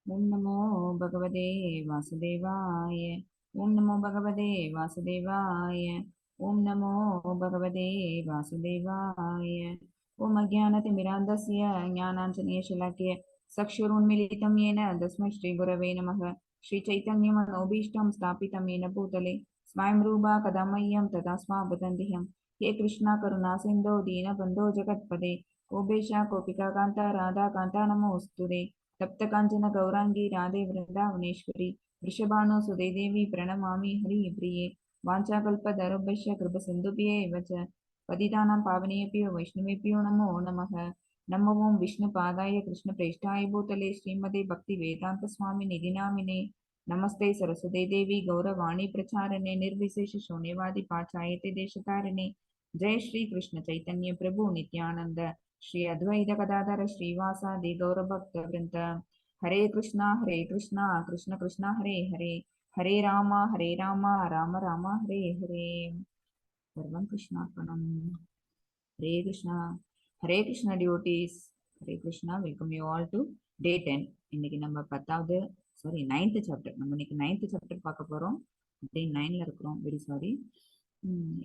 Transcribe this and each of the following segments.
ओम नमो भगवते वासुदेवाय। ओम नमो भगवते वासुदेवाय। ओम नमो भगवते वासुदेवाय। ओम अज्ञानतिमिरान्धस्य ज्ञानाञ्जनेयशलाकय चक्षुरुन्मीलितं येन तस्मै श्रीगुरवे नमः। श्रीचैतन्यमनोभीष्टं स्थापितं येन भूतले स्वयं रूपा कदा मह्यं तथा स्वावदन्तिहं। हे कृष्णा करुणा सिन्धो दीनबन्धो जगत्पते गोपेशा गोपिका कान्ता राधा कान्ता नमोऽस्तुते। तप्त कांचन गौरांगी राधे वृंदावनेश्वरी वृषभानुसुते देवी प्रणमामि हरिप्रिये। वाञ्छाकल्पतरुभ्यश्च कृपसिन्धुभ्येव च पतितानां पावनेभ्यो वैष्णवेभ्यो नमो नमः। नमो ओं विष्णुपादाय कृष्णप्रेष्ठाय भूतले श्रीमते भक्तिवेदान्तस्वामिनिधि नामिने। नमस्ते सरस्वते देवी गौरवाणी प्रचारणे निर्विशेष शून्यवादी पाठायते देशतारिणे। जय श्री कृष्ण चैतन्य प्रभु नित्यानंद श्री अद्वैत गदाधर श्रीवासादि गौरभक्त वृंद। हरे कृष्णा कृष्ण कृष्ण हरे हरे हरे राम राम राम हरे हरे। सर्वं कृष्णार्पणम्। Hare Krishna devotees. Hare Krishna. Welcome you all to day 10. இன்னைக்கு நம்ம 10வது சாரி 9th சாப்டர். நம்ம இன்னைக்கு 9th சாப்டர் பார்க்க போறோம். டே 9ல இருக்கிறோம். Very sorry.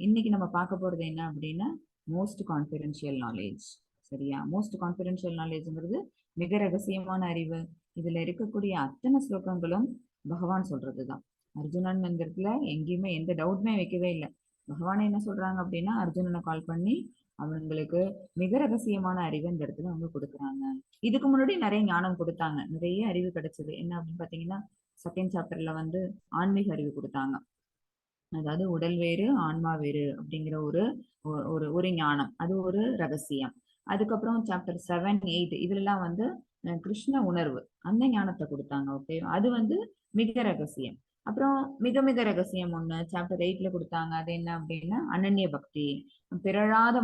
இன்னைக்கு நம்ம பார்க்க போறது என்ன அப்படின்னா மோஸ்ட் கான்ஃபிடென்ஷியல் நாலேஜ். சரியா? மோஸ்ட் கான்ஃபிடென்ஷியல் நாலேஜ்ங்கிறது மிக ரகசியமான அறிவு. இதுல இருக்கக்கூடிய அத்தனை ஸ்லோகங்களும் பகவான் சொல்றதுதான். அர்ஜுனன் இந்த இடத்துல எங்கேயுமே எந்த டவுட்மே வைக்கவே இல்லை. பகவான் என்ன சொல்றாங்க அப்படின்னா அர்ஜுனனை கால் பண்ணி அவங்களுக்கு மிக ரகசியமான அறிவு இந்த இடத்துல அவங்க கொடுக்குறாங்க. இதுக்கு முன்னாடி நிறைய ஞானம் கொடுத்தாங்க, நிறைய அறிவு கிடைச்சது. என்ன அப்படின்னு பாத்தீங்கன்னா செகண்ட் சாப்டர்ல வந்து ஆன்மீக அறிவு கொடுத்தாங்க. அதாவது உடல் வேறு ஆன்மா வேறு அப்படிங்கிற ஒரு ஒரு ஒரு ஞானம், அது ஒரு ரகசியம். அதுக்கப்புறம் சாப்டர் 7, 8 இதுலலாம் வந்து கிருஷ்ண உணர்வு அந்த ஞானத்தை கொடுத்தாங்க. ஓகே, அது வந்து மிக ரகசியம். அப்புறம் மிக மிக ரகசியம் ஒண்ணு சாப்டர் 8ல கொடுத்தாங்க. அது என்ன அப்படின்னா அனன்ய பக்தி. பிறழாத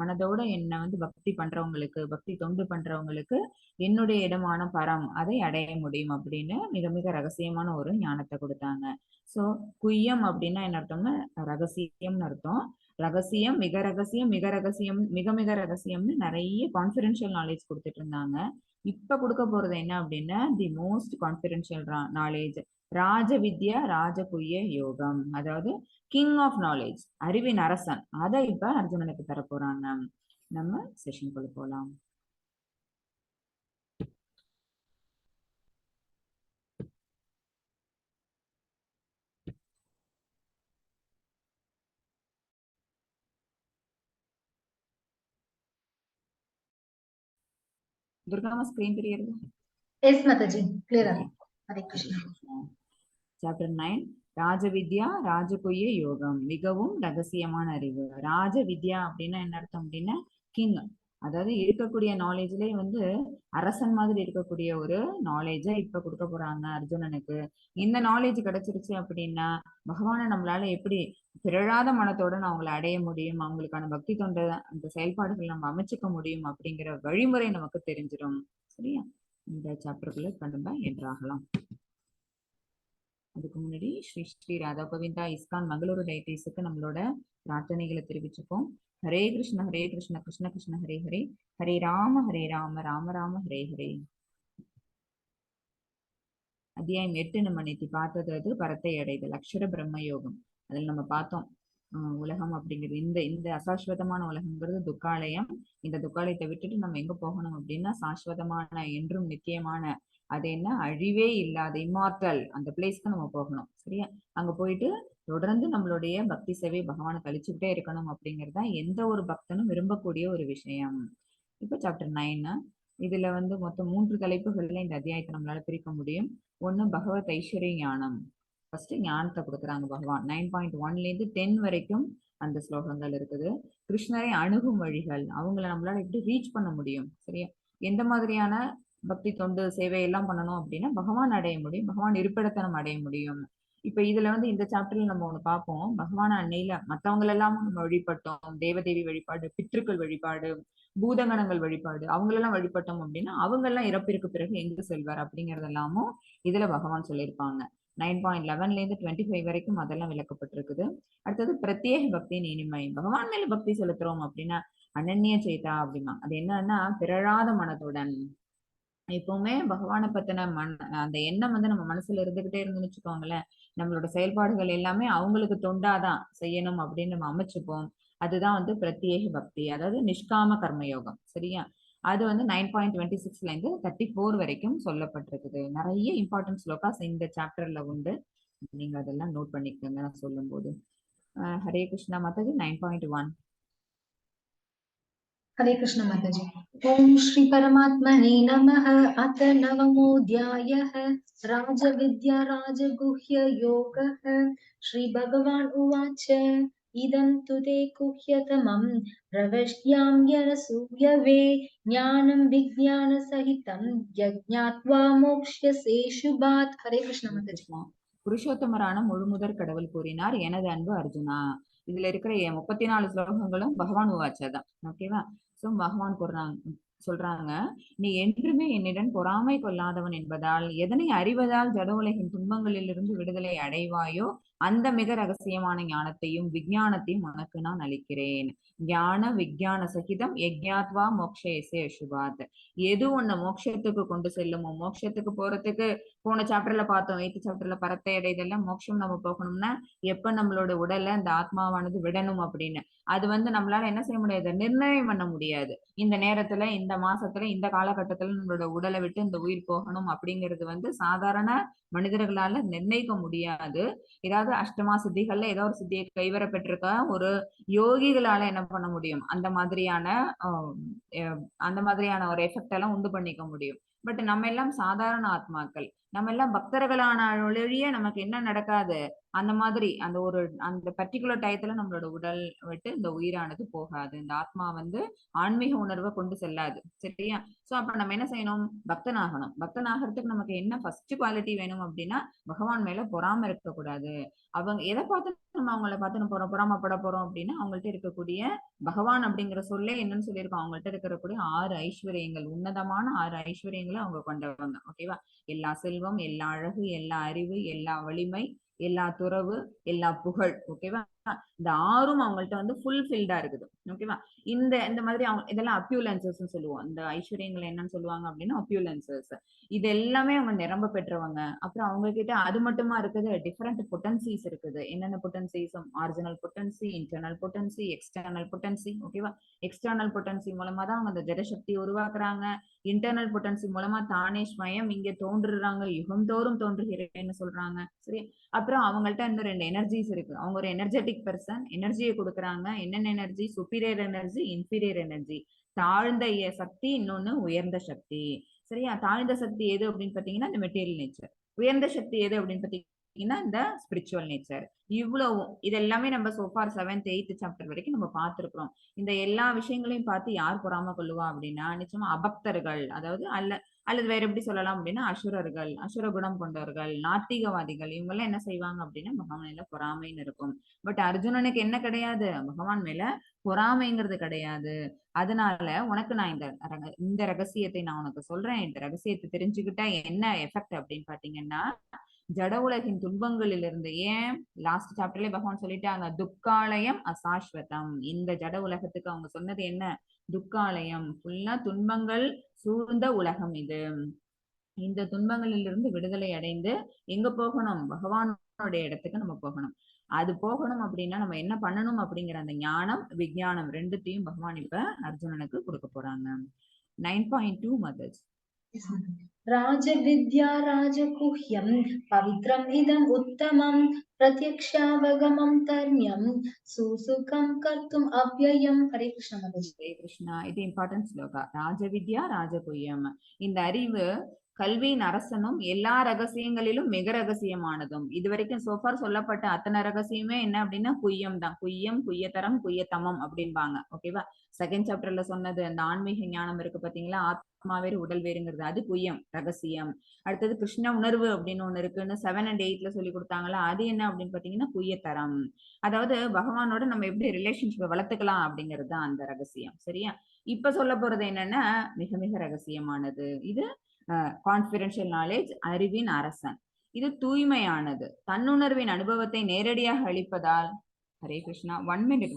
மனதோட என்னை வந்து பக்தி பண்றவங்களுக்கு, பக்தி தொண்டு பண்றவங்களுக்கு என்னுடைய இடமான பரம் அதை அடைய முடியும் அப்படின்னு மிக மிக ரகசியமான ஒரு ஞானத்தை கொடுத்தாங்க. சோ குய்யம் அப்படின்னா என்ன அர்த்தம்னா ரகசியம்னு அர்த்தம். ரகசியம், மிக ரகசியம், மிக ரகசியம், மிக மிக ரகசியம்னு நிறைய கான்பிடென்ஷியல் நாலேஜ் கொடுத்துட்டு இருந்தாங்க. இப்ப கொடுக்க போறது என்ன அப்படின்னா தி மோஸ்ட் கான்பிடென்ஷியல் நாலேஜ், ராஜ வித்யா ராஜகுய்ய யோகம். அதாவது கிங் ஆஃப் நாலேஜ், அறிவின் அரசன். அதை இப்ப அர்ஜுனனுக்கு தர போறாங்க. நம்ம செஷனுக்குள்ள போலாம். दुर्गा स्क्रीन தெரியுது? எஸ் மாதாஜி, கிளியரா இருக்கு. ஹரே கிருஷ்ணா. சாப்டர் 9 ராஜவித்யா ராஜகுய்ய யோகம், மிகவும் ரகசியமான அறிவு. ராஜ வித்யா அப்படின்னா என்ன அர்த்தம் அப்படின்னா கிங், அதாவது இருக்கக்கூடிய நாலேஜ்லயே வந்து அரசன் மாதிரி இருக்கக்கூடிய ஒரு நாலேஜை இப்ப கொடுக்க போறாங்க அர்ஜுனனுக்கு. இந்த நாலேஜ் கிடைச்சிருச்சு அப்படின்னா பகவானை நம்மளால எப்படி பிறழாத மனத்தோட அவங்களை அடைய முடியும், அவங்களுக்கான பக்தி தொண்ட அந்த செயல்பாடுகள் நம்ம அமைச்சுக்க முடியும் அப்படிங்கிற வழிமுறை நமக்கு தெரிஞ்சிடும். சரியா? இந்த சாப்டருக்குள்ள இப்ப நம்ம என்றாகலாம். அதுக்கு முன்னாடி ஸ்ரீ ஸ்ரீ ராதா கோவிந்தா இஸ்கான் மங்களூரு டைட்டிஸுக்கு நம்மளோட பிரார்த்தனைகளை தெரிவிச்சுப்போம். ஹரே கிருஷ்ண கிருஷ்ண கிருஷ்ண ஹரே ஹரே, ஹரே ராம ராம ராம ஹரே ஹரே. அத்தியாயம் 8 நம்ம நேற்று பார்த்தது அது பரத்தை அடைதல், அக்ஷர பிரம்ம யோகம். அதில் நம்ம பார்த்தோம் உலகம் அப்படிங்கிறது இந்த இந்த அசாஸ்வதமான உலகங்கிறது துக்காலயம். இந்த துக்காலயத்தை விட்டுட்டு நம்ம எங்க போகணும் அப்படின்னா சாஸ்வதமான என்றும் நித்தியமான, அது என்ன அழிவே இல்லாத இம்மார்டல் அந்த பிளேஸ்க்கு நம்ம போகணும். சரியா? அங்க போயிட்டு தொடர்ந்து நம்மளுடைய பக்தி சேவை பகவானை கழிச்சுக்கிட்டே இருக்கணும் அப்படிங்கிறதா எந்த ஒரு பக்தனும் விரும்பக்கூடிய ஒரு விஷயம். இப்ப சாப்டர் 9 இதுல வந்து மொத்தம் 3 தலைப்புகள்ல இந்த அத்தியாயத்தை நம்மளால பிரிக்க முடியும். ஒண்ணு பகவத் ஐஸ்வர்ய ஞானம். ஃபர்ஸ்ட் ஞானத்தை கொடுக்குறாங்க பகவான். 9.1ல இருந்து 10 வரைக்கும் அந்த ஸ்லோகங்கள் இருக்குது. கிருஷ்ணரை அணுகும் வழிகள், அவங்கள நம்மளால எப்படி ரீச் பண்ண முடியும். சரியா? எந்த மாதிரியான பக்தி தொண்டு சேவை எல்லாம் பண்ணணும் அப்படின்னா பகவான் அடைய முடியும், பகவான் இருப்பிடத்தை நம்ம அடைய முடியும். இப்ப இதுல வந்து இந்த சாப்டர்ல நம்ம ஒண்ணு பார்ப்போம். பகவான் அன்னையில மத்தவங்களெல்லாம் நம்ம வழிபட்டோம், தேவதேவி வழிபாடு, பித்ருக்கள் வழிபாடு, பூதகணங்கள் வழிபாடு, அவங்களெல்லாம் வழிபட்டோம் அப்படின்னா அவங்க எல்லாம் இறப்பிற்கு பிறகு எங்க செல்வார் அப்படிங்கறதெல்லாமும் இதுல பகவான் சொல்லியிருப்பாங்க. 9.11ல இருந்து 25 வரைக்கும் அதெல்லாம் விளக்கப்பட்டிருக்குது. அடுத்தது பிரத்யேக பக்தியின் இனிமை, பகவான் மேல பக்தி செலுத்துறோம் அப்படின்னா அனன்ய சேதா அப்படின்னா அது என்னன்னா பிறழாத மனதுடன். எப்பவுமே பகவானை பத்தின அந்த எண்ணம் வந்து நம்ம மனசுல இருந்துகிட்டே இருந்துன்னு வச்சுக்கோங்களேன், நம்மளோட செயல்பாடுகள் எல்லாமே அவங்களுக்கு தொண்டாதான் செய்யணும் அப்படின்னு நம்ம அமைச்சுப்போம். அதுதான் வந்து பிரத்யேக பக்தி, அதாவது நிஷ்காம கர்மயோகம். சரியா? அது வந்து 9.26 இருந்து 34 வரைக்கும் சொல்லப்பட்டிருக்குது. நிறைய இம்பார்ட்டன்ட் ஸ்லோகாஸ் இந்த சாப்டர்ல உண்டு. நீங்க அதெல்லாம் நோட் பண்ணிக்கோங்க நான் சொல்லும் போது. ஹரே கிருஷ்ணா மாதாஜி. 9.1. हरे कृष्ण माताजी। ओम श्री परमात्मने नमः। अथ नवमोऽध्यायः राजविद्या राजगुह्य योगः। श्री भगवान् उवाच इदं तु ते गुह्यतमं प्रवक्ष्याम्यनसूयवे ज्ञानं विज्ञानसहितं यज्ञात्वा मोक्ष्यसे शुभात्। हरे कृष्ण माताजी। புருஷோத்தமரான முழுமுதற் கடவுள் கூறினார், எனது அன்பு அர்ஜுனா. இதுல இருக்கிற 34 ஸ்லோகங்களும் பகவான் உவாச்சதான். ஓகேவா? சோ பகவான் சொல்றாங்க, நீ என்றுமே என்னிடம் பொறாமை கொள்ளாதவன் என்பதால் எதனை அறிவதால் ஜட உலகின் துன்பங்களிலிருந்து விடுதலை அடைவாயோ அந்த மிக ரகசியமான ஞானத்தையும் விஞ்ஞானத்தையும் உனக்கு நான் அளிக்கிறேன். ஞான விஞ்ஞான சகிதம் யஜ்ஞாத்வா மோக்ஷேசே சுபாத். எது உன்னை மோட்சத்துக்கு கொண்டு செல்லுமோ, மோட்சத்துக்கு போறதுக்கு போன சாப்டர்ல பார்த்தோம், 8th சாப்டர்ல பரத்தை அடைதெல்லாம் மோட்சம் நம்ம போகணும்னா எப்ப நம்மளோட உடலை இந்த ஆத்மாவானது விடணும் அப்படின்னு அது வந்து நம்மளால என்ன செய்ய முடியாது, நிர்ணயம் பண்ண முடியாது. இந்த நேரத்துல இந்த மாசத்துல இந்த காலகட்டத்துல நம்மளோட உடலை விட்டு இந்த உயிர் போகணும் அப்படிங்கிறது வந்து சாதாரண மனிதர்களால நிர்ணயிக்க முடியாது. ஏதாவது அஷ்டமா சித்திகள்ல ஏதோ ஒரு சித்தியை கைவர பெற்றிருக்க ஒரு யோகிகளால என்ன பண்ண முடியும், அந்த மாதிரியான ஒரு எஃபெக்ட் எல்லாம் உண்டு பண்ணிக்க முடியும். பட் நம்ம எல்லாம் சாதாரண ஆத்மாக்கள், நம்ம எல்லாம் பக்தர்களான ஒழிய நமக்கு என்ன நடக்காது, அந்த மாதிரி அந்த பர்டிகுலர் டயத்துல நம்மளோட உடல் விட்டு இந்த உயிரானது போகாது. இந்த ஆத்மா வந்து ஆன்மீக உணர்வை கொண்டு செல்லாது. சரியா? சோ அப்ப நம்ம என்ன செய்யணும், பக்தனாகணும். பக்தனாகிறதுக்கு நமக்கு என்ன ஃபர்ஸ்ட் குவாலிட்டி வேணும் அப்படின்னா, பகவான் மேல பொறாம இருக்கக்கூடாது. அவங்க எதை பார்த்து நம்ம அவங்கள பார்த்து நம்ம பொறாமப்பட போறோம் அப்படின்னா, அவங்கள்ட்ட இருக்கக்கூடிய பகவான் அப்படிங்கிற சொல்லே என்னன்னு சொல்லியிருக்கோம், அவங்கள்ட்ட இருக்கக்கூடிய 6 ஐஸ்வர்யங்கள், உன்னதமான 6 ஐஸ்வர்யங்களை அவங்க கொண்டவங்க. ஓகேவா? எல்லா செல்வம், எல்லா அழகு, எல்லா அறிவு, எல்லா வலிமை, எல்லா துறவு, எல்லா புகழ். ஓகேவா? இந்த 6ம் அவங்கள்ட்ட வந்து ஃபுல்ஃபில்டா இருக்குது. ஓகேவா? இந்த மாதிரி அவங்க இதெல்லாம் அப்யூலன்சஸ் சொல்லுவோம். இந்த ஐஸ்வர்யங்கள் என்னன்னு சொல்லுவாங்க அப்படின்னா அப்யூலன்சஸ். இது எல்லாமே அவங்க நிரம்ப பெற்றவங்க. அப்புறம் அவங்க கிட்ட அது மட்டுமா இருக்குது, டிஃபரெண்ட் பொட்டன்சிஸ் இருக்குது. என்னென்ன potencies? Original potency, internal potency, external potency. ஓகேவா? எக்ஸ்டர்னல் பொட்டன்சி மூலமா தான் அவங்க அந்த ஜடசக்தி உருவாக்குறாங்க. இன்டர்னல் பொட்டன்சி மூலமா தானே ஸ்வயம் இங்க தோன்றுறாங்க, யுகம் தோறும் தோன்றுகிறேன்னு சொல்றாங்க. சரி, அப்புறம் அவங்கள்ட்ட இன்னும் 2 எனர்ஜிஸ் இருக்கு. அவங்க ஒரு எனர்ஜெட்டிக் பர்சன், எனர்ஜியை கொடுக்குறாங்க. என்னென்ன energy? Superior energy, inferior energy. தாழ்ந்த சக்தி, இன்னொன்னு உயர்ந்த சக்தி. சரியா? தாழ்ந்த சக்தி எது அப்படின்னு பாத்தீங்கன்னா இந்த மெட்டீரியல் நேச்சர். உயர்ந்த சக்தி எது அப்படின்னு பாத்தீங்கன்னா இந்த ஸ்பிரிச்சுவல் நேச்சர். இவ்வளவும் இது எல்லாமே நம்ம சோஃபார் 7th 8th சாப்டர் வரைக்கும் நம்ம பார்த்திருக்கிறோம். இந்த எல்லா விஷயங்களையும் பார்த்து யார் பொறாம கொள்ளுவா அப்படின்னா, நிச்சயமா அபக்தர்கள், அதாவது அல்லது வேற எப்படி சொல்லலாம் அப்படின்னா அசுரர்கள், அசுர குணம் கொண்டவர்கள், நாத்திகவாதிகள். இவங்க எல்லாம் என்ன செய்வாங்க அப்படின்னா பகவான் மேல பொறாமைன்னு இருக்கும். பட் அர்ஜுனனுக்கு என்ன கிடையாது, பகவான் மேல பொறாமைங்கிறது கிடையாது. அதனால உனக்கு நான் இந்த ரகசியத்தை நான் உனக்கு சொல்றேன். இந்த ரகசியத்தை தெரிஞ்சுக்கிட்டா என்ன எஃபெக்ட் அப்படின்னு பாத்தீங்கன்னா, ஜட உலகின் துன்பங்களிலிருந்து, ஏன் லாஸ்ட் சாப்டர்ல பகவான் சொல்லிட்டாங்க, துக்காலயம் அசாஸ்வதம். இந்த ஜட உலகத்துக்கு அவங்க சொன்னது என்ன, துக்காலயம், ஃபுல்லா துன்பங்கள் சூழ்ந்த உலகம் இது. இந்த துன்பங்களிலிருந்து விடுதலை அடைந்து எங்க போகணும், பகவானுடைய இடத்துக்கு நம்ம போகணும். அது போகணும் அப்படின்னா நம்ம என்ன பண்ணணும் அப்படிங்கிற அந்த ஞானம் விஞ்ஞானம் ரெண்டுத்தையும் பகவான் இப்ப அர்ஜுனனுக்கு கொடுக்க போறாங்க. 9.2 மதர்ஸ். राजविद्या राजगुह्यं पवित्रम् इदम् उत्तमं प्रत्यक्षावगमं धर्म्यं सुसुखं कर्तुम् अव्ययम्. हरे कृष्ण माताजी। ஹரே கிருஷ்ணா. இது இம்பார்ட்டன்ட் ஸ்லோகா. ராஜவித்யா ராஜகுஹ்யம். இந்த அறிவு கல்வியின் அரசனும் எல்லா ரகசியங்களிலும் மிக ரகசியமானதும். இதுவரைக்கும் சோஃபார் சொல்லப்பட்ட அத்தனை ரகசியமே என்ன அப்படின்னா குய்யம் தான். குய்யம், குய்யத்தரம், குய்யத்தமம் அப்படின்பாங்க. ஓகேவா? செகண்ட் சாப்டர்ல சொன்னது அந்த ஆன்மீக ஞானம் இருக்கு பாத்தீங்களா, ஆத்மா வேறு உடல் வேறுங்கிறது, அது குய்யம், ரகசியம். அடுத்தது கிருஷ்ண உணர்வு அப்படின்னு ஒண்ணு இருக்குன்னு 7 and 8ல சொல்லி கொடுத்தாங்களா, அது என்ன அப்படின்னு பாத்தீங்கன்னா குய்யத்தரம். அதாவது பகவானோட நம்ம எப்படி ரிலேஷன்ஷிப்பை வளர்த்துக்கலாம் அப்படிங்கிறது தான் அந்த ரகசியம். சரியா? இப்ப சொல்ல போறது என்னன்னா மிக மிக ரகசியமானது. இது கான்ஃபிடென்ஷியல் நாலேஜ், அறிவின் அரசன். இது தூய்மையானது, தன்னுணர்வின் அனுபவத்தை நேரடியாக அளிப்பதால். ஹரே கிருஷ்ணா. 1 minute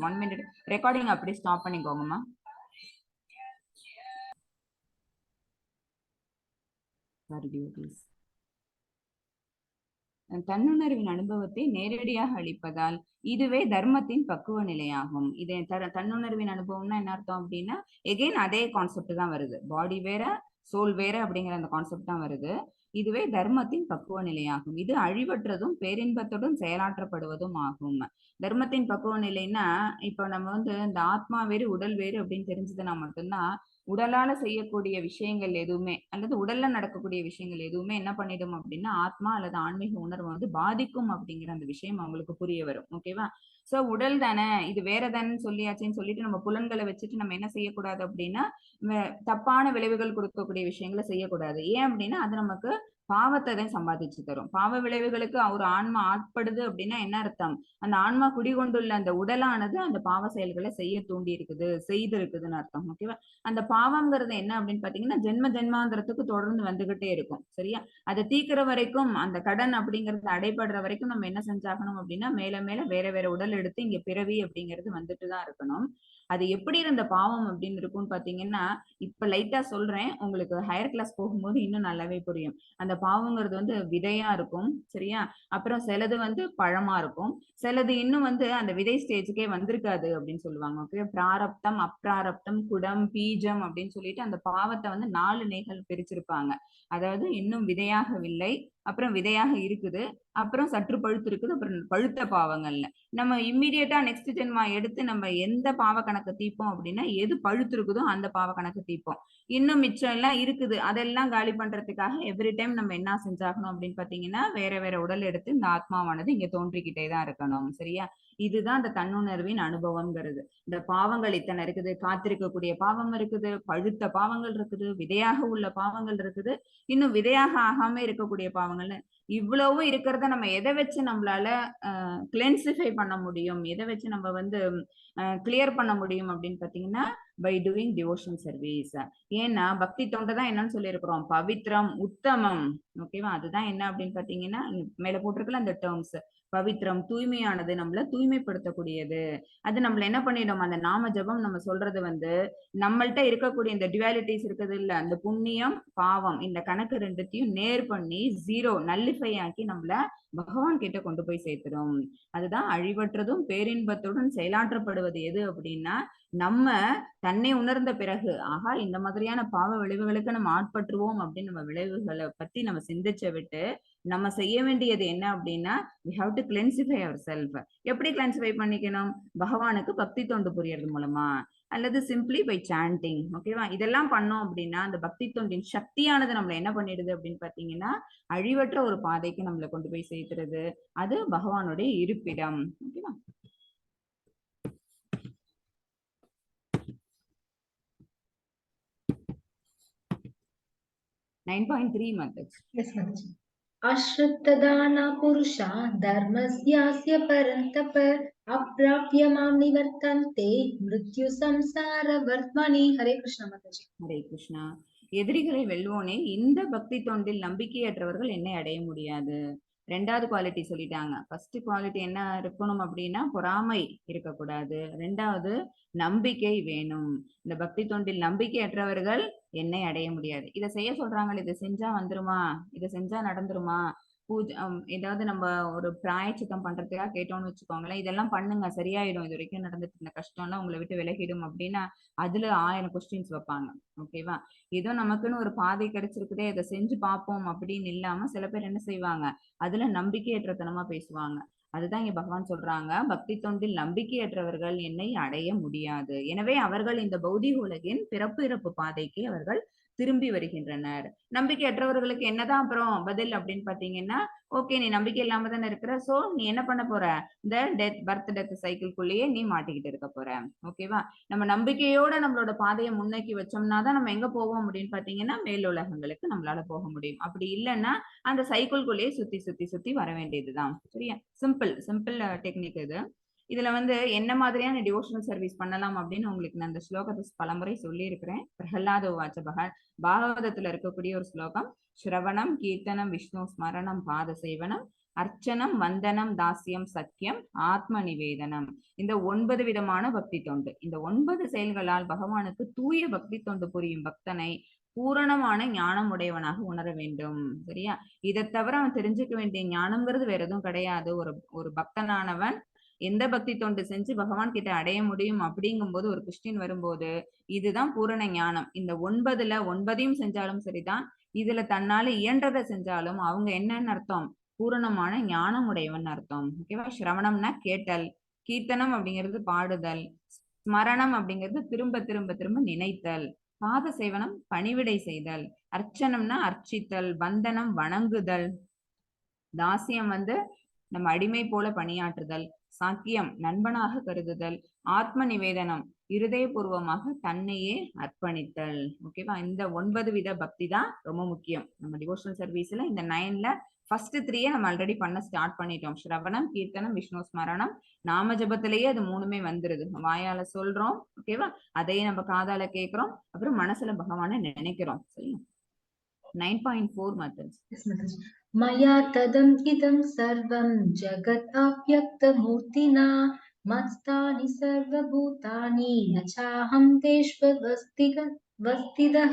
ரெக்கார்டிங் அப்படி ஸ்டாப் பண்ணிக்கோங்கம்மா. Sorry devotees. தன்னுணர்வின் அனுபவத்தை நேரடியாக அளிப்பதால் இதுவே தர்மத்தின் பக்குவ நிலையாகும். இது தன்னுணர்வின் அனுபவம்னா என்ன அர்த்தம் அப்படின்னா, எகெயின் அதே கான்செப்ட் தான் வருது. பாடி வேற சோல் வேற அப்படிங்கிற அந்த கான்செப்ட் தான் வருது. இதுவே தர்மத்தின் பக்குவ நிலையாகும். இது அழிவற்றதும் பேரின்பத்துடன் செயலாற்றப்படுவதும் ஆகும். தர்மத்தின் பக்குவ நிலைன்னா, இப்போ நம்ம வந்து இந்த ஆத்மா வேறு உடல் வேறு அப்படின்னு தெரிஞ்சதுன்னா மட்டும்தான் உடலால செய்யக்கூடிய விஷயங்கள் எதுவுமே அல்லது உடல்ல நடக்கக்கூடிய விஷயங்கள் எதுவுமே என்ன பண்ணிடும் அப்படின்னா ஆத்மா அல்லது ஆன்மீக உணர்வு வந்து பாதிக்கும் அப்படிங்கிற அந்த விஷயம் அவங்களுக்கு புரிய வரும். ஓகேவா? சோ உடல் தானே, இது வேற தானே சொல்லியாச்சுன்னு சொல்லிட்டு நம்ம புலன்களை வச்சுட்டு நம்ம என்ன செய்யக்கூடாது அப்படின்னா தப்பான விளைவுகள் கொடுக்கக்கூடிய விஷயங்களை செய்யக்கூடாது. ஏன் அப்படின்னா அது நமக்கு பாவத்தை தான் சம்பாதிச்சு தரும். பாவ விளைவுகளுக்கு ஒரு ஆன்மா ஆட்படுது அப்படின்னா என்ன அர்த்தம்? அந்த ஆன்மா குடிகொண்டுள்ள அந்த உடலானது அந்த பாவ செயல்களை செய்ய தூண்டி இருக்குது, செய்திருக்குதுன்னு அர்த்தம். ஓகேவா? அந்த பாவம்ங்கிறது என்ன அப்படின்னு பாத்தீங்கன்னா ஜென்ம ஜென்மாந்திரத்துக்கு தொடர்ந்து வந்துகிட்டே இருக்கும். சரியா? அதை தீக்கிற வரைக்கும், அந்த கடன் அப்படிங்கிறது அடைபடுற வரைக்கும் நம்ம என்ன செஞ்சாகணும் அப்படின்னா மேல மேல வேற வேற உடல் எடுத்து இங்க பிறவி அப்படிங்கிறது வந்துட்டு தான் இருக்கணும். அது எப்படி இருந்த பாவம் அப்படின்னு இருக்கும்னு பாத்தீங்கன்னா, இப்ப லைட்டா சொல்றேன், உங்களுக்கு ஹையர் கிளாஸ் போகும்போது இன்னும் நல்லாவே புரியும். அந்த பாவங்கிறது வந்து விதையா இருக்கும். சரியா? அப்புறம் சிலது வந்து பழமா இருக்கும், சிலது இன்னும் வந்து அந்த விதை ஸ்டேஜுக்கே வந்திருக்காது அப்படின்னு சொல்லுவாங்க. ஓகே, பிராரப்தம், அப்பிராரப்தம், குடம், பீஜம் அப்படின்னு சொல்லிட்டு அந்த பாவத்தை வந்து 4 நிலைகள் பிரிச்சிருப்பாங்க. அதாவது இன்னும் விதையாகவில்லை, அப்புறம் விதையாக இருக்குது, அப்புறம் சற்று பழுத்து இருக்குது, அப்புறம் பழுத்த பாவங்கள்ல நம்ம இம்மிடியட்டா நெக்ஸ்ட் ஜென்மா எடுத்து நம்ம எந்த பாவ கணக்கு தீப்போம் அப்படின்னா எது பழுத்து இருக்குதோ அந்த பாவ கணக்கு தீப்போம். இன்னும் மிச்சம் எல்லாம் இருக்குது, அதெல்லாம் காலி பண்றதுக்காக எவ்ரி டைம் நம்ம என்ன செஞ்சாகணும் அப்படின்னு பாத்தீங்கன்னா வேற வேற உடல் எடுத்து இந்த ஆத்மாவானது இங்க தோன்றிக்கிட்டே தான் இருக்கணும். சரியா? இதுதான் இந்த தன்னுணர்வின் அனுபவம்ங்கிறது. இந்த பாவங்கள் இத்தனை இருக்குது, காத்திருக்கக்கூடிய பாவம் இருக்குது, பழுத்த பாவங்கள் இருக்குது, விதையாக உள்ள பாவங்கள் இருக்குது, இன்னும் விதையாக ஆகாம இருக்கக்கூடிய பாவங்கள். இவ்வளவு இருக்கிறத நம்ம எதை வச்சு நம்மளால கிளென்சிஃபை பண்ண முடியும், எதை வச்சு நம்ம வந்து கிளியர் பண்ண முடியும் அப்படின்னு பாத்தீங்கன்னா பை டூயிங் டிவோஷன் சர்வீஸ். ஏன்னா பக்தி தொண்டை தான் என்னன்னு சொல்லியிருக்கிறோம், பவித்ரம் உத்தமம். ஓகேவா? அதுதான் என்ன அப்படின்னு பாத்தீங்கன்னா மேல போட்டிருக்கல அந்த டேர்ம்ஸ். பவித்ரம் தூய்மையானது, நம்மள தூய்மைப்படுத்தக்கூடியது. அது நம்மள என்ன பண்ணிடும், அந்த நாம ஜபம் நம்ம சொல்றது வந்து நம்மள்ட்ட இருக்கக்கூடிய இந்த டுவாலிட்டிஸ் இருக்குது இல்ல, அந்த புண்ணியம் பாவம் இந்த கணக்கு ரெண்டுத்தையும் நேர் பண்ணி ஜீரோ நல்லிஃபை ஆக்கி நம்மள பகவான் கிட்ட கொண்டு போய் சேர்த்துடும். அதுதான் அழிவற்றதும் பேரின்பத்துடன் செயலாற்றப்படுவது எது அப்படின்னா நம்ம தன்னை உணர்ந்த பிறகு ஆகா இந்த மாதிரியான பாவ விளைவுகளுக்கு நம்ம ஆட்பற்றுவோம் அப்படின்னு நம்ம விளைவுகளை பத்தி நம்ம சிந்திச்ச விட்டு நம்ம செய்ய வேண்டியது என்ன அப்படின்னா we have to cleansify ourselves. எப்படி கிளென்சிஃபை பண்ணிக்கணும்? பகவானுக்கு பக்தி தொண்டு புரியறது மூலமா அல்லது சிம்பிளி பை சாண்டிங். ஓகேவா? இதெல்லாம் பண்ணோம் அப்படின்னா அந்த பக்தி தொண்டின் சக்தியானது நம்மள என்ன பண்ணிடுது அப்படின்னு பாத்தீங்கன்னா அழிவற்ற ஒரு பாதைக்கு நம்மளை கொண்டு போய் சேர்த்துறது. அது பகவானுடைய இருப்பிடம். ஓகேவா? அஸ்ருத்ததானா புருஷா தர்மஸ்யாஸ்ய பரந்தப அப்ராப்ய மாம் நிவர்த்தந்தே மிருத்யு சம்சார வர்த்மனி. ஹரே கிருஷ்ணா மாதாஜி. ஹரே கிருஷ்ணா. எதிரிகளை வெல்வோனே, இந்த பக்தி தொண்டில் நம்பிக்கையற்றவர்கள் என்னை அடைய முடியாது. ரெண்டாவது குவாலிட்டி சொல்லிட்டாங்க. ஃபர்ஸ்ட் குவாலிட்டி என்ன இருக்கணும் அப்படின்னா பொறாமை இருக்கக்கூடாது, ரெண்டாவது நம்பிக்கை வேணும். இந்த பக்தி தொண்டில் நம்பிக்கையற்றவர்கள் என்னை அடைய முடியாது. இதை செய்ய சொல்றாங்க, இதை செஞ்சா வந்துருமா, இதை செஞ்சா நடந்துருமா, பூஜை ஏதாவது நம்ம ஒரு பிராயச்சித்தம் பண்றதுக்காக கேட்டோம்னு வச்சுக்கோங்களேன், இதெல்லாம் பண்ணுங்க சரியாயிடும், இது வரைக்கும் நடந்துட்டு இருந்த கஷ்டம்லாம் உங்களை விட்டு விலகிடும் அப்படின்னா அதுல 1000 கொஸ்டின்ஸ் வைப்பாங்க. ஓகேவா? ஏதோ நமக்குன்னு ஒரு பாதை கிடைச்சிருக்குதே இதை செஞ்சு பார்ப்போம் அப்படின்னு இல்லாம சில பேர் என்ன செய்வாங்க, அதுல நம்பிக்கையற்றத்தனமா பேசுவாங்க. அதுதான் இங்க பகவான் சொல்றாங்க, பக்தி தொண்டில் நம்பிக்கையற்றவர்கள் என்னை அடைய முடியாது. எனவே அவர்கள் இந்த பௌதிக உலகின் பிறப்பு இறப்பு பாதைக்கு அவர்கள் திரும்பி வருகின்றனர். நம்பிக்கையற்றவர்களுக்கு என்னதான் அப்புறம் பதில் அப்படின்னு பாத்தீங்கன்னா, ஓகே நீ நம்பிக்கை இல்லாம தானே இருக்கிற, சோ நீ என்ன பண்ண போற, இந்த பர்த் டெத் சைக்கிள்குள்ளேயே நீ மாட்டிக்கிட்டு இருக்க போற. ஓகேவா? நம்ம நம்பிக்கையோட நம்மளோட பாதையை முன்னோக்கி வச்சோம்னா தான் நம்ம எங்க போவோம் அப்படின்னு பாத்தீங்கன்னா மேலுலகங்களுக்கு நம்மளால போக முடியும். அப்படி இல்லைன்னா அந்த சைக்கிள்குள்ளேயே சுத்தி சுத்தி சுத்தி வர வேண்டியதுதான். சரியா? சிம்பிள் டெக்னிக் இது. இதுல வந்து என்ன மாதிரியான டிவோஷனல் சர்வீஸ் பண்ணலாம் அப்படின்னு உங்களுக்கு நான் அந்த ஸ்லோகத்தை பலமுறை சொல்லி இருக்கிறேன். பிரகலாத உவாச்ச பாகவதத்துல இருக்கக்கூடிய ஒரு ஸ்லோகம். ஸ்ரவணம் கீர்த்தனம் விஷ்ணு ஸ்மரணம் பாத சேவனம் அர்ச்சனம் வந்தனம் தாசியம் சத்தியம் ஆத்ம நிவேதனம். இந்த 9 விதமான பக்தி தொண்டு, இந்த 9 செயல்களால் பகவானுக்கு தூய பக்தி தொண்டு புரியும் பக்தனை பூரணமான ஞானம் உடையவனாக உணர வேண்டும். சரியா? இதை தவிர அவன் தெரிஞ்சுக்க வேண்டிய ஞானம்ங்கிறது வேற எதுவும் கிடையாது. ஒரு பக்தனானவன் எந்த பக்தி தொண்டு செஞ்சு பகவான் கிட்ட அடைய முடியும் அப்படிங்கும்போது ஒரு கிறிஸ்டின் வரும்போது இதுதான் பூரண ஞானம். இந்த 9ல 9ஐயும் செஞ்சாலும் சரிதான், இதுல தன்னால இயன்றதை செஞ்சாலும் அவங்க என்னன்னு அர்த்தம்? பூரணமான ஞானம் உடையவன் அர்த்தம். ஓகேவா? சிரவணம்னா கேட்டல், கீர்த்தனம் அப்படிங்கிறது பாடுதல், ஸ்மரணம் அப்படிங்கிறது திரும்ப திரும்ப திரும்ப நினைத்தல், பாத சேவனம் பணிவிடை செய்தல், அர்ச்சனம்னா அர்ச்சித்தல், வந்தனம் வணங்குதல், தாசியம் நம்ம அடிமை போல பணியாற்றுதல், சாக்கியம் நண்பனாக கருதுதல், ஆத்ம நிவேதனம் இருதயபூர்வமாக தன்னையே அர்ப்பணித்தல். ஓகேவா? இந்த 9 வித பக்தி தான் ரொம்ப முக்கியம். நம்ம டிவோஷனல் சர்வீஸ்ல இந்த 9ல ஃபர்ஸ்ட் 3 நம்ம ஆல்ரெடி பண்ண ஸ்டார்ட் பண்ணிட்டோம். ஸ்ரவணம், கீர்த்தனம், விஷ்ணு ஸ்மரணம். நாம ஜபத்திலேயே அது 3மே வந்துருது. வாயால சொல்றோம், ஓகேவா? அதையே நம்ம காதால கேட்கிறோம், அப்புறம் மனசுல பகவானை நினைக்கிறோம். சரியா? 9.4 methods. Yes, Mataji. Maya tadam idam sarvam jagat avyaktamurtina mastani sarvabhutani nachaham teshvavastidah.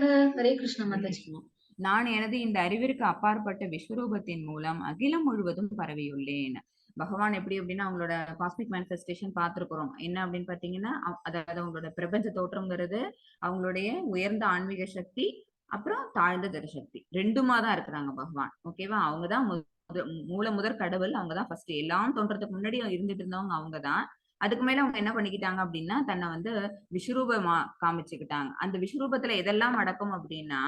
Hare Krishna, Mataji. நான் எனது இந்த அறிவிற்கு அப்பாற்பட்ட விஸ்வரூபத்தின் மூலம் அகிலம் முழுவதும் பரவியுள்ளேன். பகவான் எப்படி அப்படின்னா அவங்களோட காஸ்மிக் மேனிஃபெஸ்டேஷன் பார்த்திருக்கிறோம். என்ன அப்படின்னு பாத்தீங்கன்னா அதாவது அவங்களோட பிரபஞ்ச தோற்றம்ங்கிறது அவங்களுடைய உயர்ந்த ஆன்மீக சக்தி, அப்புறம் தாழ்ந்த தரிசக்தி, ரெண்டுமா தான் இருக்கிறாங்க பகவான். ஓகேவா? அவங்கதான் முதற் கடவுள். அவங்கதான் ஃபர்ஸ்ட். எல்லாம் தோன்றதுக்கு முன்னாடி இருந்துட்டு இருந்தவங்க அவங்கதான். அதுக்கு மேல அவங்க என்ன பண்ணிக்கிட்டாங்க அப்படின்னா தன்னை விஸ்வரூபமா காமிச்சுக்கிட்டாங்க. அந்த விஸ்வரூபத்துல எதெல்லாம் அடக்கம் அப்படின்னா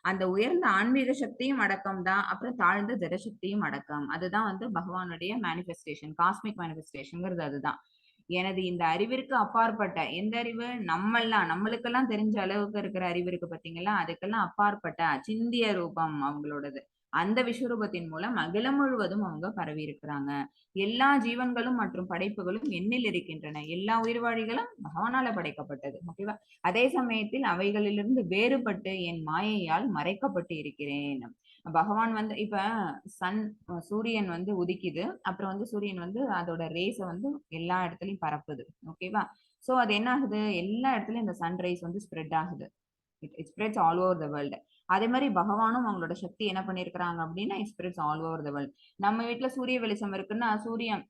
அந்த உயர்ந்த ஆன்மீக சக்தியும் அடக்கம் தான், அப்புறம் தாழ்ந்த ஜடசக்தியும் அடக்கம். அதுதான் பகவானுடைய மேனிஃபெஸ்டேஷன், காஸ்மிக் மேனிஃபெஸ்டேஷன்ங்கிறது அதுதான். எனது இந்த அறிவிற்கு அப்பாற்பட்ட எந்த அறிவு? நம்மளுக்கெல்லாம் தெரிஞ்ச அளவுக்கு இருக்கிற அறிவு இருக்கு பாத்தீங்களா, அதுக்கெல்லாம் அப்பாற்பட்ட அச்சிந்திய ரூபம் அவங்களோடது. அந்த விஸ்வரூபத்தின் மூலம் அகிலம் முழுவதும் அவங்க பரவி இருக்கிறாங்க. எல்லா ஜீவன்களும் மற்றும் படைப்புகளும் எண்ணில் இருக்கின்றன. எல்லா உயிர்வாழிகளும் பகவானால படைக்கப்பட்டது. ஓகேவா? அதே சமயத்தில் அவைகளிலிருந்து வேறுபட்டு என் மாயையால் மறைக்கப்பட்டு இருக்கிறேன். பகவான் இப்ப சூரியன் உதிக்குது, அப்புறம் சூரியன் அதோட ரேஸ எல்லா இடத்துலயும் பரப்புது. ஓகேவா? சோ அது என்ன ஆகுது? எல்லா இடத்துலயும் இந்த சன்ரைஸ் ஸ்ப்ரெட் ஆகுது. It spreads all over the world. அதே மாதிரி பகவானும் அவங்களோட சக்தி என்ன பண்ணிருக்கிறாங்க அப்படின்னா it spreads all over the world. நம்ம வீட்டுல சூரிய வெளிச்சம் இருக்குன்னா சூரியன்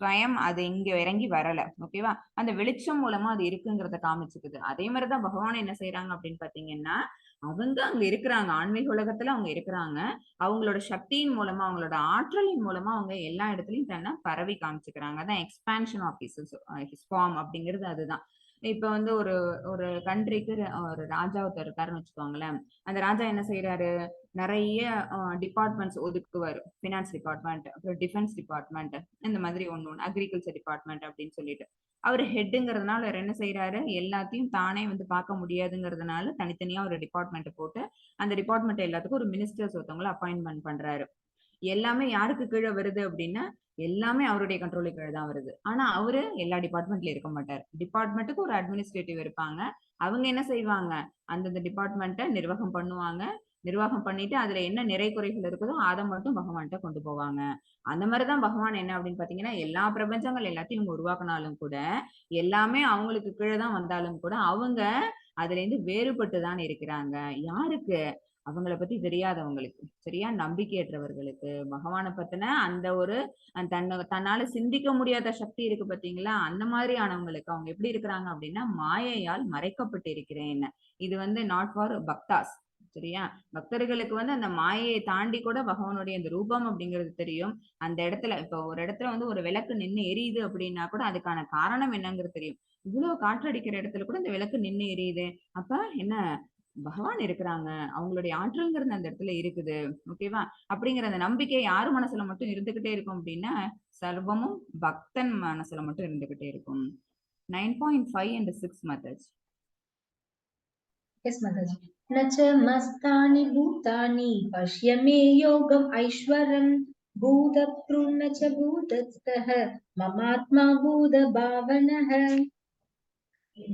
ஸ்வயம் அது இங்க இறங்கி வரல. ஓகேவா? அந்த வெளிச்சம் மூலமா அது இருக்குங்கிறத காமிச்சுக்குது. அதே மாதிரிதான் பகவான் என்ன செய்யறாங்க அப்படின்னு பாத்தீங்கன்னா அவங்க அங்க இருக்கிறாங்க, ஆன்மீக உலகத்துல அவங்க இருக்கிறாங்க. அவங்களோட சக்தியின் மூலமா, அவங்களோட ஆற்றலின் மூலமா அவங்க எல்லா இடத்துலயும் தன்னை பரவி காமிச்சுக்கிறாங்க. அதான் எக்ஸ்பான்ஷன் ஆஃப் ஹிஸ் ஃபார்ம் அப்படிங்கிறது அதுதான். இப்ப ஒரு ஒரு கண்ட்ரிக்கு ஒரு ராஜா ஒருத்தர் இருக்காருன்னு வச்சுக்கோங்களேன். அந்த ராஜா என்ன செய்யறாரு? நிறைய டிபார்ட்மெண்ட்ஸ் ஒதுக்குவாரு. பினான்ஸ் டிபார்ட்மெண்ட், அப்புறம் டிஃபென்ஸ் டிபார்ட்மெண்ட், இந்த மாதிரி ஒண்ணு அக்ரிகல்ச்சர் டிபார்ட்மெண்ட் அப்படின்னு சொல்லிட்டு அவர் ஹெட்டுங்கிறதுனால அவர் என்ன செய்யறாரு? எல்லாத்தையும் தானே பார்க்க முடியாதுங்கிறதுனால தனித்தனியா ஒரு டிபார்ட்மெண்ட் போட்டு அந்த டிபார்ட்மெண்ட் எல்லாத்துக்கும் ஒரு மினிஸ்டர்ஸ் ஒருத்தவங்களை அப்பாயின்மெண்ட் பண்றாரு. எல்லாமே யாருக்கு கீழே வருது அப்படின்னா எல்லாமே அவருடைய கண்ட்ரோலுக்கு கீழே தான் வருது. ஆனா அவரு எல்லா டிபார்ட்மெண்ட்ல இருக்க மாட்டார். டிபார்ட்மெண்ட்டுக்கு ஒரு அட்மினிஸ்ட்ரேட்டிவ் இருப்பாங்க. அவங்க என்ன செய்வாங்க? அந்தந்த டிபார்ட்மெண்ட்டை நிர்வாகம் பண்ணுவாங்க. நிர்வாகம் பண்ணிட்டு அதுல என்ன நிறை குறைகள் இருக்குதோ அதை மட்டும் பகவான்கிட்ட கொண்டு போவாங்க. அந்த மாதிரிதான் பகவான் என்ன அப்படின்னு பாத்தீங்கன்னா எல்லா பிரபஞ்சங்கள் எல்லாத்தையும் உருவாக்கினாலும் கூட எல்லாமே அவங்களுக்கு கீழே தான் வந்தாலும் கூட அவங்க அதுல இருந்து வேறுபட்டுதான் இருக்கிறாங்க. யாருக்கு? அவங்கள பத்தி தெரியாதவங்களுக்கு, சரியா? நம்பிக்கையற்றவர்களுக்கு. பகவானை பத்தின அந்த ஒரு தன்னால சிந்திக்க முடியாத சக்தி இருக்கு பாத்தீங்களா, அந்த மாதிரியானவங்களுக்கு அவங்க எப்படி இருக்கிறாங்க அப்படின்னா மாயையால் மறைக்கப்பட்டு இருக்கிறேன். இது நாட் ஃபார் பக்தாஸ், சரியா? பக்தர்களுக்கு அந்த மாயையை தாண்டி கூட பகவானுடைய அந்த ரூபம் அப்படிங்கிறது தெரியும். அந்த இடத்துல இப்ப ஒரு இடத்துல ஒரு விளக்கு நின்று எரியுது அப்படின்னா கூட அதுக்கான காரணம் என்னங்கிறது தெரியும். இவ்வளவு காற்றடிக்கிற இடத்துல கூட இந்த விளக்கு நின்று எரியுது. அப்ப என்ன? பகவான் இருக்கிறாங்க, அவங்களுடைய ஆற்றல்ங்கிறது அந்த இடத்துல இருக்குது. ஓகேவா? அப்படிங்கிற அந்த நம்பிக்கை யாரு மனசுல மட்டும் இருந்துகிட்டே இருக்கும் அப்படின்னா சர்வமும் பக்தன் மனசுல மட்டும் இருந்துகிட்டே இருக்கும். 9.5 and 6 methods. Yes, Mataji. Nacha mastani bhutani pashya me yogam aishwaram bhuda prunacha bhudatstah mamatma bhuda bhavanah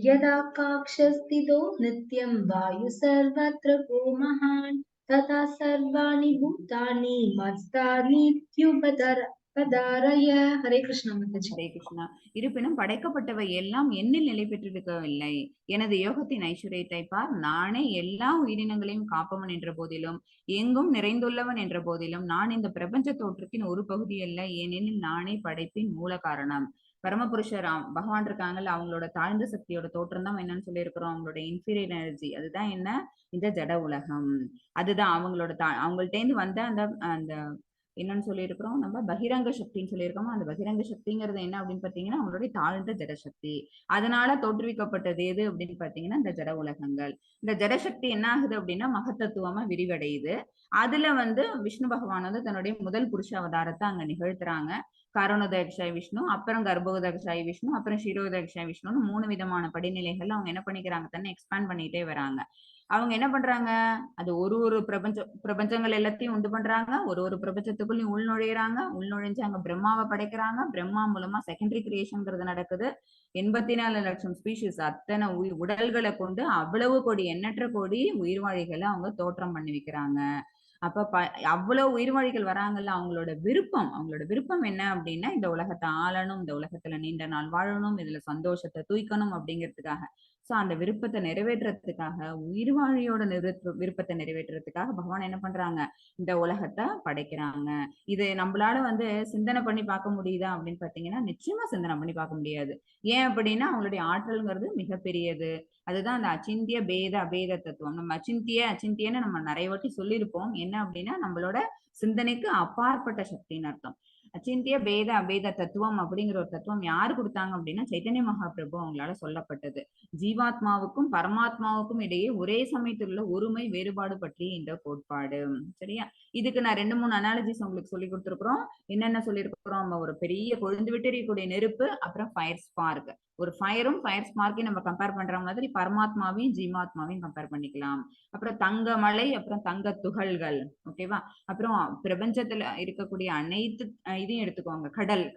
यदा काक्षस्थितो नित्यं वायु सर्वत्र को महान् तथा सर्वाणि भूतानि मत्स्थानीत्युपतर பதாரய. ஹரே கிருஷ்ணா மாதாஜி. ஹரே கிருஷ்ணா. இருப்பினும் படைக்கப்பட்டவை எல்லாம் என்னில் நிலை பெற்றிருக்கவில்லை. எனது யோகத்தின் ஐஸ்வர்யத்தை பார். நானே எல்லா உயிரினங்களையும் காப்பவன் என்ற போதிலும், எங்கும் நிறைந்துள்ளவன் என்ற போதிலும், நான் இந்த பிரபஞ்ச தோற்றத்தின் ஒரு பகுதி அல்ல. ஏனெனில் நானே படைப்பின் மூல காரணம். பரமபுருஷர் பகவான் இருக்காங்கல்ல, அவங்களோட தாழ்ந்த சக்தியோட தோற்றம் தான் என்னன்னு சொல்லியிருக்கிறோம். அவங்களோட இன்ஃபீரியர் எனர்ஜி, அதுதான் என்ன, இந்த ஜட உலகம். அதுதான் அவங்களோட அவங்கள்ட்ட இருந்து வந்த அந்த அந்த என்னன்னு சொல்லியிருக்கிறோம், நம்ம பகிரங்க சக்தின்னு சொல்லியிருக்கோமோ, அந்த பகிரங்க சக்திங்கிறது என்ன அப்படின்னு பாத்தீங்கன்னா அவங்களுடைய தாழ்ந்த ஜடசக்தி. அதனால தோற்றுவிக்கப்பட்டது எது அப்படின்னு பாத்தீங்கன்னா இந்த ஜட உலகங்கள். இந்த ஜடசக்தி என்ன ஆகுது அப்படின்னா மகத்தத்துவமா விரிவடையுது. அதுல விஷ்ணு பகவான் தன்னுடைய முதல் புருஷ அவதாரத்தை அங்க நிகழ்த்துறாங்க. காரணோதயக்ஷாய் விஷ்ணு, அப்புறம் கர்ப்போதயக்ஷாய் விஷ்ணு, அப்புறம் ஷீரோதயக்ஷாய் விஷ்ணுன்னு 3 விதமான படிநிலைகள் அவங்க என்ன பண்ணிக்கிறாங்க, தன்னை எக்ஸ்பேண்ட் பண்ணிட்டே வராங்க. அவங்க என்ன பண்றாங்க, அது ஒரு பிரபஞ்சங்கள் எல்லாத்தையும் உண்டு பண்றாங்க. ஒரு பிரபஞ்சத்துக்குள்ளயும் உள்நுழையிறாங்க. உள்நுழைஞ்சு அங்க பிரம்மாவை படைக்கிறாங்க. பிரம்மா மூலமா செகண்டரி கிரியேஷன்ங்கிறது நடக்குது. 84 லட்சம் ஸ்பீஷிஸ், அத்தனை உடல்களை கொண்டு அவ்வளவு கோடி, எண்ணற்ற கோடி உயிர்வாழிகளை அவங்க தோற்றம் பண்ணி வைக்கிறாங்க. அப்ப அவ்வளவு உயிர்வாழிகள் வராங்கல்ல, அவங்களோட விருப்பம் என்ன அப்படின்னா இந்த உலகத்தை ஆளணும், இந்த உலகத்துல நீண்ட நாள் வாழணும், இதுல சந்தோஷத்தை தூய்க்கணும் அப்படிங்கிறதுக்காக. சோ அந்த விருப்பத்தை நிறைவேற்றுறதுக்காக, உயிர்வாழியோட விருப்பத்தை நிறைவேற்றுறதுக்காக பகவான் என்ன பண்றாங்க, இந்த உலகத்தை படைக்கிறாங்க. இது நம்மளால சிந்தனை பண்ணி பார்க்க முடியுதா அப்படின்னு பாத்தீங்கன்னா நிச்சயமா சிந்தனை பண்ணி பார்க்க முடியாது. ஏன் அப்படின்னா அவங்களுடைய ஆற்றல்ங்கிறது மிகப்பெரியது. அதுதான் அந்த அச்சிந்திய பேத அபேத தத்துவம். நம்ம அச்சிந்தியன்னு நம்ம நிறைய வாட்டி சொல்லியிருப்போம். என்ன அப்படின்னா நம்மளோட சிந்தனைக்கு அப்பாற்பட்ட சக்தின்னு அர்த்தம். அச்சிந்திய பேத அபேத தத்துவம் அப்படிங்கிற ஒரு தத்துவம் யாரு கொடுத்தாங்க அப்படின்னா சைத்தன்ய மகாபிரபு அவங்களால சொல்லப்பட்டது. ஜீவாத்மாவுக்கும் பரமாத்மாவுக்கும் இடையே ஒரே சமயத்தில் உள்ள ஒருமை வேறுபாடு பற்றி இந்த கோட்பாடு. சரியா? இதுக்கு நான் 2-3 அனாலஜிஸ் உங்களுக்கு சொல்லி கொடுத்துருக்குறோம். என்னென்ன சொல்லியிருக்கிறோம், நம்ம ஒரு பெரிய கொழுந்து விட்டு எரியக்கூடிய நெருப்பு, அப்புறம் ஃபயர் ஸ்பார்க். ஒரு ஃபயரும் ஃபயர் ஸ்பார்க்கையும் நம்ம கம்பேர் பண்ற மாதிரி பரமாத்மாவையும் ஜீவாத்மாவையும் கம்பேர் பண்ணிக்கலாம். அப்புறம் தங்க மலை, அப்புறம் தங்க துகள்கள். ஓகேவா? அப்புறம் பிரபஞ்சத்துல இருக்கக்கூடிய அனைத்து இதையும் எடுத்துக்கோங்க.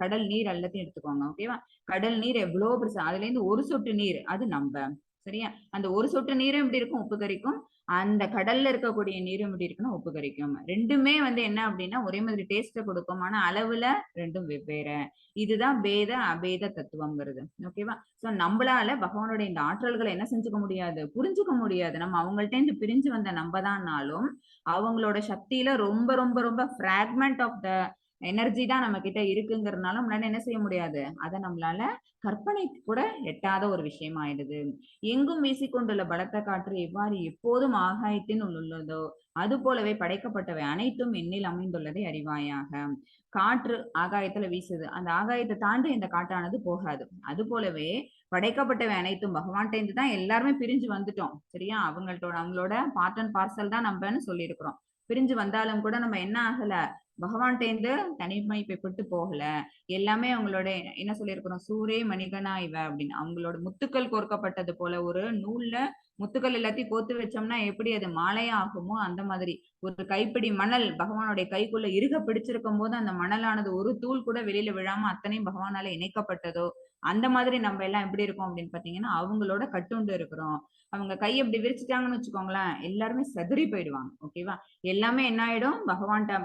கடல் நீர் எல்லாத்தையும் எடுத்துக்கோங்க. ஓகேவா? கடல் நீர் எவ்வளவு பெருசு, அதுல இருந்து ஒரு சொட்டு நீர் அது நம்ம. சரியா? அந்த ஒரு சொட்டு நீரும் எப்படி இருக்கும், உப்பு கரிக்கும். அந்த கடல்ல இருக்கக்கூடிய நீரும் எப்படி இருக்குன்னா உப்பு கரிக்கும். ரெண்டுமே என்ன அப்படின்னா ஒரே மாதிரி டேஸ்ட கொடுக்கும், ஆனா அளவுல ரெண்டும் வெவ்வேறு. இதுதான் பேத அபேத தத்துவம்ங்கிறது. ஓகேவா? சோ நம்மளால பகவானுடைய இந்த ஆற்றல்களை என்ன செஞ்சுக்க முடியாது, புரிஞ்சுக்க முடியாது. நம்ம அவங்கள்ட்ட இருந்து பிரிஞ்சு வந்த நம்மதான்னாலும் அவங்களோட சக்தியில ரொம்ப ரொம்ப ரொம்ப பிராக்மெண்ட் ஆஃப் த எனர்ஜி தான் நம்ம கிட்ட இருக்குங்கிறதுனால நம்மளால என்ன செய்ய முடியாது, அதை நம்மளால கற்பனைக்கு கூட எட்டாத ஒரு விஷயம் ஆயிடுது. எங்கும் வீசிக்கொண்டுள்ள பலத்த காற்று எவ்வாறு எப்போதும் ஆகாயத்தின் உள்ளதோ அது போலவே படைக்கப்பட்டவை அனைத்தும் எண்ணில் அமைந்துள்ளதை அறிவாயாக. காற்று ஆகாயத்துல வீசுது, அந்த ஆகாயத்தை தாண்டி இந்த காற்றானது போகாது. அது போலவே படைக்கப்பட்டவை அனைத்தும் பகவான்கிட்ட இருந்து தான் எல்லாருமே பிரிஞ்சு வந்துட்டோம். சரியா? அவங்களோட பார்ட் அண்ட் பார்சல் தான் நம்மன்னு சொல்லியிருக்கிறோம். பிரிஞ்சு வந்தாலும் கூட நம்ம என்ன ஆகல, பகவான்கிட்ட தனிமைப்பட்டு போகல. எல்லாமே அவங்களோட என்ன சொல்லியிருக்கிறோம், சூரே மணிகனா இவ அப்படின்னு அவங்களோட முத்துக்கள் கோர்க்கப்பட்டது போல ஒரு நூல்ல முத்துக்கள் எல்லாத்தையும் கோத்து வச்சோம்னா எப்படி அது மாலையா ஆகுமோ அந்த மாதிரி ஒரு கைப்பிடி மணல் பகவானுடைய கைக்குள்ள இறுக பிடிச்சிருக்கும் போது அந்த மணலானது ஒரு தூள் கூட வெளியில விழாம அத்தனையும் பகவானால இணைக்கப்பட்டதோ அந்த மாதிரி நம்ம எல்லாம் எப்படி இருக்கோம் அப்படின்னு பாத்தீங்கன்னா அவங்களோட கட்டுண்டு இருக்கிறோம். அவங்க கை அப்படி விரிச்சுட்டாங்கன்னு வச்சுக்கோங்களேன், எல்லாருமே செதறி போயிடுவாங்க. ஓகேவா? எல்லாமே என்ன ஆயிடும்,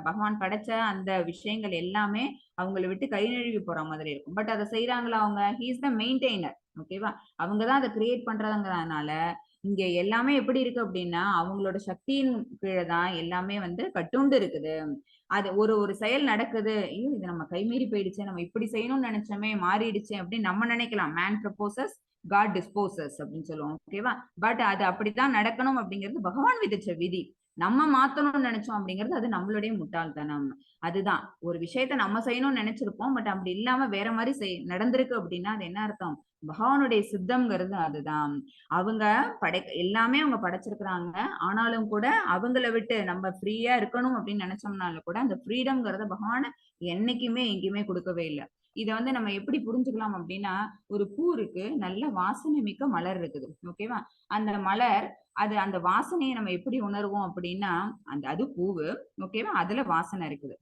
பகவான் படைச்ச அந்த விஷயங்கள் எல்லாமே அவங்களை விட்டு கை நழுவி போற மாதிரி இருக்கும். பட் அதை செய்யறாங்களா அவங்க, ஹி இஸ் த மெயின்டைனர். ஓகேவா? அவங்கதான் அதை கிரியேட் பண்றதுங்கிறதுனால இங்க எல்லாமே எப்படி இருக்கு அப்படின்னா அவங்களோட சக்தியின் கீழே தான் எல்லாமே கட்டுண்டு இருக்குது. அது ஒரு செயல் நடக்குது, ஐயோ இது நம்ம கைமீறி போயிடுச்சு, நம்ம இப்படி செய்யணும்னு நினைச்சோமே மாறிடுச்சு அப்படின்னு நம்ம நினைக்கலாம். மேன் ப்ரப்போசஸ் காட் டிஸ்போசஸ் அப்படின்னு சொல்லுவோம். ஓகேவா? பட் அது அப்படித்தான் நடக்கணும் அப்படிங்கிறது பகவான் விதிச்ச விதி. நம்ம மாத்தணும்னு நினைச்சோம் அப்படிங்கிறது அது நம்மளுடைய முட்டாள்தனம். அதுதான் ஒரு விஷயத்த நம்ம செய்யணும்னு நினைச்சிருப்போம், பட் அப்படி இல்லாம வேற மாதிரி நடந்திருக்கு அப்படின்னா அது என்ன அர்த்தம், பகவானுடைய சித்தம்ங்கிறது அதுதான். அவங்க எல்லாமே அவங்க படைச்சிருக்கிறாங்க. ஆனாலும் கூட அவங்கள விட்டு நம்ம ஃப்ரீயா இருக்கணும் அப்படின்னு நினைச்சோம்னாலும் கூட அந்த ஃப்ரீடம்ங்கிறத பகவான் என்னைக்குமே எங்கேயுமே கொடுக்கவே இல்லை. இதை நம்ம எப்படி புரிஞ்சுக்கலாம் அப்படின்னா, ஒரு பூ இருக்கு, நல்ல வாசனை மிக்க மலர் இருக்குது. ஓகேவா? அந்த மலர் அந்த வாசனையை நம்ம எப்படி உணர்வோம் அப்படின்னா அது பூவு. ஓகேவா? அதுல வாசனை இருக்குது.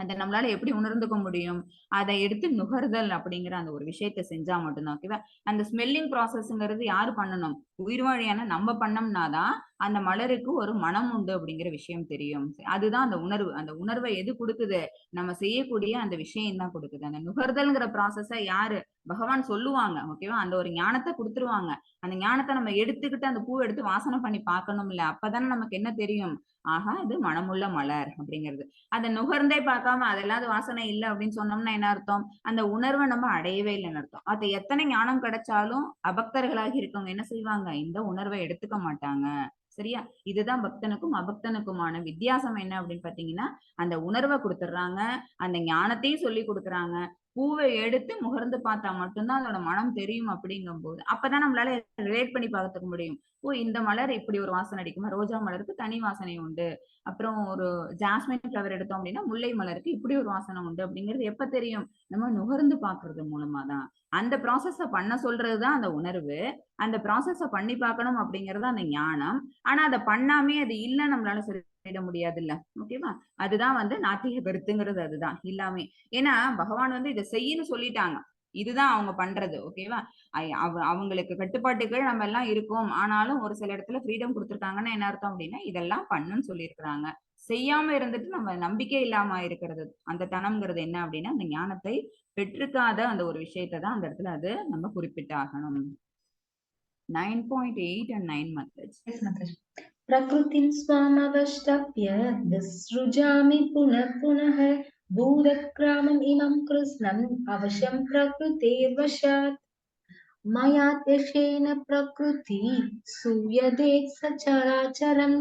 அதை நம்மளால எப்படி உணர்ந்துக்க முடியும்? அதை எடுத்து நுகர்தல் அப்படிங்கிற அந்த ஒரு விஷயத்த செஞ்சா மட்டும்தான். ஓகேவா? அந்த ஸ்மெல்லிங் ப்ராசஸ்ங்கிறது யாரு பண்ணணும்? உயிர்வாழியான நம்ம பண்ணோம்னாதான் அந்த மலருக்கு ஒரு மனம் உண்டு அப்படிங்கிற விஷயம் தெரியும். அதுதான் அந்த உணர்வு. அந்த உணர்வை எது கொடுக்குது? நம்ம செய்யக்கூடிய அந்த விஷயம் தான் கொடுக்குது. அந்த நுகர்தல்ங்கிற ப்ராசஸ யாரு? பகவான் சொல்லுவாங்க. ஓகேவா? அந்த ஒரு ஞானத்தை கொடுத்துருவாங்க. அந்த ஞானத்தை நம்ம எடுத்துக்கிட்டு அந்த பூவை எடுத்து வாசனை பண்ணி பார்க்கணும்ல. அப்பதானே நமக்கு என்ன தெரியும்? ஆஹா, இது மனமுள்ள மலர் அப்படிங்கிறது. அதை நுகர்ந்தே பார்க்காம அதெல்லாம் அது வாசனை இல்லை அப்படின்னு சொன்னோம்னா என்ன அர்த்தம்? அந்த உணர்வை நம்ம அடையவே இல்லைன்னு அர்த்தம். அது எத்தனை ஞானம் கிடைச்சாலும் அபக்தர்களாகி இருக்கவங்க என்ன செய்வாங்க? இந்த உணர்வை எடுத்துக்க மாட்டாங்க. சரியா? இதுதான் பக்தனுக்கும் அபக்தனுக்குமான வித்தியாசம் என்ன அப்படின்னு பாத்தீங்கன்னா, அந்த உணர்வை கொடுத்துடுறாங்க, அந்த ஞானத்தையும் சொல்லி கொடுக்குறாங்க. பூவை எடுத்து முகர்ந்து பார்த்தா மட்டும்தான் அதோட மனம் தெரியும் அப்படிங்கும் போது அப்பதான் நம்மளால ரிலேட் பண்ணி பார்த்துக்க முடியும். ஓ, இந்த மலர் இப்படி ஒரு வாசனை அடிக்குமா? ரோஜா மலருக்கு தனி வாசனை உண்டு. அப்புறம் ஒரு ஜாஸ்மின் ஃபிளவர் எடுத்தோம் அப்படின்னா முல்லை மலருக்கு இப்படி ஒரு வாசனை உண்டு அப்படிங்கிறது எப்ப தெரியும்? நம்ம நுகர்ந்து பாக்குறது மூலமா தான். அந்த ப்ராசஸ பண்ண சொல்றதுதான் அந்த உணர்வு. அந்த ப்ராசஸ பண்ணி பார்க்கணும் அப்படிங்கறது அந்த ஞானம். ஆனா அதை பண்ணாமே அது இல்ல நம்மளால சொல்லிட முடியாது இல்ல. ஓகேவா? அதுதான் நாத்திக கருத்துங்கிறது அதுதான் இல்லாமே. ஏன்னா பகவான் இதை செய்யன்னு சொல்லிட்டாங்க. இதுதான் அவங்க பண்றது. ஓகேவா? அவங்களுக்கு கட்டுப்பாட்டுக்கு நம்ம எல்லாம் இருக்கோம். ஆனாலும் ஒரு சில இடத்துல ஃப்ரீடம் கொடுத்துருக்காங்கன்னா என்ன அர்த்தம் அப்படின்னா இதெல்லாம் பண்ணுன்னு சொல்லியிருக்கிறாங்க. செய்யாம இருந்துட்டு நம்ம நம்பிக்கை இல்லாம இருக்கிறது. அந்த தனம்ங்கிறது என்ன அப்படின்னா அந்த ஞானத்தை பெற்றிருக்காத அந்த ஒரு விஷயத்தை தான் அந்த இடத்துல அது நம்ம குறிப்பிட்டாகணும். 9.8 and 9 methods. Yes, Mataji. Prakritim swamavashtapya visrujami punah punah bhudakramam imam krishnam avasham prakritirvashat मयात्यशेन प्रकृति सूयते सचराचरं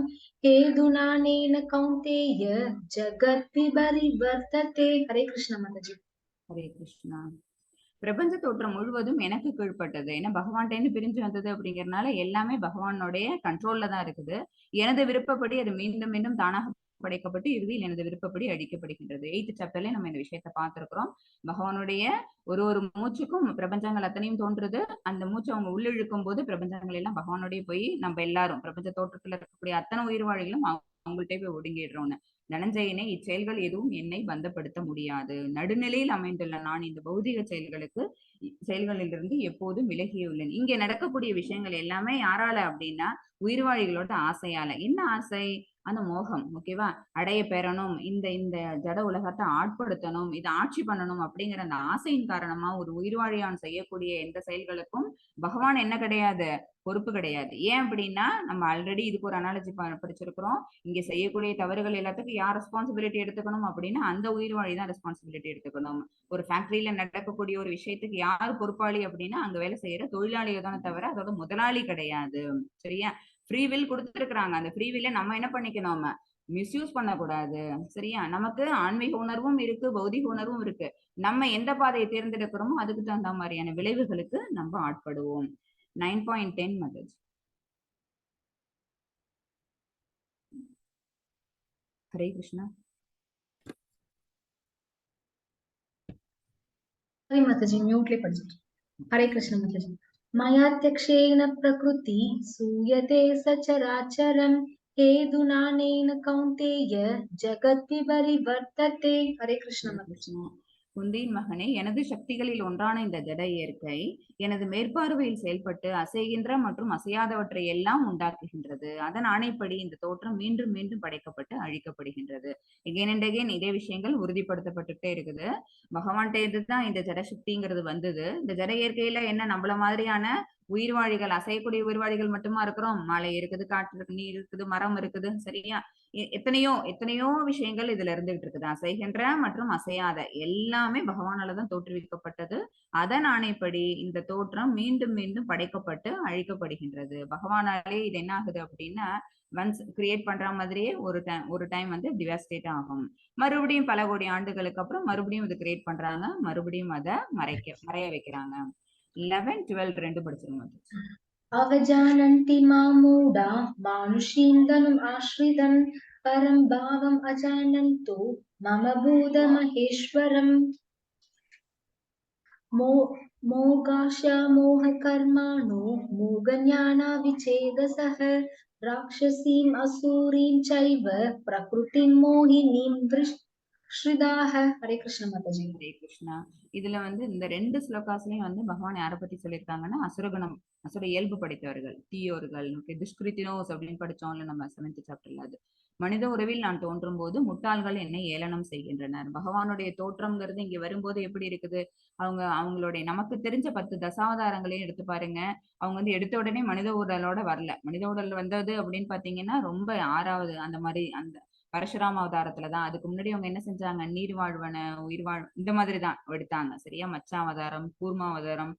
हेदुनानेन कौन्तेय जगति परिवर्तते. हरे कृष्ण माताजी. ஹரே கிருஷ்ணா. பிரபஞ்ச தோற்றம் முழுவதும் எனக்கு கீழ்பட்டது. ஏன்னா பகவான்கிட்ட பிரிஞ்சு வந்தது அப்படிங்கறதுனால எல்லாமே பகவானுடைய கண்ட்ரோல்ல தான் இருக்குது. எனது விருப்பப்படி அது மீண்டும் மீண்டும் தானாக படைக்கப்பட்டு இறுதியில் எனது விருப்பப்படி அடிக்கப்படுகின்றது. 8th சாப்டர்ல நம்ம இந்த விஷயத்த பார்த்திருக்கிறோம். பகவானுடைய ஒரு ஒரு மூச்சுக்கும் பிரபஞ்சங்கள் அத்தனையும் தோன்றுது. அந்த மூச்சு அவங்க உள்ளிழுக்கும் போது பிரபஞ்சங்கள் எல்லாம் பகவானுடைய போய் நம்ம எல்லாரும் பிரபஞ்ச தோற்றத்துல இருக்கக்கூடிய அத்தனை உயிர்வாழிகளும் அவங்கள்ட்ட போய் ஒடுங்கிடுறோம்னு. தனஞ்சயனே, இச்செயல்கள் எதுவும் என்னை பந்தப்படுத்த முடியாது. நடுநிலையில் அமைந்துள்ள நான் இந்த பௌதிக செயல்களிலிருந்து எப்போதும் விலகியுள்ளேன். இங்க நடக்கக்கூடிய விஷயங்கள் எல்லாமே யாரால அப்படின்னா உயிர்வாழிகளோட ஆசையால. என்ன ஆசை? அந்த மோகம். ஓகேவா? அடைய பெறணும், இந்த இந்த ஜட உலகத்தை ஆட்படுத்தணும், இதை ஆட்சி பண்ணணும் அப்படிங்கிற அந்த ஆசையின் காரணமா ஒரு உயிர்வாழியான் செய்யக்கூடிய எந்த செயல்களுக்கும் பகவான் என்ன கிடையாது? பொறுப்பு கிடையாது. ஏன் அப்படின்னா நம்ம ஆல்ரெடி இதுக்கு ஒரு அனாலஜி படிச்சிருக்கிறோம். இங்க செய்யக்கூடிய தவறுகள் எல்லாத்துக்கும் யார் ரெஸ்பான்சிபிலிட்டி எடுத்துக்கணும் அப்படின்னா அந்த உயிர்வாழி தான் ரெஸ்பான்சிபிலிட்டி எடுத்துக்கணும். ஒரு ஃபேக்டரியில நடக்கக்கூடிய ஒரு விஷயத்துக்கு யார் பொறுப்பாளி அப்படின்னா அங்க வேலை செய்யற தொழிலாளியை தானே தவிர அதோட முதலாளி கிடையாது. சரியா? ஃப்ரீவில் கொடுத்துருக்காங்க. அந்த ஃப்ரீவில்ல நம்ம என்ன பண்ணிக்கணும்? மிஸ்யூஸ் பண்ணக்கூடாது. சரியா? நமக்கு ஆன்மீக உணர்வும் இருக்கு, பௌதிக உணர்வும் இருக்கு. நம்ம எந்த பாதையை தேர்ந்தெடுக்கிறோமோ அதுக்கு தகுந்த மாதிரியான விளைவுகளுக்கு நம்ம ஆட்படுவோம். 9.10 methods. हरे कृष्णा. हरे माताजी म्यूट ले पड़ जाए. हरे कृष्ण माताजी. मयात्यक्षेण प्रकृति सूयते सचराचरं हेदुनानेन कौन्तेय जगति परिवर्तते. हरे कृष्ण माताजी. குந்தியின் மகனே, எனது சக்திகளில் ஒன்றான இந்த ஜட இயற்கை எனது மேற்பார்வையில் செயல்பட்டு அசைகின்ற மற்றும் அசையாதவற்றை எல்லாம் உண்டாக்குகின்றது. அதன் ஆணைப்படி இந்த தோற்றம் மீண்டும் மீண்டும் படைக்கப்பட்டு அழிக்கப்படுகின்றது. எகைன் அண்ட் எகைன் இதே விஷயங்கள் உறுதிப்படுத்தப்பட்டுட்டே இருக்குது. பகவான்கிட்ட தான் இந்த ஜட சக்திங்கிறது வந்தது. இந்த ஜட இயற்கையில என்ன நம்மள மாதிரியான உயிர்வாழிகள், அசையக்கூடிய உயிர்வாழிகள் மட்டுமா இருக்கிறோம்? மலை இருக்குது, காற்று இருக்கு, நீர் இருக்குது, மரம் இருக்குது. சரியா? எத்தனையோ எத்தனையோ விஷயங்கள் இதுல இருந்துகிட்டு இருக்குது. அசைகின்ற மற்றும் அசையாத எல்லாமே பகவானாலதான் தோற்றுவிக்கப்பட்டது. அதன் ஆணைப்படி இந்த தோற்றம் மீண்டும் மீண்டும் படைக்கப்பட்டு அழிக்கப்படுகின்றது. பகவானாலே இது என்ன ஆகுது அப்படின்னா ஒன்ஸ் கிரியேட் பண்ற மாதிரியே ஒரு டைம் டிவாஸ்டேட் ஆகும். மறுபடியும் பல கோடி ஆண்டுகளுக்கு அப்புறம் மறுபடியும் இது கிரியேட் பண்றாங்க, மறுபடியும் அதை மறைய வைக்கிறாங்க. 11, 12 ரெண்டு படிச்சிருங்க. अवजानन्ति मामूढा मानुषीन्दनुम् आश्रितं परं भावम् अजानन्तो मम भूतमहेश्वरम् मोगाशामोहकर्माणो मोहज्ञानाविच्छेदसः राक्षसीम् असूरीं चैव प्रकृतिं मोहिनीं श्रीदाः हरे कृष्ण माताजी। ஹரே கிருஷ்ணா. இதுல இந்த 2 ஸ்லோகாஸ்லயும் பகவான் யாரை பத்தி சொல்லியிருக்காங்கன்னா அசுரகுணம், அசுர இயல்பு படைத்தவர்கள், தீயோர்கள். துஷ்கிருத்தினோஸ் அப்படின்னு படிச்சோம்ல நம்ம 7th சாப்டர்ல. அது மனித உறவில் நான் தோன்றும் போது முட்டாள்கள் என்னை ஏளனம் செய்கின்றனர். பகவானுடைய தோற்றம்ங்கிறது இங்க வரும்போது எப்படி இருக்குது, அவங்களுடைய நமக்கு தெரிஞ்ச 10 தசாவதாரங்களையும் எடுத்து பாருங்க. அவங்க எடுத்த உடனே மனித உடலோட வரல. மனித உடல் வந்தது அப்படின்னு பாத்தீங்கன்னா ரொம்ப 6வது அந்த மாதிரி அந்த பரசுராம அவதாரத்துலதான். அதுக்கு முன்னாடி அவங்க என்ன செஞ்சாங்க, நீர் வாழ்வன உயிர் வாழ் இந்த மாதிரிதான் எடுத்தாங்க. சரியா, மச்சாவதாரம், கூர்மாவதாரம்,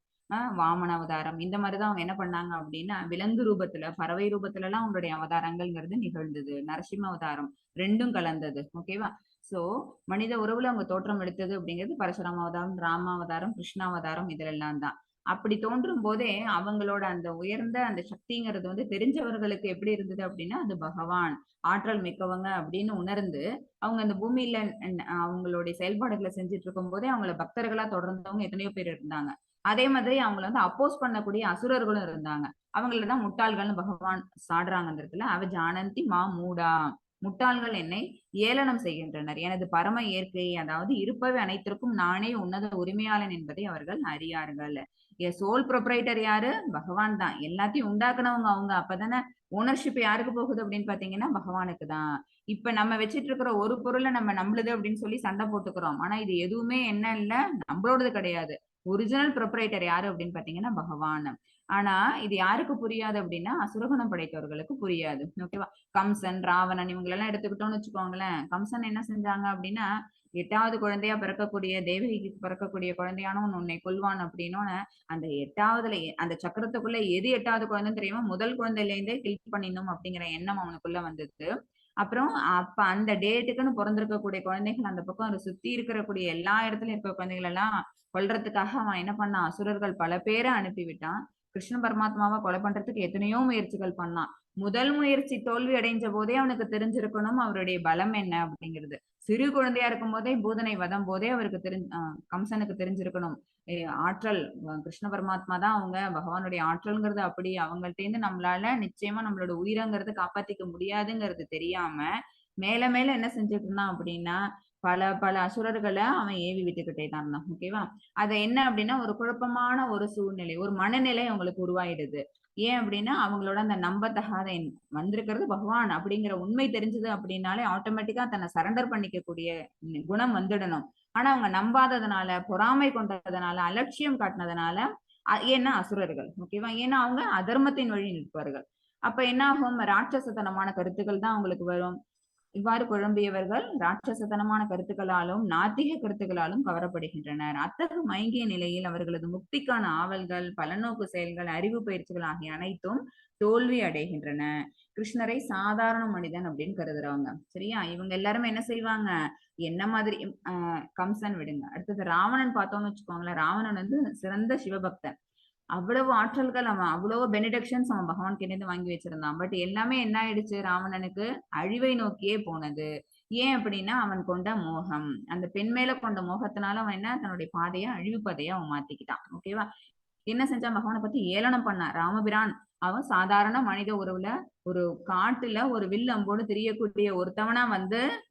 வாமன அவதாரம், இந்த மாதிரிதான் அவங்க என்ன பண்ணாங்க அப்படின்னா விலங்கு ரூபத்துல பறவை ரூபத்துல எல்லாம் அவங்களுடைய அவதாரங்கள்ங்கிறது நிகழ்ந்தது. நரசிம்ம அவதாரம் ரெண்டும் கலந்தது. ஓகேவா. சோ மனித உறவுல அவங்க தோற்றம் எடுத்தது அப்படிங்கிறது பரசுராம அவதாரம், ராமாவதாரம், கிருஷ்ணாவதாரம், இதெல்லாம் தான். அப்படி தோன்றும் போதே அவங்களோட அந்த உயர்ந்த அந்த சக்திங்கிறது தெரிஞ்சவர்களுக்கு எப்படி இருந்தது அப்படின்னா அது பகவான் ஆற்றல் மிக்கவங்க அப்படின்னு உணர்ந்து அவங்க அந்த பூமியில அவங்களுடைய செயல்பாடுகளை செஞ்சுட்டு இருக்கும் போதே அவங்கள பக்தர்களா தொடர்ந்தவங்க எத்தனையோ பேர் இருந்தாங்க. அதே மாதிரி அவங்கள அப்போஸ் பண்ணக்கூடிய அசுரர்களும் இருந்தாங்க. அவங்களதான் முட்டாள்கள்னு பகவான் சாடுறாங்க அந்த இடத்துல. அவ ஜானந்தி மா மூடா, முட்டாள்கள் என்னை ஏளனம் செய்கின்றனர். எனது பரம இயற்கை, அதாவது இருப்பவை அனைத்திற்கும் நானே உன்னத உரிமையாளன் என்பதை அவர்கள் அறியார்கள். சோல் ப்ரொப்ரைட்டர் யாரு, பகவான் தான். எல்லாத்தையும் உண்டாக்குனவங்க அவங்க. அப்பதானே ஓனர்ஷிப் யாருக்கு போகுது அப்படின்னு பாத்தீங்கன்னா பகவானுக்கு தான். இப்ப நம்ம வச்சிட்டு இருக்கிற ஒரு பொருளை நம்ம நம்மளுது அப்படின்னு சொல்லி சண்டை போட்டுக்கிறோம். ஆனா இது எதுவுமே என்ன இல்ல, நம்மளோடது கிடையாது. ஒரிஜினல் ப்ரொப்ரைட்டர் யாரு அப்படின்னு பாத்தீங்கன்னா பகவான். ஆனா இது யாருக்கு புரியாது அப்படின்னா அசுரகுணம் படைத்தவர்களுக்கு புரியாது. ஓகேவா. கம்சன், ராவணன் இவங்களெல்லாம் எடுத்துக்கிட்டோம்னு வச்சுக்கோங்களேன். கம்சன் என்ன செஞ்சாங்க அப்படின்னா 8வது குழந்தையா பிறக்கக்கூடிய தேவகிக்கு பிறக்கக்கூடிய குழந்தையானவன் உன்னை கொல்வான் அப்படின்னு அந்த 8வதுல அந்த சக்கரத்துக்குள்ள எது 8வது குழந்தைன்னு தெரியுமா, முதல் குழந்தையில இருந்தே கில் பண்ணிடணும் அப்படிங்கிற எண்ணம் அவனுக்குள்ள வந்தது. அப்புறம் அப்ப அந்த டேட்டுக்குன்னு பிறந்திருக்கக்கூடிய குழந்தைகள் அந்த பக்கம் சுத்தி இருக்கக்கூடிய எல்லா இடத்துலயும் இருக்கிற குழந்தைகள் எல்லாம் கொல்றதுக்காக அவன் என்ன பண்ணான், அசுரர்கள் பல பேரை அனுப்பிவிட்டான். கிருஷ்ண பரமாத்மாவை கொலை பண்றதுக்கு எத்தனையோ முயற்சிகள் பண்ணான். முதல் முயற்சி தோல்வி அடைஞ்ச போதே அவனுக்கு தெரிஞ்சிருக்கணும் அவருடைய பலம் என்ன அப்படிங்கிறது. சிறு குழந்தையா இருக்கும் போதே பூதனை வதம் போதே அவருக்கு கம்சனுக்கு தெரிஞ்சிருக்கணும் ஆற்றல் கிருஷ்ண பரமாத்மா தான் அவங்க, பகவானுடைய ஆற்றல்ங்கிறது அப்படி அவங்கள்ட்ட இருந்து நம்மளால நிச்சயமா நம்மளோட உயிரங்கிறது காப்பாத்திக்க முடியாதுங்கிறது தெரியாம மேல மேல என்ன செஞ்சுட்டு இருந்தான் அப்படின்னா பல பல அசுரர்களை அவன் ஏவி விட்டுக்கிட்டே தான் இருந்தான். ஓகேவா. அது என்ன அப்படின்னா ஒரு குழப்பமான ஒரு சூழ்நிலை, ஒரு மனநிலை அவங்களுக்கு உருவாயிடுது. ஏன் அப்படின்னா அவங்களோட அந்த நம்பத்தகாத வந்திருக்கிறது பகவான் அப்படிங்கிற உண்மை தெரிஞ்சது அப்படின்னாலே ஆட்டோமேட்டிக்கா தன்னை சரண்டர் பண்ணிக்கக்கூடிய குணம் வந்துடணும். ஆனா அவங்க நம்பாததுனால, பொறாமை கொண்டதுனால, அலட்சியம் காட்டினதுனால, ஏன்னா அசுரர்கள். ஓகேவா. ஏன்னா அவங்க அதர்மத்தின் வழி நிற்பார்கள். அப்ப என்ன ஆகும், ராட்சசத்தனமான கருத்துக்கள் தான் அவங்களுக்கு வரும். இவ்வாறு குழம்பியவர்கள் ராட்சசத்தனமான கருத்துக்களாலும் நாத்திக கருத்துக்களாலும் கவரப்படுகின்றனர். அத்தகு மயங்கிய நிலையில் அவர்களது முக்திக்கான ஆவல்கள், பலநோக்கு செயல்கள், அறிவு பயிற்சிகள் ஆகிய அனைத்தும் தோல்வி அடைகின்றன. கிருஷ்ணரை சாதாரண மனிதன் அப்படின்னு கருதுறவங்க. சரியா. இவங்க எல்லாருமே என்ன செய்வாங்க, என்ன மாதிரி கம்சன் விடுங்க, அடுத்தது ராவணன் பார்த்தோம்னு வச்சுக்கோங்களேன். ராவணன் சிறந்த சிவபக்தன். அவ்வளவு ஆற்றல்கள் அவன், அவ்வளவு பெனிடக்ஷன்ஸ் அவன் பகவான் கிட்ட வாங்கி வச்சிருந்தான். பட் எல்லாமே என்ன ஆயிடுச்சு, ராவணனுக்கு அழிவை நோக்கியே போனது. ஏன் அப்படின்னா அவன் கொண்ட மோகம், அந்த பெண் மேல கொண்ட மோகத்தினால அவன் என்ன தன்னுடைய பாதையை அழிவு பாதையை அவன் மாத்திக்கிட்டான். ஓகேவா. என்ன செஞ்சான், பகவானை பத்தி ஏளனம் பண்ணான். ராமபிரான் அவன் சாதாரண மனித உறவுல ஒரு காட்டுல ஒரு வில் அம்போடு தெரியக்கூடிய ஒருத்தவனா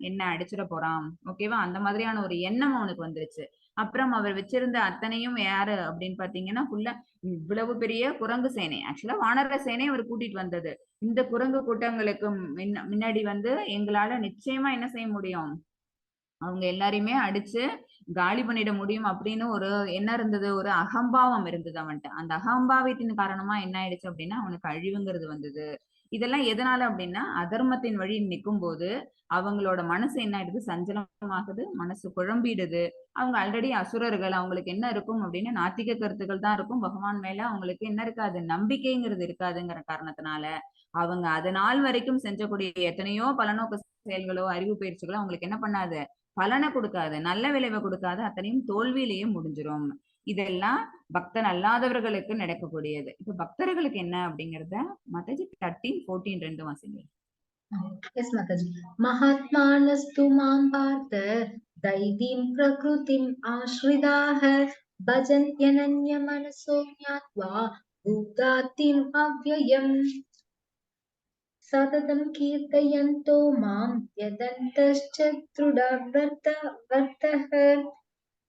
என்ன அடிச்சிட போறான். ஓகேவா. அந்த மாதிரியான ஒரு எண்ணம் அவனுக்கு வந்துருச்சு. அப்புறம் அவர் வச்சிருந்த அத்தனையும் யாரு அப்படின்னு பாத்தீங்கன்னா ஃபுல்லா இவ்வளவு பெரிய குரங்கு சேனை, ஆக்சுவலா வானர சேனை அவர் கூட்டிட்டு வந்தது. இந்த குரங்கு கூட்டங்களுக்கு முன்னாடி எங்களால நிச்சயமா என்ன செய்ய முடியும், அவங்க எல்லாரையுமே அடிச்சு காலி பண்ணிட முடியும் அப்படின்னு ஒரு என்ன இருந்தது, ஒரு அகம்பாவம் இருந்தது அவன்கிட்ட. அந்த அகம்பாவத்தின் காரணமா என்ன ஆயிடுச்சு அப்படின்னா அவனுக்கு அழிவுங்கிறது வந்தது. இதெல்லாம் எதனால அப்படின்னா அதர்மத்தின் வழி நிற்கும் போது அவங்களோட மனசு என்ன ஆயிடுது, சஞ்சலமாகுது, மனசு குழம்பிடுது. அவங்க ஆல்ரெடி அசுரர்கள், அவங்களுக்கு என்ன இருக்கும் அப்படின்னா நாத்திக கருத்துக்கள் தான் இருக்கும். பகவான் மேல அவங்களுக்கு என்ன இருக்காது, நம்பிக்கைங்கிறது இருக்காதுங்கிற காரணத்தினால அவங்க அது நாள் வரைக்கும் செஞ்சக்கூடிய எத்தனையோ பலநோக்கு செயல்களோ அறிவு பயிற்சிகளோ அவங்களுக்கு என்ன பண்ணாது, பலனை கொடுக்காது, நல்ல விளைவை கொடுக்காது, அத்தனையும் தோல்வியிலேயே முடிஞ்சிரும். இதெல்லாம் பக்தன் அல்லாதவர்களுக்கு நடக்கக்கூடியது. இப்ப பக்தர்களுக்கு என்ன அப்படிங்கறத மாதாஜி 13, 14 ரெண்டு வாசிங்க. Yes, Mataji. Mahatmanastu mam partha daivim prakrutim ashridaha bhajanyananya manaso jnatva bhudatim avyayam सततं कीर्तयन्तो मां यदन्तश्च दृढव्रतः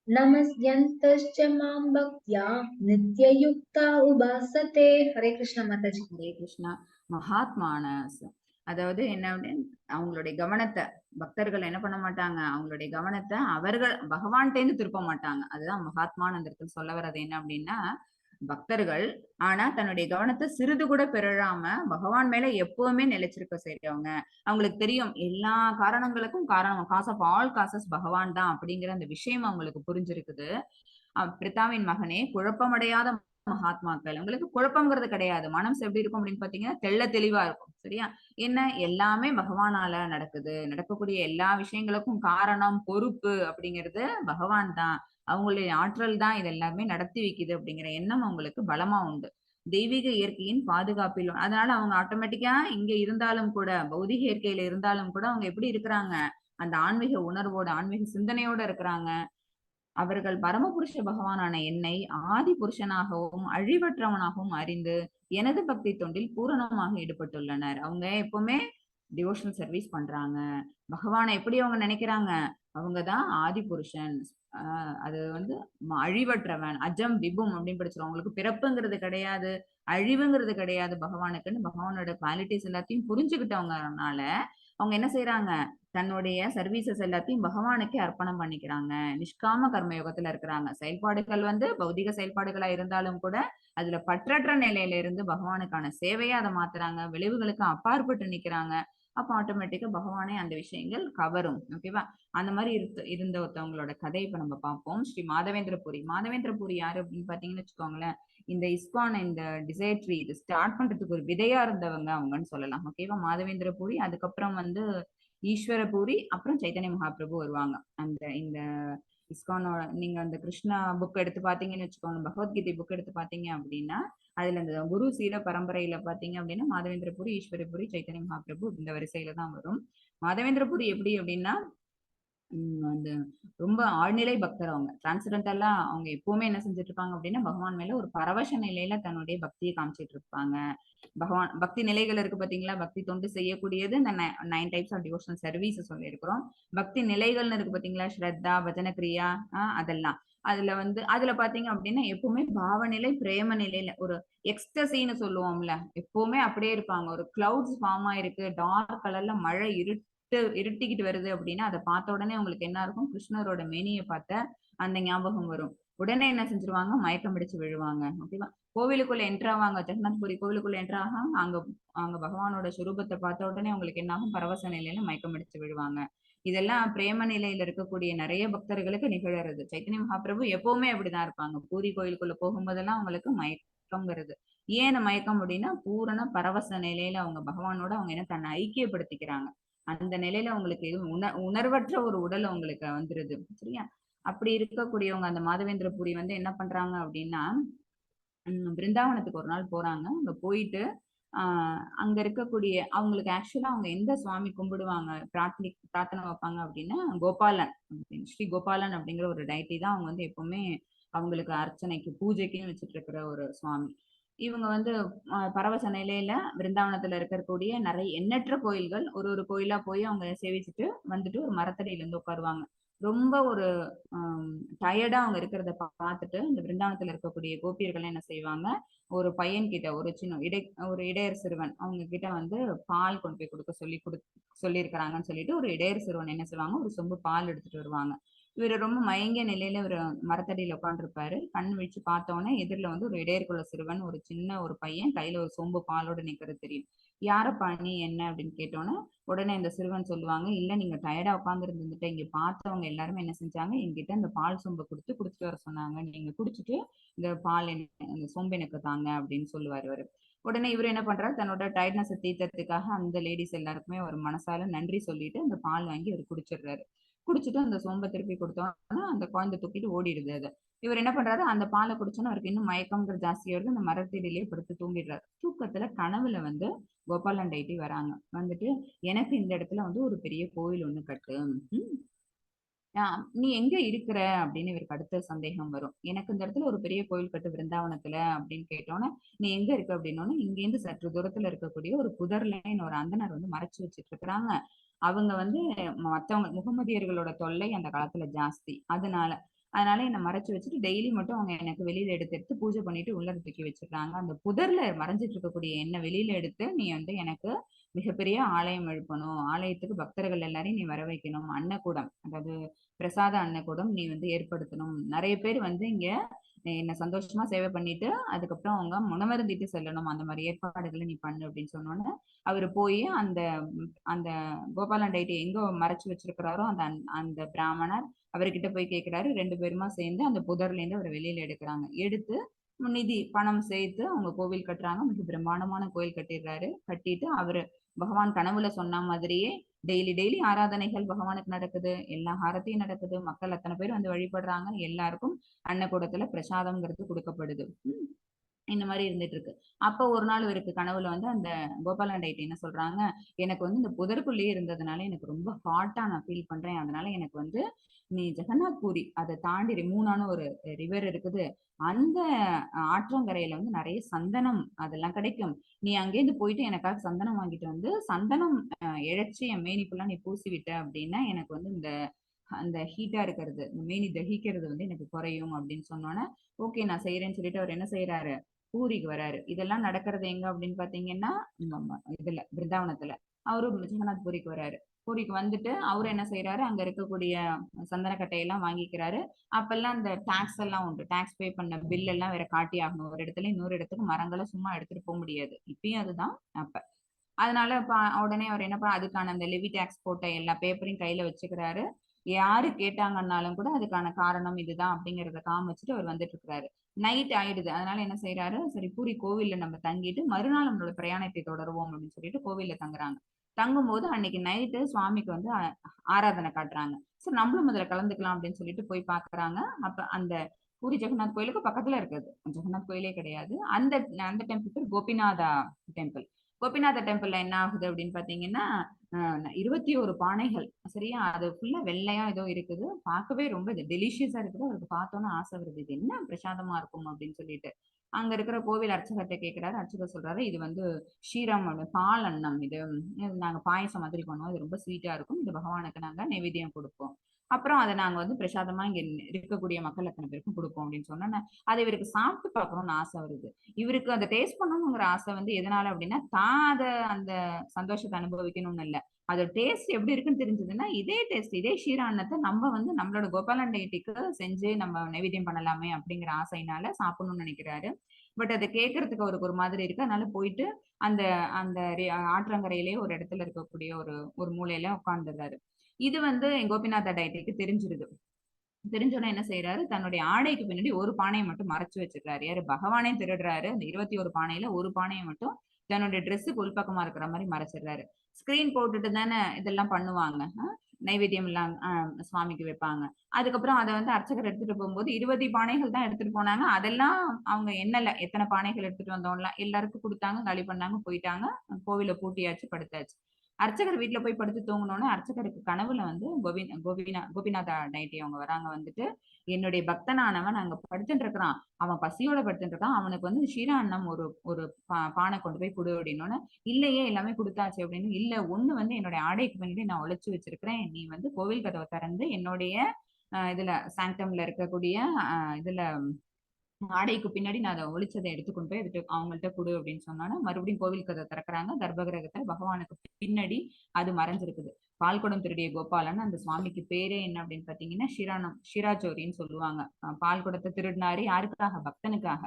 नमस्यन्तश्च मां भक्त्या नित्ययुक्ता उपासते. हरे कृष्ण माताजी. ஹரே கிருஷ்ணா. மகாத்மானஸ், அதாவது என்ன அப்படின்னு அவங்களுடைய கவனத்தை பக்தர்கள் என்ன பண்ண மாட்டாங்க, அவங்களுடைய கவனத்தை அவர்கள் பகவான்கிட்டேருந்து திருப்ப மாட்டாங்க. அதுதான் மகாத்மான் அந்த இடத்துல சொல்ல வர்றது என்ன அப்படின்னா, பக்தர்கள் ஆனா தன்னுடைய கவனத்தை சிறிது கூட பெறழாம பகவான் மேல எப்பவுமே நிலைச்சிருக்க செய்யறவங்க. அவங்களுக்கு தெரியும் எல்லா காரணங்களுக்கும் காரணம் காஸ் ஆஃப் ஆல் காசஸ் பகவான் தான் அப்படிங்கிற அந்த விஷயம் அவங்களுக்கு புரிஞ்சிருக்குது. பிரித்தாவின் மகனே, குழப்பமடையாத மகாத்மாக்கள், உங்களுக்கு குழப்பம்ங்கிறது கிடையாது. மனசு எப்படி இருக்கும் அப்படின்னு பாத்தீங்கன்னா தெள்ள தெளிவா இருக்கும். சரியா? என்ன எல்லாமே பகவானால நடக்குது, நடக்கக்கூடிய எல்லா விஷயங்களுக்கும் காரணம் பொறுப்பு அப்படிங்கிறது பகவான் தான், அவங்களுடைய ஆற்றல் தான் இது எல்லாமே நடத்தி வைக்குது அப்படிங்கிற எண்ணம் அவங்களுக்கு பலமா உண்டு. தெய்வீக இயற்கையின் பாதுகாப்பில் அதனால அவங்க ஆட்டோமேட்டிக்கா இங்க இருந்தாலும் கூட, பௌதிக இயற்கையில இருந்தாலும் கூட அவங்க எப்படி இருக்கிறாங்க, அந்த ஆன்மீக உணர்வோட ஆன்மீக சிந்தனையோட இருக்கிறாங்க. அவர்கள் பரமபுருஷ பகவானான என்னை ஆதி புருஷனாகவும் அழிவற்றவனாகவும் அறிந்து எனது பக்தி தொண்டில் பூரணமாக ஈடுபட்டுள்ளனர். அவங்க எப்பவுமே டிவோஷனல் சர்வீஸ் பண்றாங்க. பகவானை எப்படி அவங்க நினைக்கிறாங்க, அவங்கதான் ஆதி புருஷன். அது வந்து அழிவற்றவன், அஜம் விபும் அப்படின்னு படிச்சிருவோம். அவங்களுக்கு பிறப்புங்கிறது கிடையாது, அழிவுங்கிறது கிடையாது பகவானுக்குன்னு பகவானோட குவாலிட்டிஸ் எல்லாத்தையும் புரிஞ்சுக்கிட்டவங்கனால அவங்க என்ன செய்யறாங்க, தன்னுடைய சர்வீசஸ் எல்லாத்தையும் பகவானுக்கே அர்ப்பணம் பண்ணிக்கிறாங்க. நிஷ்காம கர்மயோகத்துல இருக்கிறாங்க. செயல்பாடுகள் வந்து பௌதிக செயல்பாடுகளா இருந்தாலும் கூட அதுல பற்றற்ற நிலையில இருந்து பகவானுக்கான சேவையா அதை மாத்துறாங்க. விளைவுகளுக்கு அப்பாற்பட்டு நிக்கிறாங்க. அப்ப ஆட்டோமேட்டிக்கா பகவானே அந்த விஷயங்கள் கவரும். ஓகேவா? அந்த மாதிரி இருந்த ஒருத்தவங்களோட கதை இப்ப நம்ம பார்ப்போம். ஸ்ரீ மாதவேந்திரபுரி. மாதவேந்திரபுரி யாரு அப்படின்னு பாத்தீங்கன்னு வச்சுக்கோங்களேன், இந்த இஸ்கான் இந்த டிசைர் ட்ரீ இது ஸ்டார்ட் பண்றதுக்கு ஒரு விதையா இருந்தவங்க அவங்கன்னு சொல்லலாம். ஓகேவா? மாதவேந்திரபுரி, அதுக்கப்புறம் வந்து ஈஸ்வரபூரி, அப்புறம் சைத்தன்ய மகாபிரபு வருவாங்க. அந்த இந்த இஸ்கானோட நீங்க அந்த கிருஷ்ணா புக் எடுத்து பாத்தீங்கன்னு வச்சுக்கோங்க, பகவத்கீதை புக் எடுத்து பாத்தீங்க அப்படின்னா அதுல அந்த குரு சீல பரம்பரையில பாத்தீங்க அப்படின்னா மாதவேந்திரபுரி, ஈஸ்வரபுரி, சைத்தன்ய மகாபிரபு இந்த வரிசையில தான் வரும். மாதவேந்திரபுரி எப்படி அப்படின்னா அந்த ரொம்ப ஆழ்நிலை பக்தர் அவங்க. டிரான்ஸ்டென்டலா அவங்க எப்பவுமே என்ன செஞ்சுட்டு இருப்பாங்க அப்படின்னா பகவான் மேல ஒரு பரவச நிலையில தன்னுடைய பக்தியை காமிச்சிட்டு இருப்பாங்க. பகவான் பக்தி நிலைகள் இருக்கு பாத்தீங்களா, பக்தி தொண்டு செய்யக்கூடியது இந்த 9 டைப்ஸ் ஆஃப் டிவோஷனல் சர்வீஸ் சொல்லியிருக்கிறோம். பக்தி நிலைகள்னு இருக்கு பாத்தீங்களா, ஸ்ரத்தா, பஜன கிரியா, அதெல்லாம். அதுல வந்து அதுல பாத்தீங்க அப்படின்னா எப்பவுமே பாவநிலை பிரேம நிலையில ஒரு எக்ஸ்டசின்னு சொல்லுவோம்ல, எப்பவுமே அப்படியே இருப்பாங்க. ஒரு கிளவுட்ஸ் ஃபார்ம் ஆயிருக்கு, டார்க் கலர்ல மழை இருட்டிக்கிட்டு வருது அப்படின்னா அதை பார்த்த உடனே உங்களுக்கு என்ன இருக்கும், கிருஷ்ணரோட மேனியை பார்த்த அந்த ஞாபகம் வரும். உடனே என்ன செஞ்சிருவாங்க, மயக்கம் பிடிச்சு விழுவாங்க. ஓகேவா? கோவிலுக்குள்ள என்ட்ரு ஆவாங்க, ஜெகநாத்புரி கோவிலுக்குள்ள என்ட்ரு ஆகாம அங்க அங்க பகவானோட சுரூபத்தை பார்த்த உடனே உங்களுக்கு என்ன ஆகும், பரவச நிலையில மயக்கம் பிடிச்சு விழுவாங்க. இதெல்லாம் பிரேம நிலையில இருக்கக்கூடிய நிறைய பக்தர்களுக்கு நிகழறது. சைத்தன்ய மகாபிரபு எப்பவுமே அப்படிதான் இருப்பாங்க. பூரி கோயிலுக்குள்ள போகும்போதெல்லாம் அவங்களுக்கு மயக்கம்ங்கிறது. ஏன் அந்த மயக்கம் அப்படின்னா பூரண பரவச நிலையில அவங்க பகவானோட அவங்க என்ன தன்னை ஐக்கியப்படுத்திக்கிறாங்க. அந்த நிலையில உங்களுக்கு எதுவும் உணர்வற்ற ஒரு உடல் உங்களுக்கு வந்துருது. சரியா? அப்படி இருக்கக்கூடியவங்க அந்த மாதவேந்திரபுரி வந்து என்ன பண்றாங்க அப்படின்னா பிருந்தாவனத்துக்கு ஒரு நாள் போறாங்க. அங்க போயிட்டு அங்க இருக்கக்கூடிய அவங்களுக்கு ஆக்சுவலா அவங்க எந்த சுவாமி கும்பிடுவாங்க, பிரார்த்தனை வைப்பாங்க அப்படின்னா கோபாலன் அப்படின்னு, ஸ்ரீ கோபாலன் அப்படிங்கிற ஒரு டைட்டி தான் அவங்க வந்து எப்பவுமே அவங்களுக்கு அர்ச்சனைக்கு பூஜைக்குன்னு வச்சுட்டு இருக்கிற ஒரு சுவாமி. இவங்க வந்து பரவச நிலையில பிருந்தாவனத்துல இருக்கக்கூடிய நிறைய எண்ணற்ற கோயில்கள் ஒரு ஒரு கோயிலா போய் அவங்க சேவிச்சுட்டு வந்துட்டு ஒரு மரத்தடியில இருந்து உட்காருவாங்க. ரொம்ப ஒரு டயர்டா அவங்க இருக்கிறத பார்த்துட்டு இந்த பிருந்தாவனத்துல இருக்கக்கூடிய கோபியர்கள் என்ன செய்வாங்க, ஒரு பையன் கிட்ட ஒரு சின்ன ஒரு இடையர் சிறுவன் அவங்க கிட்ட வந்து பால் கொண்டு போய் கொடுக்க சொல்லியிருக்கிறாங்கன்னு சொல்லிட்டு ஒரு இடையர் சிறுவன் என்ன செய்வாங்க, ஒரு சொம்பு பால் எடுத்துட்டு வருவாங்க. இவரு ரொம்ப மயங்கிய நிலையில ஒரு மரத்தடியில உட்காந்துருப்பாரு. கண் விழிச்சு பார்த்தோன்னே எதிரில வந்து ஒரு இடையர்குல சிறுவன், ஒரு சின்ன ஒரு பையன் கையில ஒரு சொம்பு பாலோட நிக்கிறது தெரியும். யாரப்பா நீ என்ன அப்படின்னு கேட்டோன்னே உடனே இந்த சிறுவன் சொல்லுவாங்க, இல்ல நீங்க டயர்டா உட்கார்ந்து இருந்துட்டு இங்க பார்த்தவங்க எல்லாருமே என்ன செஞ்சாங்க, என்கிட்ட இந்த பால் சொம்பை குடுத்துட்டு வர சொன்னாங்க. நீங்க குடிச்சிட்டு இந்த பால் இந்த சொம்பு எனக்கு தாங்க அப்படின்னு சொல்லுவாரு அவரு. உடனே இவரு என்ன பண்றாரு, தன்னோட டயர்ட்னஸை தீர்த்தறதுக்காக அந்த லேடிஸ் எல்லாருக்குமே ஒரு மனசால நன்றி சொல்லிட்டு அந்த பால் வாங்கி அவர் குடிச்சிடுறாரு. குடிச்சிட்டு அந்த சோம்பை திருப்பி கொடுத்தோம்னா அந்த குழந்தை தூக்கிட்டு ஓடிடுது அது. இவர் என்ன பண்றாரு, அந்த பாலை குடிச்சோன்னா அவருக்கு இன்னும் மயக்கம்ங்கிற ஜாஸ்தியா வருது. அந்த மரத்தடியிலேயே படுத்து தூங்கிடுறாரு. தூக்கத்துல கனவுல வந்து கோபாலன் டைட்டி வராங்க. வந்துட்டு எனக்கு இந்த இடத்துல வந்து ஒரு பெரிய கோயில் ஒண்ணு கட்டு, நீ எங்க இருக்கிற அப்படின்னு இவருக்கு அடுத்த சந்தேகம் வரும். எனக்கு இந்த இடத்துல ஒரு பெரிய கோயில் கட்டு விருந்தாவனத்துல அப்படின்னு கேட்டோன்னே, நீ எங்க இருக்க அப்படின்னோடனே, இங்கேருந்து சற்று தூரத்துல இருக்கக்கூடிய ஒரு புதர்ல ஒரு அந்தனர் வந்து மறைச்சு வச்சிட்டு இருக்கிறாங்க. அவங்க வந்து மத்தவங்க முகமதியர்களோட தொல்லை அந்த காலத்துல ஜாஸ்தி. அதனால என்ன மறைச்சு வச்சுட்டு டெய்லி மட்டும் அவங்க எனக்கு வெளியில எடுத்து எடுத்து பூஜை பண்ணிட்டு உள்ள தூக்கி வச்சிருக்காங்க. அந்த புதர்ல மறைஞ்சிட்டு இருக்கக்கூடிய என்ன வெளியில எடுத்து நீ வந்து எனக்கு மிகப்பெரிய ஆலயம் எழுப்பணும். ஆலயத்துக்கு பக்தர்கள் எல்லாரையும் நீ வர வைக்கணும். அன்னக்கூடம், அதாவது பிரசாத அன்னக்கூடம் நீ வந்து ஏற்படுத்தணும். நிறைய பேர் வந்து இங்க என்ன சந்தோஷமா சேவை பண்ணிட்டு அதுக்கப்புறம் அவங்க முனவருந்திட்டு செல்லணும். அந்த மாதிரி ஏற்பாடுகளை நீ பண்ணு அப்படின்னு சொன்னோன்னே அவரு போய் அந்த அந்த கோபாலன் டைட்டி எங்க மறைச்சு வச்சிருக்கிறாரோ அந்த அந்த பிராமணர் அவர்கிட்ட போய் கேட்கிறாரு. 2 பேருமா சேர்ந்து அந்த புதர்ல இருந்து அவர் வெளியில எடுக்கிறாங்க. எடுத்து நிதி பணம் சேர்த்து அவங்க கோவில் கட்டுறாங்க. மிக பிரம்மாண்டமான கோயில் கட்டிடுறாரு. கட்டிட்டு அவரு பகவான் கனவுல சொன்ன மாதிரியே டெய்லி டெய்லி ஆராதனைகள் பகவானுக்கு நடக்குது. எல்லா ஆரத்தியும் நடக்குது. மக்கள் அத்தனை பேர் வந்து வழிபடுறாங்க. எல்லாருக்கும் அன்னக்கூடத்துல பிரசாதம்ங்கிறது கொடுக்கப்படுது. இந்த மாதிரி இருந்துட்டு இருக்கு. அப்ப ஒரு நாள் இவருக்கு கனவுல வந்து அந்த கோபாலன் டைட்டி என்ன சொல்றாங்க, எனக்கு வந்து இந்த புதருக்குள்ளேயே இருந்ததுனால எனக்கு ரொம்ப ஹாட்டா நான் ஃபீல் பண்றேன். அதனால எனக்கு வந்து நீ ஜெகநாத் பூரி அதை தாண்டி ரிமூனான ஒரு ரிவர் இருக்குது. அந்த ஆற்றங்கரையில வந்து நிறைய சந்தனம் அதெல்லாம் கிடைக்கும். நீ அங்கேருந்து போயிட்டு எனக்காக சந்தனம் வாங்கிட்டு வந்து சந்தனம் இழைச்சி என் மேனிக்குள்ள நீ பூசி விட்ட அப்படின்னா எனக்கு வந்து இந்த அந்த ஹீட்டா இருக்கிறது, இந்த மேனி தகிக்கிறது வந்து எனக்கு குறையும் அப்படின்னு சொன்னோன்னே, ஓகே நான் செய்யறேன்னு சொல்லிட்டு அவர் என்ன செய்யறாரு, பூரிக்கு வராரு. இதெல்லாம் நடக்கிறது எங்க அப்படின்னு பாத்தீங்கன்னா இதுல பிருந்தாவனத்துல. அவரு ஜெகநாத் பூரிக்கு வராரு. பூரிக்கு வந்துட்டு அவரு என்ன செய்யறாரு, அங்க இருக்கக்கூடிய சந்தனக்கட்டையெல்லாம் வாங்கிக்கிறாரு. அப்பெல்லாம் அந்த டாக்ஸ் எல்லாம் உண்டு. டாக்ஸ் பே பண்ண பில் எல்லாம் வேற காட்டி ஆகணும். ஒரு இடத்துல இன்னொரு இடத்துக்கு மரங்களை சும்மா எடுத்துட்டு போக முடியாது. இப்பயும் அதுதான். அப்ப அதனால உடனே அவர் என்ன அதுக்கான அந்த லெவி டாக்ஸ் போட்ட எல்லா பேப்பரையும் கையில வச்சுக்கிறாரு. யாரு கேட்டாங்கன்னாலும் கூட அதுக்கான காரணம் இதுதான் அப்படிங்கறத காமிச்சிட்டு அவர் வந்துட்டு இருக்கிறாரு. நைட் ஆயிடுது. அதனால என்ன செய்யறாரு, சரி பூரி கோவில்ல நம்ம தங்கிட்டு மறுநாள் நம்மளோட பிரயாணத்தை தொடருவோம் அப்படின்னு சொல்லிட்டு கோவில்ல தங்குறாங்க. தங்கும் போது அன்னைக்கு நைட்டு சுவாமிக்கு வந்து ஆராதனை காட்டுறாங்க. சரி நம்மளும் அதுல கலந்துக்கலாம் அப்படின்னு சொல்லிட்டு போய் பாக்குறாங்க. அப்ப அந்த பூரி ஜெகநாத் கோயிலுக்கு பக்கத்துல இருக்குது. ஜெகநாத் கோயிலே கிடையாது. அந்த அந்த டெம்பிள் பேர் கோபிநாதா டெம்பிள். கோபிநாத டெம்பிள்ல என்ன ஆகுது அப்படின்னு பாத்தீங்கன்னா 21 பானைகள், சரியா, அது ஃபுல்லா வெள்ளையா ஏதோ இருக்குது. பார்க்கவே ரொம்ப டெலிஷியஸா இருக்குது. அவருக்கு பார்த்தோன்னே ஆசை வருது, இது என்ன பிரசாதமா இருக்கும் அப்படின்னு சொல்லிட்டு அங்க இருக்கிற கோவில் அர்ச்சகர்கிட்ட கேட்கிறாரு. அர்ச்சகர் சொல்றாரு, இது வந்து ஸ்ரீராம் பால் அன்னம், இது நாங்க பாயசம் மாதிரி பண்ணுவோம், இது ரொம்ப ஸ்வீட்டா இருக்கும், இது பகவானுக்கு நாங்க நைவேத்தியம் கொடுப்போம், அப்புறம் அதை நாங்க வந்து பிரசாதமா இங்க இருக்கக்கூடிய மக்கள் அத்தனை பேருக்கும் கொடுப்போம் அப்படின்னு சொன்னோன்னே அதை இவருக்கு சாப்பிட்டு பார்க்கணும்னு ஆசை வருது. இவருக்கு அந்த டேஸ்ட் பண்ணணுங்கிற ஆசை வந்து எதனால அப்படின்னா தான் அதை அந்த சந்தோஷத்தை அனுபவிக்கணும்னு இல்லை, அதோட டேஸ்ட் எப்படி இருக்குன்னு தெரிஞ்சதுன்னா இதே டேஸ்ட் இதே ஷீராண்ணத்தை நம்ம வந்து நம்மளோட கோபாலன் டைட்டிக்கு செஞ்சு நம்ம நைவேத்தியம் பண்ணலாமே அப்படிங்கிற ஆசையினால சாப்பிடணும்னு நினைக்கிறாரு. பட் அதை கேட்கறதுக்கு அவருக்கு ஒரு மாதிரி இருக்கு. அதனால போயிட்டு அந்த அந்த ஆற்றங்கரையிலேயே ஒரு இடத்துல இருக்கக்கூடிய ஒரு ஒரு மூலையில உட்கார்ந்துடுறாரு. இது வந்து கோபிநாதா டைட்டிக்கு தெரிஞ்சிருது. தெரிஞ்சோன்னா என்ன செய்யறாரு, தன்னுடைய ஆடைக்கு பின்னாடி ஒரு பானையை மட்டும் மறைச்சு வச்சிருக்காரு. யாரு, பகவானே திருடுறாரு. அந்த 21 பானையில ஒரு பானையை மட்டும் தன்னுடைய ட்ரெஸ்ஸுக்கு உள்பக்கமா இருக்கிற மாதிரி மறைச்சிடுறாரு. ஸ்கிரீன் போட்டுட்டு தானே இதெல்லாம் பண்ணுவாங்க. நைவேத்தியம் எல்லாம் சுவாமிக்கு வைப்பாங்க. அதுக்கப்புறம் அதை வந்து அர்ச்சகர் எடுத்துட்டு போகும்போது 20 பானைகள் தான் எடுத்துட்டு போனாங்க. அதெல்லாம் அவங்க என்னல எத்தனை பானைகள் எடுத்துட்டு வந்தோம்லாம் எல்லாருக்கும் கொடுத்தாங்க, காலி பண்ணாங்க, போயிட்டாங்க. கோவில பூட்டியாச்சு, படுத்தாச்சு. அர்ச்சகர் வீட்டுல போய் படுத்து தூங்கினோன்னு அர்ச்சகருக்கு கனவுல வந்து கோபிநாதா டைட்டி அவங்க வராங்க. வந்துட்டு என்னுடைய பக்தனானவன் அங்க படுத்துட்டு இருக்கிறான், அவன் பசியோட படுத்துட்டு இருக்கான், அவனுக்கு வந்து ஷீரா அன்னம் ஒரு ஒரு பானை கொண்டு போய் கொடு அப்படின்னோன்னு, இல்லையே எல்லாமே கொடுத்தாச்சு அப்படின்னு. இல்ல, ஒண்ணு வந்து என்னுடைய ஆடைக்கு பின்னாடி நான் ஒளிச்சு வச்சிருக்கிறேன், நீ வந்து கோவில் கதவை திறந்து என்னுடைய இதுல சாங்டம்ல இருக்கக்கூடிய இதுல ஆடைக்கு பின்னாடி நான் அதை ஒளிச்சதை எடுத்துக்கொண்டு போய் அவங்கள்ட்ட கொடு அப்படின்னு சொன்னாலும் மறுபடியும் கோவில் கதை திறக்கிறாங்க. கர்ப்பகிரகத்துல பகவானுக்கு பின்னாடி அது மறைஞ்சிருக்குது. பால்குடம் திருடிய கோபாலன், அந்த சுவாமிக்கு பேரே என்ன அப்படின்னு பாத்தீங்கன்னா ஷிராச்சோரின்னு சொல்லுவாங்க. பால்குடத்தை திருடினாரு யாருக்காக, பக்தனுக்காக.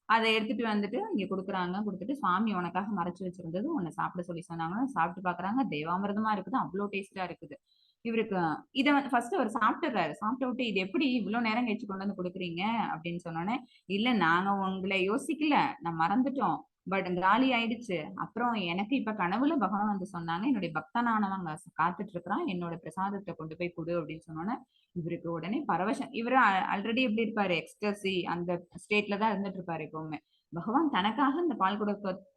அதை எடுத்துட்டு வந்துட்டு இங்க கொடுக்குறாங்க. கொடுத்துட்டு சுவாமி உனக்காக மறைச்சு வச்சிருந்தது உன்னை சாப்பிட சொல்லி சொன்னாங்க. சாப்பிட்டு பாக்குறாங்க, தெய்வாமிர்தமா இருக்குது, அவ்வளவு டேஸ்டா இருக்குது. இவருக்கு இதை ஃபர்ஸ்ட் அவர் சாப்பிட்டுறாரு. சாப்பிட்டு விட்டு இது எப்படி இவ்வளவு நேரம் கழிச்சு கொண்டு வந்து கொடுக்குறீங்க அப்படின்னு சொன்னோன்னே, இல்ல நாங்க உங்களை யோசிக்கல, நான் மறந்துட்டோம், பட் காலி ஆயிடுச்சு. அப்புறம் எனக்கு இப்ப கனவுல பகவான் வந்து சொன்னாங்க, என்னுடைய பக்தனானவங்க காத்துட்டு இருக்கிறான், என்னோட பிரசாதத்தை கொண்டு போய் கொடு அப்படின்னு சொன்னோன்னே இவருக்கு உடனே பரவசம். இவரு ஆல்ரெடி எப்படி இருப்பாரு, எக்ஸ்டசி அந்த ஸ்டேட்ல தான் இருந்துட்டு இருப்பாரு எப்பவுமே. பகவான் தனக்காக இந்த பால்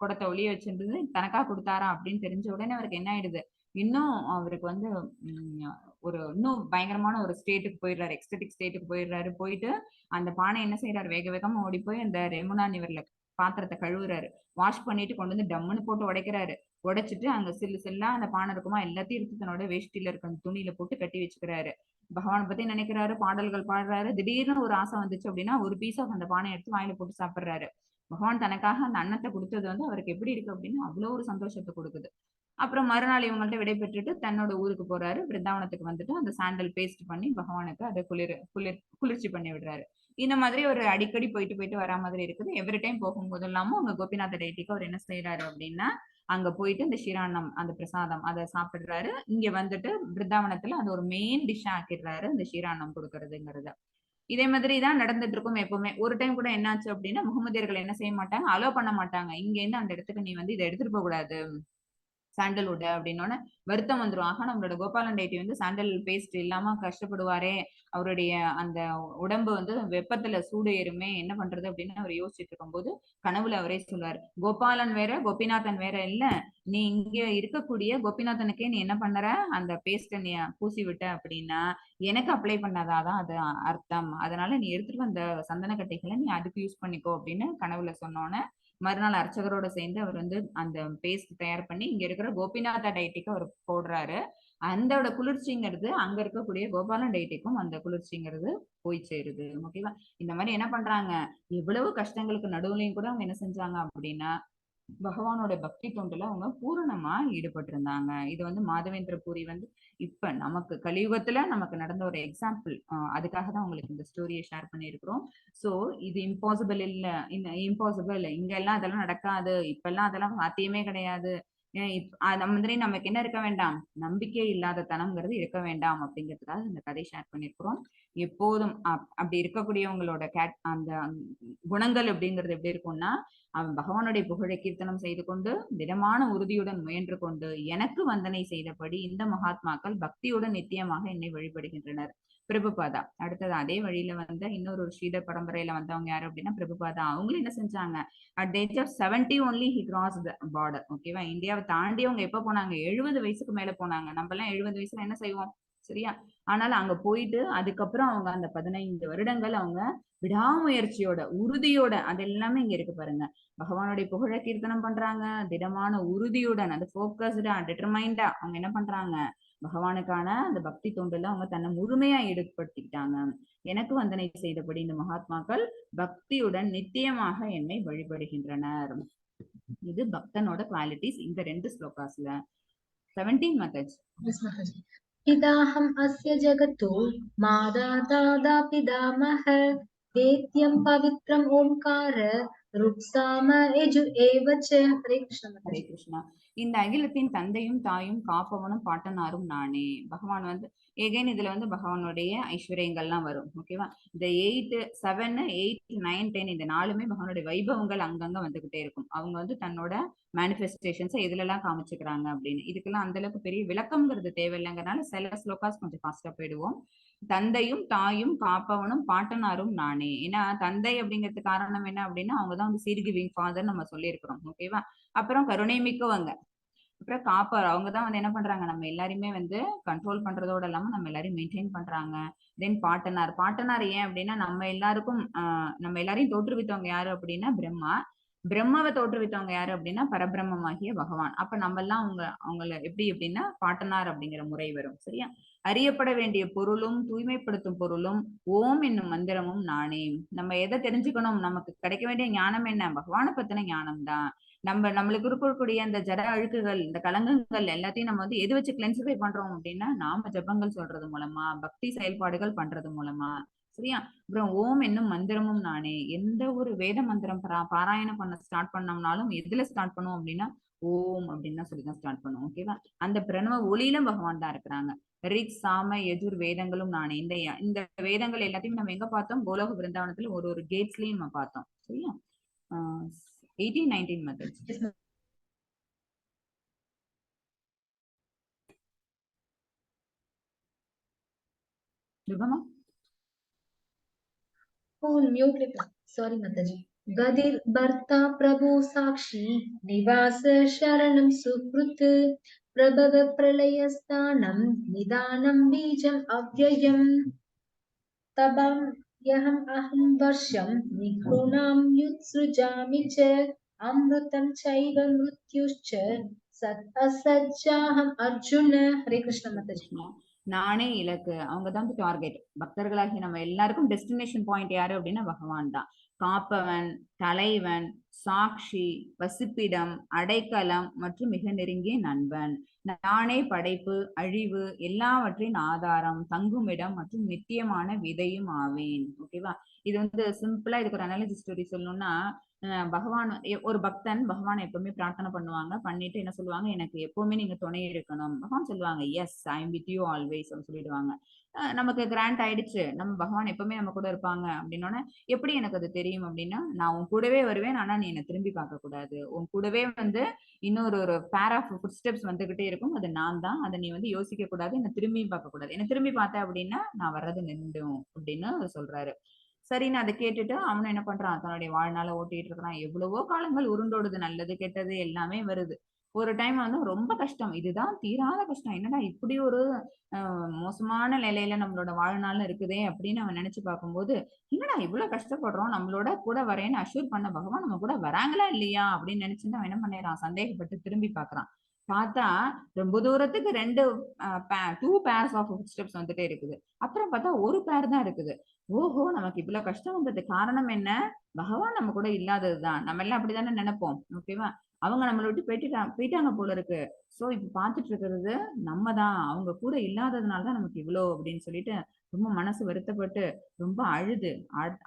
குடத்தை ஒளிய வச்சிருந்தது தனக்காக கொடுத்தாரா அப்படின்னு தெரிஞ்ச உடனே அவருக்கு என்ன ஆயிடுது, இன்னும் அவருக்கு வந்து ஒரு இன்னும் பயங்கரமான ஒரு ஸ்டேட்டுக்கு போயிடுறாரு, எக்ஸ்டெட்டிக் ஸ்டேட்டுக்கு போயிடுறாரு. போயிட்டு அந்த பானை என்ன செய்யறாரு, வேக வேகமா ஓடி போய் அந்த ரெமுனா நிவர்ல பாத்திரத்தை கழுவுறாரு. வாஷ் பண்ணிட்டு கொண்டு வந்து டம்முன்னு போட்டு உடைக்கிறாரு. உடைச்சிட்டு அங்க சில்லு சில்லா அந்த பானை இருக்குமா எல்லாத்தையும் எடுத்து தன்னோட வேஷ்டியில இருக்க அந்த துணியில போட்டு கட்டி வச்சுக்கிறாரு. பகவானை பத்தி நினைக்கிறாரு, பாடல்கள் பாடுறாரு. திடீர்னு ஒரு ஆசை வந்துச்சு அப்படின்னா ஒரு பீஸ் ஆஃப் அந்த பானை எடுத்து வாயில போட்டு சாப்பிடுறாரு. பகவான் தனக்காக அந்த அன்னத்தை கொடுத்தது வந்து அவருக்கு எப்படி இருக்கு அப்படின்னு அவ்வளவு ஒரு சந்தோஷத்தை கொடுக்குது. அப்புறம் மறுநாள் இவங்கள்ட்ட விடை பெற்றுட்டு தன்னோட ஊருக்கு போறாரு. பிருந்தாவனத்துக்கு வந்துட்டு அந்த சாண்டல் பேஸ்ட் பண்ணி பகவானுக்கு அதை குளிர்ச்சி பண்ணி விடுறாரு. இந்த மாதிரி ஒரு அடிக்கடி போயிட்டு போயிட்டு வரா மாதிரி இருக்குது. எவ்ரி டைம் போகும்போது இல்லாம அவங்க கோபிநாத டைட்டிக்கு அவர் என்ன செய்யறாரு அப்படின்னா, அங்க போயிட்டு இந்த ஷிராண்ணம் அந்த பிரசாதம் அதை சாப்பிடுறாரு. இங்க வந்துட்டு பிருந்தாவனத்துல அது ஒரு மெயின் டிஷ்ஷா ஆக்கிடுறாரு இந்த ஷிராண்ணம் கொடுக்கறதுங்கிறத. இதே மாதிரி தான் நடந்துட்டு இருக்கும் எப்பவுமே. ஒரு டைம் கூட என்னாச்சு அப்படின்னா முகமதியர்கள் என்ன செய்ய மாட்டாங்க, அலோ பண்ண மாட்டாங்க. இங்க இருந்து அந்த இடத்துக்கு நீ வந்து இதை எடுத்துட்டு போக கூடாது சாண்டல்வுட் அப்படின்னோட வருத்தம் வந்துடும். ஆக நம்மளோட கோபாலன் டைட்டி வந்து சாண்டல் பேஸ்ட் இல்லாம கஷ்டப்படுவாரே, அவருடைய அந்த உடம்பு வந்து வெப்பத்துல சூடு ஏறுமே, என்ன பண்றது அப்படின்னு அவர் யோசிச்சுட்டு இருக்கும்போது கனவுல அவரே சொல்லுவார், கோபாலன் வேற கோபிநாதன் வேற இல்ல, நீ இங்க இருக்கக்கூடிய கோபிநாதனுக்கே நீ என்ன பண்ணற அந்த பேஸ்ட நீ பூசி விட்ட அப்படின்னா எனக்கு அப்ளை பண்ணாதான் அது அர்த்தம். அதனால நீ எடுத்துட்டு வந்த சந்தன கட்டைகளை நீ அதுக்கு யூஸ் பண்ணிக்கோ அப்படின்னு கனவுல சொன்னோன்னே மறுநாள் அர்ச்சகரோட சேர்ந்து அவர் வந்து அந்த பேஸ்ட் தயார் பண்ணி இங்க இருக்கிற கோபிநாதா டைட்டிக்கு அவர் போடுறாரு. அந்தோட குளிர்ச்சிங்கிறது அங்க இருக்கக்கூடிய கோபாலன் டைட்டிக்கும் அந்த குளிர்ச்சிங்கிறது போய் சேருது. ஓகேவா? இந்த மாதிரி என்ன பண்றாங்க, எவ்வளவு கஷ்டங்களுக்கு நடுவுலையும் கூட அவங்க என்ன செஞ்சாங்க அப்படின்னா பகவானோட பக்தி தொண்டுல அவங்க பூரணமா ஈடுபட்டு இருந்தாங்க. இது வந்து மாதவேந்திர பூரி வந்து இப்ப நமக்கு கலியுகத்துல நமக்கு நடந்த ஒரு எக்ஸாம்பிள். அதுக்காக தான் உங்களுக்கு இந்த ஸ்டோரியை ஷேர் பண்ணியிருக்கிறோம். சோ இது இம்பாசிபிள் இல்ல, இந்த இம்பாசிபிள் இங்க எல்லாம் அதெல்லாம் நடக்காது, இப்ப எல்லாம் அதெல்லாம் சாத்தியமே கிடையாது. அந்த மாதிரி நமக்கு என்ன இருக்க வேண்டாம், நம்பிக்கை இல்லாத தனம்ங்கிறது இருக்க வேண்டாம் அப்படிங்கிறதுக்காக இந்த கதை ஷேர் பண்ணியிருக்கிறோம். எப்போதும் அப்படி இருக்கக்கூடியவங்களோட அந்த குணங்கள் அப்படிங்கிறது எப்படி இருக்கும்னா, அவன் பகவானுடைய புகழை கீர்த்தனம் செய்து கொண்டு திடமான உறுதியுடன் முயன்று கொண்டு எனக்கு வந்தனை செய்தபடி இந்த மகாத்மாக்கள் பக்தியுடன் நித்தியமாக என்னை வழிபடுகின்றனர். பிரபுபாதா அடுத்தது அதே வழியில வந்த இன்னொரு ஸ்ரீதர் பரம்பரையில வந்தவங்க யாரு அப்படின்னா பிரபுபாதா. அவங்களும் என்ன செஞ்சாங்க, at age of 70 only he cross the border. ஓகேவா? இந்தியாவை தாண்டி அவங்க எப்ப போனாங்க, 70 வயசுக்கு மேல போனாங்க. நம்ம எல்லாம் 70 வயசுல என்ன செய்வோம், சரியா? ஆனால் அங்க போயிட்டு அதுக்கப்புறம் அவங்க அந்த 15 வருடங்கள் அவங்க விடாமுயற்சியோட உறுதியோட அது எல்லாமே இங்க இருக்கு பாருங்க. பகவானுடைய புகழ கீர்த்தனம் பண்றாங்க, திடமான உறுதியுடன் அந்த போக்கஸ்டா டிட்டர்மைண்டா அவங்க என்ன பண்றாங்க, பகவானுக்கான அந்த பக்தி தொண்டுல அவங்க தன்னை முழுமையா ஈடுபடுத்திக்கிட்டாங்க. எனக்கு வந்தனை செய்தபடி இந்த மகாத்மாக்கள் பக்தியுடன் நித்தியமாக என்னை வழிபடுகின்றனர். இது பக்தனோட குவாலிட்டிஸ் இந்த 2 ஸ்லோகாஸ்ல. 17 மாதாஜி. इदाहम् अस्य जगतो मादाता पितामह वेद्यं पवित्रम् ओंकार ருக்ஸாம யஜு ஏவச்ச. ஹரே கிருஷ்ணா. ஹரே கிருஷ்ணா. இந்த அகிலத்தின் தந்தையும் தாயும் காப்பவனும் பாட்டனாரும் நானே. பகவான் வந்து எகைன் இதுல வந்து பகவானுடைய ஐஸ்வர்யங்கள்லாம் வரும். ஓகேவா? இந்த 8, 7, 8, 9, 10 இந்த 4மே பகவானுடைய வைபவங்கள் அங்கங்க வந்துகிட்டே இருக்கும். அவங்க வந்து தன்னோட மேனிஃபெஸ்டேஷன்ஸை எதுல எல்லாம் காமிச்சுக்கிறாங்க அப்படின்னு. இதுக்கெல்லாம் அந்த அளவுக்கு பெரிய விளக்கம்ங்கிறது தேவையில்லைங்கிறதுனால சில ஸ்லோகாஸ் கொஞ்சம் ஃபாஸ்டா போயிடுவோம். தந்தையும் தாயும் காப்பவனும் பாட்டனாரும் நானே. ஏன்னா தந்தை அப்படிங்கிறது காரணம் என்ன அப்படின்னா அவங்கதான் வந்து சீட் கிவிங் ஃபாதர் நம்ம சொல்லியிருக்கிறோம். ஓகேவா? அப்புறம் கருணை மிக்கவங்க, அப்புறம் காப்பார். அவங்கதான் வந்து என்ன பண்றாங்க, நம்ம எல்லாருமே வந்து கண்ட்ரோல் பண்றதோட இல்லாம நம்ம எல்லாரையும் மெயின்டைன் பண்றாங்க. தென் பாட்டனார். பாட்டனார் ஏன் அப்படின்னா நம்ம எல்லாருக்கும் நம்ம எல்லாரையும் தோற்றுவித்தவங்க யாரு அப்படின்னா பிரம்மா. பிரம்மாவை தோற்றுவித்தவங்க யாரு அப்படின்னா பரபிரம்மமாகிய பகவான். அப்ப நம்ம எல்லாம் அவங்கள எப்படி அப்படின்னா பாட்டனார் அப்படிங்கிற முறை வரும். சரியா? அறியப்பட வேண்டிய பொருளும் தூய்மைப்படுத்தும் பொருளும் ஓம் என்னும் மந்திரமும் நானே. நம்ம எதை தெரிஞ்சுக்கணும், நமக்கு கிடைக்க வேண்டிய ஞானம் என்ன, பகவானை பத்தின ஞானம் தான். நம்மளுக்கு இருக்கக்கூடிய அந்த ஜட அழுக்குகள் இந்த கலங்கங்கள் எல்லாத்தையும் நம்ம வந்து எது வச்சு கிளென்சிஃபை பண்றோம் அப்படின்னா நாம ஜபங்கள் சொல்றது மூலமா, பக்தி செயல்பாடுகள் பண்றது மூலமா. சரியா? அப்புறம் ஓம் என்னும் மந்திரமும் நானே. எந்த ஒரு வேத மந்திரம் பாராயணம் பண்ண ஸ்டார்ட் பண்ணோம்னாலும் எதுல ஸ்டார்ட் பண்ணுவோம் அப்படின்னா ஓம் அப்படின்னு சொல்லிதான் ஸ்டார்ட் பண்ணுவோம். ஓகேவா? அந்த பிரணவ ஒளியில பகவான் தான் இருக்கிறாங்க. ரிக் சாம யஜுர் வேதங்களும் நானே. இந்த வேதங்கள் எல்லாத்தையும் நம்ம எங்க பார்த்தோம், கோலோக பிருந்தாவனத்துல ஒரு ஒரு கேட்ஸ்லயும் நம்ம பார்த்தோம். சரியா? 18, 19 methods. ஃபோன் மியூட்ல. சாரி மாதாஜி. गतिर्भर्ता प्रभु साक्षी निवास शरणं सुहृत् प्रभव प्रलयस्थानं निदानं बीजम् अव्ययम् तबं यहम् अहं वर्षं निघृणां युत्सृजामि च अमृतं चैव मृत्युश्च सत् असज्जाहम् अर्जुन हरे कृष्ण माताजी கிருஷ்ணா நானே இலக்கு. அவங்கதான் டார்கெட். பக்தர்களாகி நம்ம எல்லாருக்கும் டெஸ்டினேஷன் பாயிண்ட் யாரு அப்படின்னா பகவான் தான். காப்பவன், தலைவன், சாட்சி, வசிப்பிடம், அடைக்கலம் மற்றும் மிக நெருங்கிய நண்பன். நானே படைப்பு, அழிவு எல்லாவற்றின் ஆதாரம், தங்குமிடம் மற்றும் நித்தியமான விதையும் ஆவேன். ஓகேவா? இது வந்து சிம்பிளா இதுக்கு ஒரு அனாலிசிஸ் ஸ்டோரி சொல்லணும்னா பகவான் ஒரு பக்தன் பகவான் எப்பவுமே பிரார்த்தனை பண்ணுவாங்க. பண்ணிட்டு என்ன சொல்லுவாங்க, எனக்கு எப்பவுமே நீங்க துணை இருக்கணும். பகவான் சொல்லுவாங்க, yes I am with you always சொல்லிடுவாங்க. நமக்கு கிராண்ட் ஆயிடுச்சு, நம்ம பகவான் எப்பவுமே நம்ம கூட இருப்பாங்க அப்படின்னோட எப்படி எனக்கு அது தெரியும் அப்படின்னா, நான் உன் கூடவே வருவேன், ஆனா நீ என்ன திரும்பி பார்க்க கூடாது. உன் கூடவே வந்து இன்னொரு ஒரு பேர் ஆஃப் ஃபுட் ஸ்டெப்ஸ் வந்துகிட்டே இருக்கும், அது நான் தான். அதை நீ வந்து யோசிக்க கூடாது, என்ன திரும்பி பார்க்க கூடாது. என்ன திரும்பி பார்த்தேன் அப்படின்னா நான் வர்றது நின்றும் அப்படின்னு சொல்றாரு. சரின்னு அதை கேட்டுட்டு அவனும் என்ன பண்றான், தன்னுடைய வாழ்நாளை ஓட்டிட்டு இருக்கிறான். எவ்வளவோ காலங்கள் உருண்டோடுது, நல்லது கெட்டது எல்லாமே வருது. ஒரு டைம் வந்து ரொம்ப கஷ்டம், இதுதான் தீராத கஷ்டம். என்னடா இப்படி ஒரு மோசமான நிலையில நம்மளோட வாழ்நாள் இருக்குதே அப்படின்னு அவன் நினைச்சு பார்க்கும்போது, என்னடா இவ்வளவு கஷ்டப்படுறோம், நம்மளோட கூட வரேன்னு அஷ்யூர் பண்ண பகவான் நம்ம கூட வராங்களா இல்லையா அப்படின்னு நினைச்சுட்டு அவன் என்ன பண்ணிடுறான், சந்தேகப்பட்டு திரும்பி பார்க்கறான். பார்த்தா ரொம்ப தூரத்துக்கு டூ பேர்ஸ் ஆஃப் ஸ்டெப்ஸ் வந்துட்டே இருக்குது. அப்புறம் பார்த்தா ஒரு பேர் தான் இருக்குது. ஓஹோ, நமக்கு இவ்வளவு கஷ்டம் வந்தது காரணம் என்ன, பகவான் நம்ம கூட இல்லாததுதான். நம்ம எல்லாம் அப்படித்தானே நினைப்போம். ஓகேவா? அவங்க நம்மளை விட்டு போயிட்டாங்க போல இருக்கு. சோ இப்ப பாத்துட்டு இருக்கிறது நம்ம தான், அவங்க கூட இல்லாததுனாலதான் நமக்கு இவ்வளோ அப்படின்னு சொல்லிட்டு ரொம்ப மனசு வருத்தப்பட்டு ரொம்ப அழுது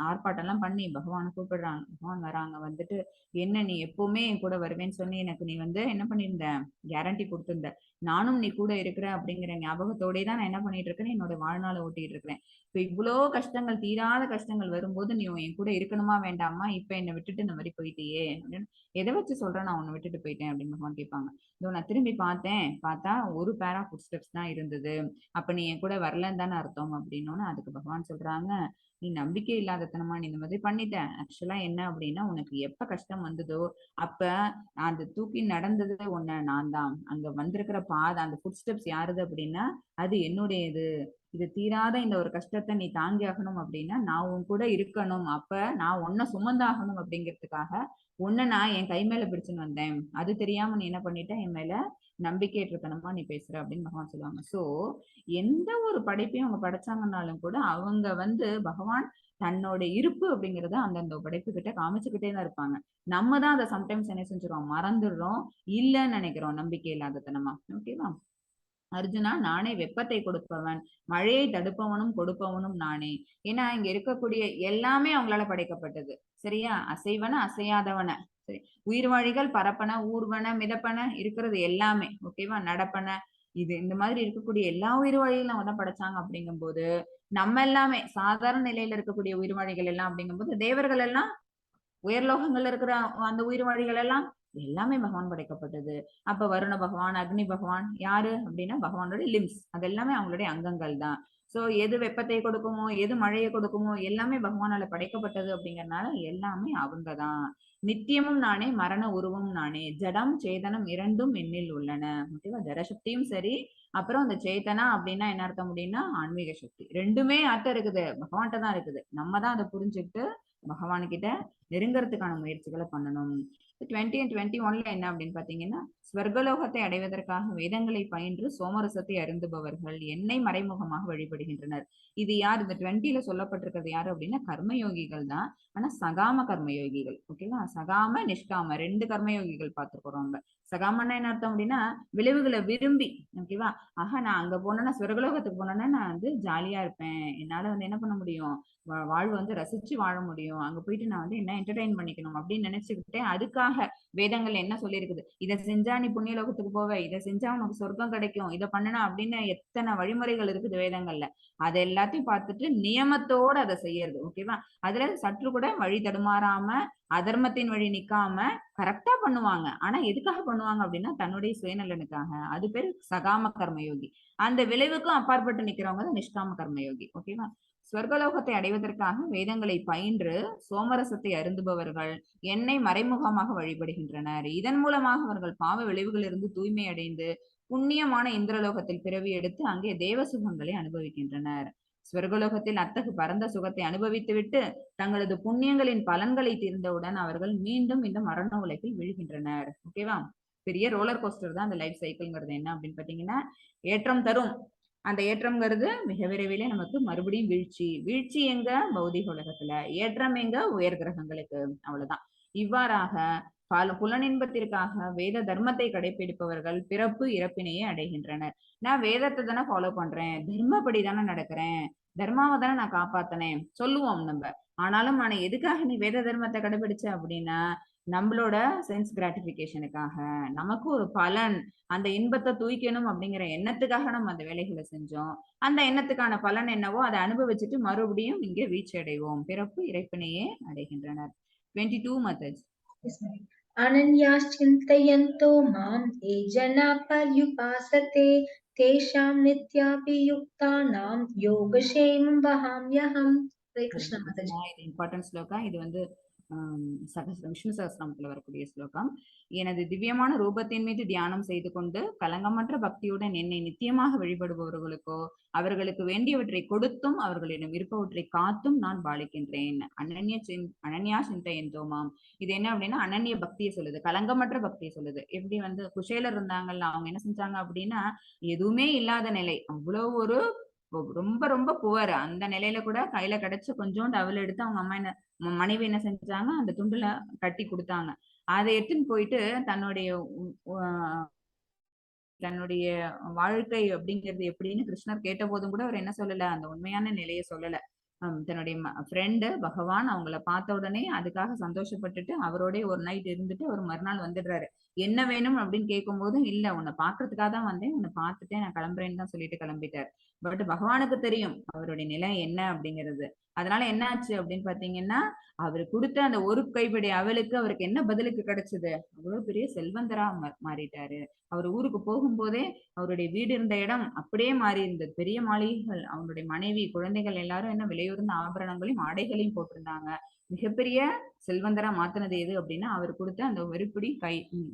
ஆர்ப்பாட்டம் எல்லாம் பண்ணி பகவானை கூப்பிடுறாங்க. பகவான் வராங்க. வந்துட்டு, என்ன நீ எப்பவுமே என் கூட வருவேன்னு சொல்லி எனக்கு நீ வந்து என்ன பண்ணியிருந்த, கேரண்டி கொடுத்திருந்த. நானும் நீ கூட இருக்கிற அப்படிங்கிற ஞாபகத்தோடே தான் நான் என்ன பண்ணிட்டு இருக்கேன், என்னோட வாழ்நாளை ஓட்டிட்டு இருக்கிறேன். இப்ப இவ்வளோ கஷ்டங்கள், தீராத கஷ்டங்கள் வரும்போது நீ என் கூட இருக்கணுமா வேண்டாமா, இப்ப என்னை விட்டுட்டு இந்த மாதிரி போயிட்டியே அப்படின்னு, எதை வச்சு சொல்றேன் நான் உன்னை விட்டுட்டு போயிட்டேன் அப்படின்னு பகவான் கேட்பாங்க. இதோ நான் திரும்பி பார்த்தேன், பார்த்தா ஒரு பேரா ஃபுட் ஸ்டெப்ஸ் தான் இருந்தது. அப்ப நீ என் கூட வரலன்னு தானே அர்த்தம் அப்படின்னோன்னு அதுக்கு பகவான் சொல்றாங்க, நீ நம்பிக்கை இல்லாதத்தனமா நீ இந்த மாதிரி பண்ணிட்ட. ஆக்சுவலா என்ன அப்படின்னா, உனக்கு எப்ப கஷ்டம் வந்ததோ அப்ப அந்த தூக்கி நடந்தது உன்னை நான் தான். அங்க வந்திருக்கிற பாதை, அந்த ஃபுட் ஸ்டெப்ஸ் யாருது அப்படின்னா அது என்னுடையது. இது தீராத இந்த ஒரு கஷ்டத்தை நீ தாங்கி ஆகணும் அப்படின்னா நான் உன் கூட இருக்கணும். அப்ப நான் உன்னை சுமந்தாகணும் அப்படிங்கிறதுக்காக உன்னை நான் என் கை மேல பிடிச்சுன்னு வந்தேன். அது தெரியாம நீ என்ன பண்ணிட்ட, என் மேல நம்பிக்கையற்றத்தனமா நீ பேசுற அப்படின்னு பகவான் சொல்லுவாங்க. சோ எந்த ஒரு படைப்பையும் அவங்க படைச்சாங்கன்னாலும் கூட அவங்க வந்து பகவான் தன்னோட இருப்பு அப்படிங்கறத அந்தந்த படைப்பு கிட்ட காமிச்சுக்கிட்டே தான் இருப்பாங்க. நம்ம தான் அதை சம்டைம்ஸ் என்ன செஞ்சிடறோம், மறந்துடுறோம், இல்லைன்னு நினைக்கிறோம் நம்பிக்கை இல்லாதத்தனமா. ஓகேவா? அர்ஜுனா, நானே வெப்பத்தை கொடுப்பவன், மழையை தடுப்பவனும் கொடுப்பவனும் நானே. ஏன்னா இங்க இருக்கக்கூடிய எல்லாமே அவங்களால படைக்கப்பட்டது. சரியா? அசைவன அசையாதவன, சரி, உயிர்வாழிகள் பரப்பன ஊர்வன மிதப்பன இருக்கிறது எல்லாமே. ஓகேவா? நடப்பன, இது இந்த மாதிரி இருக்கக்கூடிய எல்லா உயிர்வாழிகளும் அவங்க தான் படைச்சாங்க. அப்படிங்கும் போது நம்ம எல்லாமே சாதாரண நிலையில இருக்கக்கூடிய உயிர்வாழிகள் எல்லாம் அப்படிங்கும்போது, தேவர்கள் எல்லாம் உயர்லோகங்கள்ல இருக்கிற அந்த உயிர்வாழிகள் எல்லாம் எல்லாமே பகவான் படைக்கப்பட்டது. அப்ப வருண பகவான், அக்னி பகவான் யாரு அப்படின்னா பகவானோட லிம்ஸ், அது எல்லாமே அவங்களுடைய அங்கங்கள் தான். சோ எது வெப்பத்தை கொடுக்குமோ, எது மழையை கொடுக்குமோ எல்லாமே பகவானால படைக்கப்பட்டது. அப்படிங்கறதுனால எல்லாமே அவங்கதான். நித்தியமும் நானே, மரண உருவம் நானே, ஜடம் சேதனம் இரண்டும் என்னில் உள்ளன. ஓகேவா? ஜடசக்தியும் சரி, அப்புறம் அந்த சேத்தனா அப்படின்னா என்ன அர்த்தம் அப்படின்னா ஆன்மீக சக்தி, ரெண்டுமே அர்த்தம் இருக்குது, பகவான்கிட்ட தான் இருக்குது. நம்ம தான் அதை புரிஞ்சுக்கிட்டு பகவான்கிட்ட நெருங்கறதுக்கான முயற்சிகளை பண்ணணும். 20 and 21ல என்ன அப்படின்னு பாத்தீங்கன்னா, ஸ்வர்கலோகத்தை அடைவதற்காக வேதங்களை பயின்று சோமரசத்தை அருந்துபவர்கள் என்னை மறைமுகமாக வழிபடுகின்றனர். இது யார், இந்த 20ல சொல்லப்பட்டிருக்கிறது யாரு அப்படின்னா கர்மயோகிகள் தான். ஆனா சகாம கர்மயோகிகள். ஓகேவா? சகாம நிஷ்காம ரெண்டு கர்மயோகிகள் பார்த்திருக்கிறோம். சகாமன்னா என்ன அர்த்தம் அப்படின்னா விளைவுகளை விரும்பி. ஓகேவா? ஆஹா, நான் அங்க போனேன்னா ஸ்வர்கலோகத்துக்கு போனேன்னா நான் வந்து ஜாலியா இருப்பேன், என்னால வந்து என்ன பண்ண முடியும், வாழ்வு வந்து ரசிச்சு வாழ முடியும், அங்க போயிட்டு நான் வந்து என்ன என்டர்டைன் பண்ணிக்கணும் அப்படின்னு நினைச்சுக்கிட்டே அதுக்காக வேதங்கள் என்ன சொல்லியிருக்குது, இதை செஞ்சா நீ புண்ணிய லோகத்துக்கு போவ, இதை செஞ்சா உனக்கு சொர்க்கம் கிடைக்கும், இதை பண்ணனா அப்படின்னு எத்தனை வழிமுறைகள் இருக்குது வேதங்கள்ல. அதை எல்லாத்தையும் பார்த்துட்டு நியமத்தோட அதை செய்யறது. ஓகேவா? அதுல சற்று கூட வழி தடுமாறாம அதர்மத்தின் வழி நிக்காம கரெக்டா பண்ணுவாங்க. ஆனா எதுக்காக பண்ணுவாங்க அப்படின்னா தன்னுடைய சுயநலனுக்காக. அது பேரு சகாம கர்மயோகி. அந்த விளைவுக்கும் அப்பாற்பட்டு நிக்கிறவங்க தான் நிஷ்காம கர்மயோகி. ஓகேவா? ஸ்வர்கலோகத்தை அடைவதற்காக வேதங்களை பயின்று சோமரசத்தை அருந்துபவர்கள் என்னை மறைமுகமாக வழிபடுகின்றனர். இதன் மூலமாக அவர்கள் பாவ விளைவுகளிலிருந்து தூய்மை அடைந்து புண்ணியமான இந்திரலோகத்தில் பிறவி எடுத்து அங்கே தேவ சுகங்களை அனுபவிக்கின்றனர். ஸ்வர்கலோகத்தில் அத்தகு பரந்த சுகத்தை அனுபவித்துவிட்டு தங்களது புண்ணியங்களின் பலன்களை தீர்ந்தவுடன் அவர்கள் மீண்டும் இந்த மரண உலகில் விழுகின்றனர். ஓகேவா? பெரிய ரோலர் கோஸ்டர் தான் அந்த லைஃப் சைக்கிள்ங்கிறது. என்ன அப்படின்னு பாத்தீங்கன்னா, ஏற்றம் தரும். அந்த ஏற்றம்ங்கிறது மிக விரைவிலே நமக்கு மறுபடியும் வீழ்ச்சி. வீழ்ச்சி எங்க? பௌதிக உலகத்துல. ஏற்றம் எங்க? உயர் கிரகங்களுக்கு. அவ்வளவுதான். இவ்வாறாக புலனின்பத்திற்காக வேத தர்மத்தை கடைபிடிப்பவர்கள் பிறப்பு இறப்பினையே அடைகின்றனர். நான் வேதத்தை தானே ஃபாலோ பண்றேன், தர்மப்படி தானே நடக்கிறேன், தர்மாவை தானே நான் காப்பாத்தினேன் சொல்லுவோம் நம்ம. ஆனாலும் ஆனா எதுக்காக நீ வேத தர்மத்தை கடைபிடிச்ச அப்படின்னா நம்மளோட சென்ஸ் கிராட்டிபிகேஷனுக்காக, நமக்கு ஒரு பலன், அந்த இன்பத்தை தூய்க்கணும் அப்படிங்கிற எண்ணத்துக்காக நம்ம அந்த வேலைகளை செஞ்சோம். அந்த எண்ணத்துக்கான பலன் என்னவோ அதை அனுபவிச்சுட்டு மறுபடியும் இங்கே வீழ்ச்சி அடைவோம். பிறப்பு இறைப்பினையே அடைகின்றனர். 22 methods. अनन्याश्चिन्तयन्तो माम् ये जना पर्युपासते तेषां नित्यापि युक्तानां योगक्षेमं वहाम्यहम्. हरे कृष्ण माताजी. இது இம்பார்ட்டன்ட் ஸ்லோகா. இது வந்து விஷ்ணு சகஸ்ரநாமத்துல வரக்கூடிய ஸ்லோகம். எனது திவ்யமான ரூபத்தின் மீது தியானம் செய்து கொண்டு கலங்கமற்ற பக்தியுடன் என்னை நித்தியமாக வழிபடுபவர்களுக்கோ அவர்களுக்கு வேண்டியவற்றை கொடுத்தும் அவர்களிடம் இருப்பவற்றை காத்தும் நான் பாலிக்கின்றேன். அனன்யா சிந்தையந்தோமாம். இது என்ன அப்படின்னா அனன்ய பக்தியை சொல்லுது, கலங்கமற்ற பக்தியை சொல்லுது. எப்படி வந்து குஷேலர் இருந்தாங்கல்ல, அவங்க என்ன செஞ்சாங்க அப்படின்னா எதுவுமே இல்லாத நிலை, அவ்வளவு ஒரு ரொம்ப ரொம்ப புவர், அந்த நிலையில கூட கையில கிடைச்ச கொஞ்சோண்டு அவள் எடுத்து அவங்க அம்மா என்ன மனைவி என்ன செஞ்சாங்க, அந்த துண்டுல கட்டி கொடுத்தாங்க. அதை எடுத்துன்னு போயிட்டு தன்னுடைய வாழ்க்கை அப்படிங்கிறது எப்படின்னு கிருஷ்ணர் கேட்ட போதும் கூட அவர் என்ன சொல்லல, அந்த உண்மையான நிலையை சொல்லல. தன்னுடைய ஃப்ரெண்டு பகவான் அவங்கள பார்த்த உடனே அதுக்காக சந்தோஷப்பட்டுட்டு அவரோட ஒரு நைட் இருந்துட்டு ஒரு மறுநாள் வந்துடுறாரு. என்ன வேணும் அப்படின்னு கேட்கும் போதும் இல்ல, உன்னை பாக்குறதுக்காக தான் வந்தேன், உன்னை பார்த்துட்டேன், நான் கிளம்புறேன்னு தான் சொல்லிட்டு கிளம்பிட்டார். பட் பகவானுக்கு தெரியும் அவருடைய நிலை என்ன அப்படிங்கிறது. அதனால என்ன ஆச்சு அப்படின்னு பாத்தீங்கன்னா, அவரு கொடுத்த அந்த ஒரு கைப்படி அவளுக்கு அவருக்கு என்ன பதிலுக்கு கிடைச்சது, அவ்வளவு பெரிய செல்வந்தரா மாறிட்டாரு. அவர் ஊருக்கு போகும்போதே அவருடைய வீடு இருந்த இடம் அப்படியே மாறி இருந்தது. பெரிய மாளிகைகள், அவருடைய மனைவி குழந்தைகள் எல்லாரும் என்ன விலையுறந்த ஆபரணங்களையும் ஆடைகளையும் போட்டிருந்தாங்க. மிகப்பெரிய செல்வந்தரா மாத்தினது எது அப்படின்னா அவர் கொடுத்த அந்த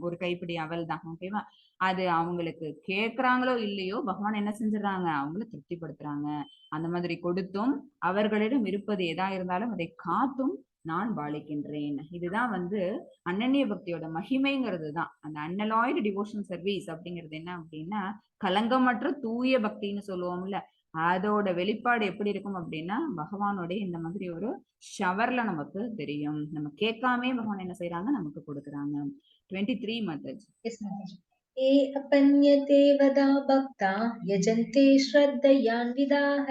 ஒரு கைப்பிடி அவல் தான். ஓகேவா? அது அவங்களுக்கு கேட்கறாங்களோ இல்லையோ பகவான் என்ன செஞ்சிடறாங்க, அவங்கள திருப்திப்படுத்துறாங்க. அந்த மாதிரி கொடுத்தும் அவர்களிடம் இருப்பது எதா இருந்தாலும் அதை காத்தும் நான் பாலிக்கின்றேன். இதுதான் வந்து அனன்ய பக்தியோட மகிமைங்கிறது தான். அந்த அன்னலாய்டு டிவோஷன் சர்வீஸ் அப்படிங்கிறது என்ன அப்படின்னா கலங்கமற்ற தூய பக்தின்னு சொல்லுவோம்ல, அதோட வெளிப்பாடு எப்படி இருக்கும் அப்படின்னா பகவானோட இந்த மாதிரி ஒரு ஷவர்ல நமக்கு தெரியும். நம்ம கேட்காமே பகவான் என்ன செய்யறாங்க, நமக்கு கொடுக்குறாங்க. 23 methods. ये अपन्यते वदा भक्ता यजन्ते श्रद्धयान्विताः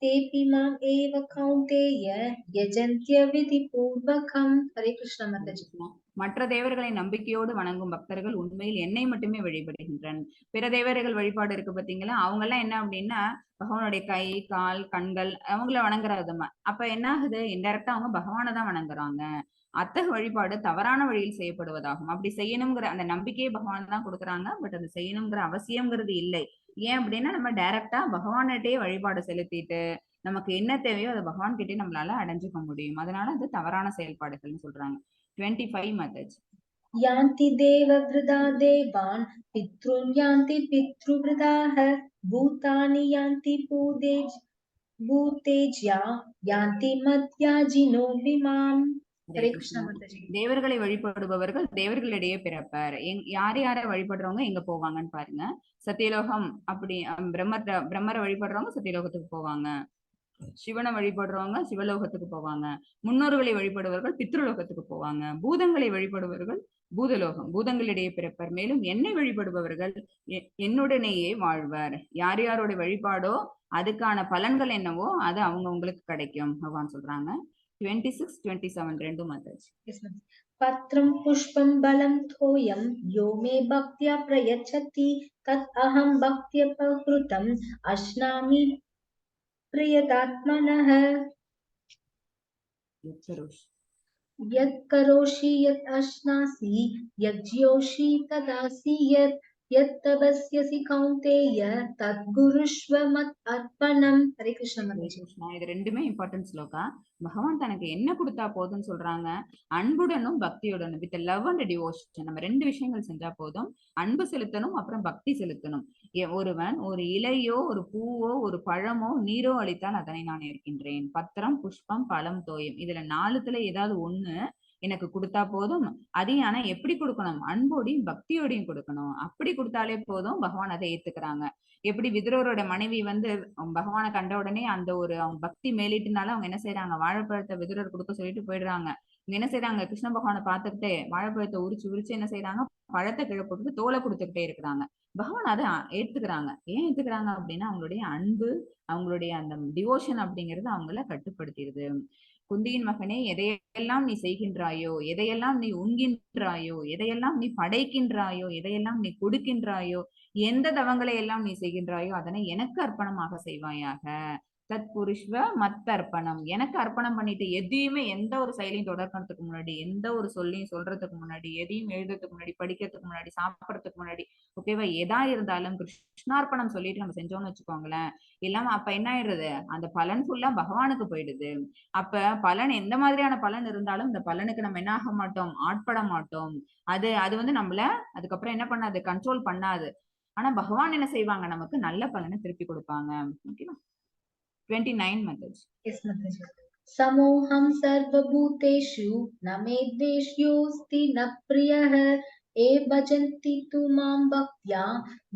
तेऽपि माम् एव कौन्तेय यजन्त्य विधिपूर्वकम्. हरे कृष्ण माताजी. மற்ற தேவர்களை நம்பிக்கையோடு வணங்கும் பக்தர்கள் உண்மையில் என்னை மட்டுமே வழிபடுகின்றனர். பிற தேவர்கள் வழிபாடு இருக்கு பாத்தீங்களா, அவங்க எல்லாம் என்ன அப்படின்னா பகவானுடைய கை கால் கண்கள் அவங்கள வணங்குறாதுமா. அப்ப என்ன ஆகுது, இன்டைரக்டா அவங்க பகவானை தான் வணங்குறாங்க. அத்தகைய வழிபாடு தவறான வழியில் செய்யப்படுவதாகும். அப்படி செய்யணுங்கிற அந்த நம்பிக்கையை பகவான் தான் கொடுக்குறாங்க. பட் அது செய்யணுங்கிற அவசியம்ங்கிறது இல்லை. ஏன் அப்படின்னா நம்ம டைரக்டா பகவான்கிட்டே வழிபாடு செலுத்திட்டு நமக்கு என்ன தேவையோ அதை பகவான் கிட்டே நம்மளால அடைஞ்சுக்க முடியும். அதனால அது தவறான செயல்பாடுகள்னு சொல்றாங்க. 25 methods. यान्ति देववृदा देवान् पितॄन् यान्ति पितृवृदाः भूतानि यान्ति भूतेज्या यान्ति मद्याजिनो विमाम्. हरे कृष्ण माताजी. தேவர்களை வழிபடுபவர்கள் தேவர்களிடையே பிறப்பார். யார் யாரை வழிபடுறவங்க எங்க போவாங்கன்னு பாருங்க. சத்தியலோகம், அப்படி பிரம்மரை வழிபடுறவங்க சத்தியலோகத்துக்கு போவாங்க. சிவனை வழிபடுறவங்க சிவலோகத்துக்கு போவாங்க. முன்னோர்களை வழிபடுபவர்கள் பித்ருலோகத்துக்கு போவாங்க. பூதங்களை வழிபடுபவர்கள் பூதங்களிடையே பிறப்பர். மேலும் என்னை வழிபடுபவர்கள் என்னுடனேயே வாழ்வர். யார் யாரோட வழிபாடோ அதுக்கான பலன்கள் என்னவோ அது அவங்களுக்கு கிடைக்கும் பகவான் சொல்றாங்க. 26, 27 ரெண்டு methods. பத்ரம் புஷ்பம் பலம் தோயம் யோ மே பக்தியா பிரயச்சதி தத் அஹம் பக்திய பஹ்ருதம் அஷ்னாமி பிரியதாத்மனஹ. यत् करोषि यत् अश्नासि यत् ज्योषि तदासि यत् तपस्यसि कौन्तेय तत् குருஷ்வ மத் அர்ப்பணம். ஹரே கிருஷ்ண ஹரே மாதாஜி. கிருஷ்ணா. இது ரெண்டுமே இம்பார்ட்டன்ட் ஸ்லோகா. பகவான் தனக்கு என்ன கொடுத்தா போதும்னு சொல்றாங்க, அன்புடனும் பக்தியுடனும் வித் லவ் அண்ட் டிவோஷன். நம்ம ரெண்டு விஷயங்கள் செஞ்சா போதும். அன்பு செலுத்தணும், அப்புறம் பக்தி செலுத்தணும். ஒருவன் ஒரு இலையோ ஒரு பூவோ ஒரு பழமோ நீரோ அளித்தால் அதனை நான் ஏற்கின்றேன். பத்திரம் புஷ்பம் பழம் தோயம், இதுல 4த்துல ஏதாவது ஒண்ணு எனக்கு கொடுத்தா போதும். அதையும் ஆனா எப்படி கொடுக்கணும், அன்போடையும் பக்தியோடையும் கொடுக்கணும். அப்படி கொடுத்தாலே போதும், பகவான் அதை ஏத்துக்கிறாங்க. எப்படி விதுரரோட மனைவி வந்து பகவானை கண்ட உடனே அந்த ஒரு அவங்க பக்தி மேலிட்டுனால அவங்க என்ன செய்யறாங்க, வாழைப்பழத்தை விதுரர் கொடுக்க சொல்லிட்டு போயிடுறாங்க. இங்க என்ன செய்யறாங்க, கிருஷ்ண பகவானை பார்த்துக்கிட்டே வாழைப்பழத்தை உரிச்சு உரிச்சு என்ன செய்யறாங்க, பழத்தை கீழே போட்டு தோலை கொடுத்துக்கிட்டே இருக்கிறாங்க. பகவான் அதை ஏத்துக்கிறாங்க. ஏன் ஏத்துக்கிறாங்க அப்படின்னா அவங்களுடைய அன்பு, அவங்களுடைய அந்த டிவோஷன் அப்படிங்கிறது அவங்கள கட்டுப்படுத்திடுது. குந்தியின் மகனே, எதையெல்லாம் நீ செய்கின்றாயோ, எதையெல்லாம் நீ உண்கின்றாயோ, எதையெல்லாம் நீ படைக்கின்றாயோ, எதையெல்லாம் நீ கொடுக்கின்றாயோ, எந்த தவங்களை எல்லாம் நீ செய்கின்றாயோ அதனை எனக்கு அர்ப்பணமாக செய்வாயாக. தத் புருஷ்வ மத் அர்ப்பணம், எனக்கு அர்ப்பணம் பண்ணிட்டு எதையுமே எந்த ஒரு செயலையும் தொடர்றதுக்கு முன்னாடி, எந்த ஒரு சொல்லையும் சொல்றதுக்கு முன்னாடி, எதையும் எழுதுறதுக்கு முன்னாடி, படிக்கிறதுக்கு முன்னாடி, சாப்பிடறதுக்கு முன்னாடி, ஓகேவா, எதா இருந்தாலும் கிருஷ்ணார்ப்பணம் சொல்லிட்டு நம்ம செஞ்சோம்னு வச்சுக்கோங்களேன், இல்லாம அப்ப என்ன ஆயிடுறது, அந்த பலன் ஃபுல்லா பகவானுக்கு போயிடுது. அப்ப பலன் எந்த மாதிரியான பலன் இருந்தாலும் இந்த பலனுக்கு நம்ம என்ன ஆக மாட்டோம், ஆட்பட மாட்டோம். அது அது வந்து நம்மள அதுக்கப்புறம் என்ன பண்ணாது, கண்ட்ரோல் பண்ணாது. ஆனா பகவான் என்ன செய்வாங்க, நமக்கு நல்ல பலனை திருப்பி கொடுப்பாங்க. ஓகேவா. 29 மெத்தட்ஸ். எஸ் மாதாஜி. சமோஹம் சர்வபூதேஷு ந மே தேஷ்யோஸ்தி ந பிரியः ஏ பஜந்தி து மாம் பக்த்யா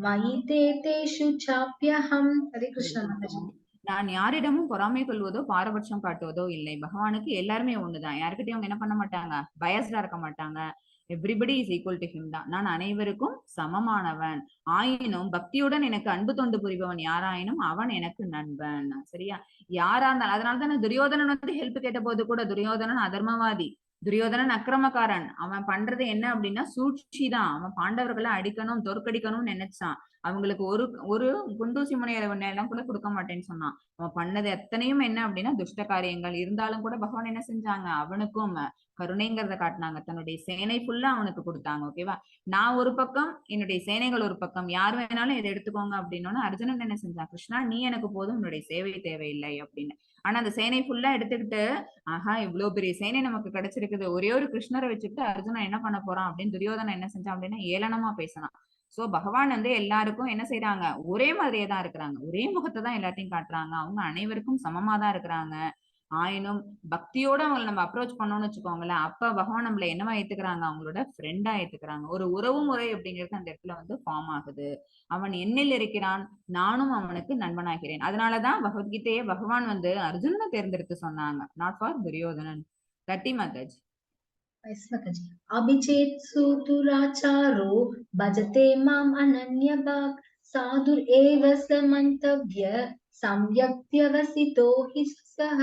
மயி தே தேஷு சாப்யஹம். ஹரே கிருஷ்ண மாதாஜி. நான் யாரிடமும் பொறாமை கொள்வதோ பாரபட்சம் காட்டுவதோ இல்லை. பகவானுக்கு எல்லாருமே ஒண்ணுதான். யாருக்கிட்டையும் அவங்க என்ன பண்ண மாட்டாங்க, பயஸ்டா இருக்க மாட்டாங்க. Everybody is equal to him தான். நான் அனைவருக்கும் சமமானவன். ஆயினும் பக்தியுடன் எனக்கு அன்பு தொண்டு புரிபவன் யாராயினும் அவன் எனக்கு நண்பன். சரியா, யாரா இருந்தாலும். அதனாலதானே துரியோதனன் வந்து ஹெல்ப் கேட்ட போது கூட, துரியோதனன் அதர்மவாதி, துரியோதனன் அக்கிரமக்காரன். அவன் பண்றது என்ன அப்படின்னா சூழ்ச்சி தான். அவன் பாண்டவர்களை அடிக்கணும் தோற்கடிக்கணும்னு நினைச்சான். அவங்களுக்கு ஒரு ஒரு குண்டூசி முனையில நேரம் கூட கொடுக்க மாட்டேன்னு சொன்னான். அவன் பண்ணது எத்தனையும் என்ன அப்படின்னா துஷ்ட காரியங்கள். இருந்தாலும் கூட பகவான் என்ன செஞ்சாங்க, அவனுக்கும் கருணைங்கிறத காட்டினாங்க. தன்னுடைய சேனை ஃபுல்லா அவனுக்கு கொடுத்தாங்க. ஓகேவா. நான் ஒரு பக்கம், என்னுடைய சேனைகள் ஒரு பக்கம், யார் வேணாலும் இதை எடுத்துக்கோங்க அப்படின்னோன்னா அர்ஜுனன் என்ன செஞ்சான், கிருஷ்ணா நீ எனக்கு போதும், உன்னுடைய சேவை தேவையில்லை அப்படின்னு. ஆனா அந்த சேனை ஃபுல்லா எடுத்துக்கிட்டு, ஆஹா இவ்வளவு பெரிய சேனை நமக்கு கிடைச்சிருக்குது, ஒரே ஒரு கிருஷ்ணரை வச்சுக்கிட்டு அர்ஜுனன் என்ன பண்ண போறான் அப்படின்னு துரியோதனன் என்ன செஞ்சான் அப்படின்னா ஏளனமா பேசினான். சோ பகவான் வந்து எல்லாருக்கும் என்ன செய்யறாங்க, ஒரே மாதிரியே தான் இருக்கிறாங்க. ஒரே முகத்தை தான் எல்லாத்தையும் காட்டுறாங்க. அவங்க அனைவருக்கும் சமமா தான் இருக்கிறாங்க. ஆயினும் பக்தியோட அவங்களை நம்ம அப்ரோச் பண்ணோம்னு வச்சுக்கோங்களேன், அப்ப பகவான் நம்மள என்னவா ஏத்துக்கிறாங்க, அவங்களோட ஃப்ரெண்டா ஏத்துக்கிறாங்க. ஒரு உறவு முறை அப்படிங்கிறது அந்த இடத்துல வந்து ஃபார்ம் ஆகுது. அவன் என்னில் இருக்கிறான், நானும் அவனுக்கு நண்பனாகிறேன். அதனாலதான் பகவத்கீதையை பகவான் வந்து அர்ஜுனனை தேர்ந்தெடுத்து சொன்னாங்க, நாட் ஃபார் துரியோதனன். 30 மெத்தட்ஸ். எஸ் மாதாஜி. அபிச்சேத்சு துராச்சாரோ பஜதே மாம் அனன்யபாக் சாதுர் ஏவ ச மந்தவ்ய சம்யக் வ்யவசிதோ ஹி சஹ.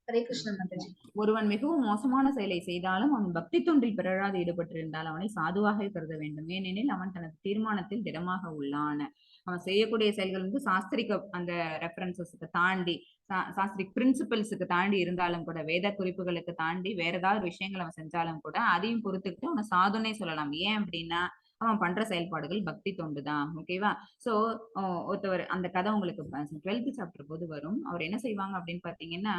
ஹரே கிருஷ்ண மாதாஜி. ஒருவன் மிகவும் மோசமான செயலை செய்தாலும் அவன் பக்தி தொண்டில் பிறராது ஈடுபட்டிருந்தால் அவனை சாதுவாக கருத வேண்டும். ஏனெனில் அவன் தனது தீர்மானத்தில் திடமாக உள்ளான். அவன் செய்யக்கூடிய செயல்கள் வந்து சாஸ்திரிக அந்த ரெஃபரன்சஸ்க்கு தாண்டி, சாஸ்திரிக் பிரின்சிபல்ஸுக்கு தாண்டி இருந்தாலும் கூட, வேத குறிப்புகளுக்கு தாண்டி வேற ஏதாவது விஷயங்கள் அவன் செஞ்சாலும் கூட அதையும் பொறுத்துக்கிட்டு அவனை சாதுன்னே சொல்லலாம். ஏன் அப்படின்னா அவன் பண்ற செயல்பாடுகள் பக்தி தொண்டுதான். ஓகேவா. சோ ஒருத்தவர் அந்த கதை உங்களுக்கு 12th சாப்டர் போது வரும். அவர் என்ன செய்வாங்க அப்படின்னு பாத்தீங்கன்னா,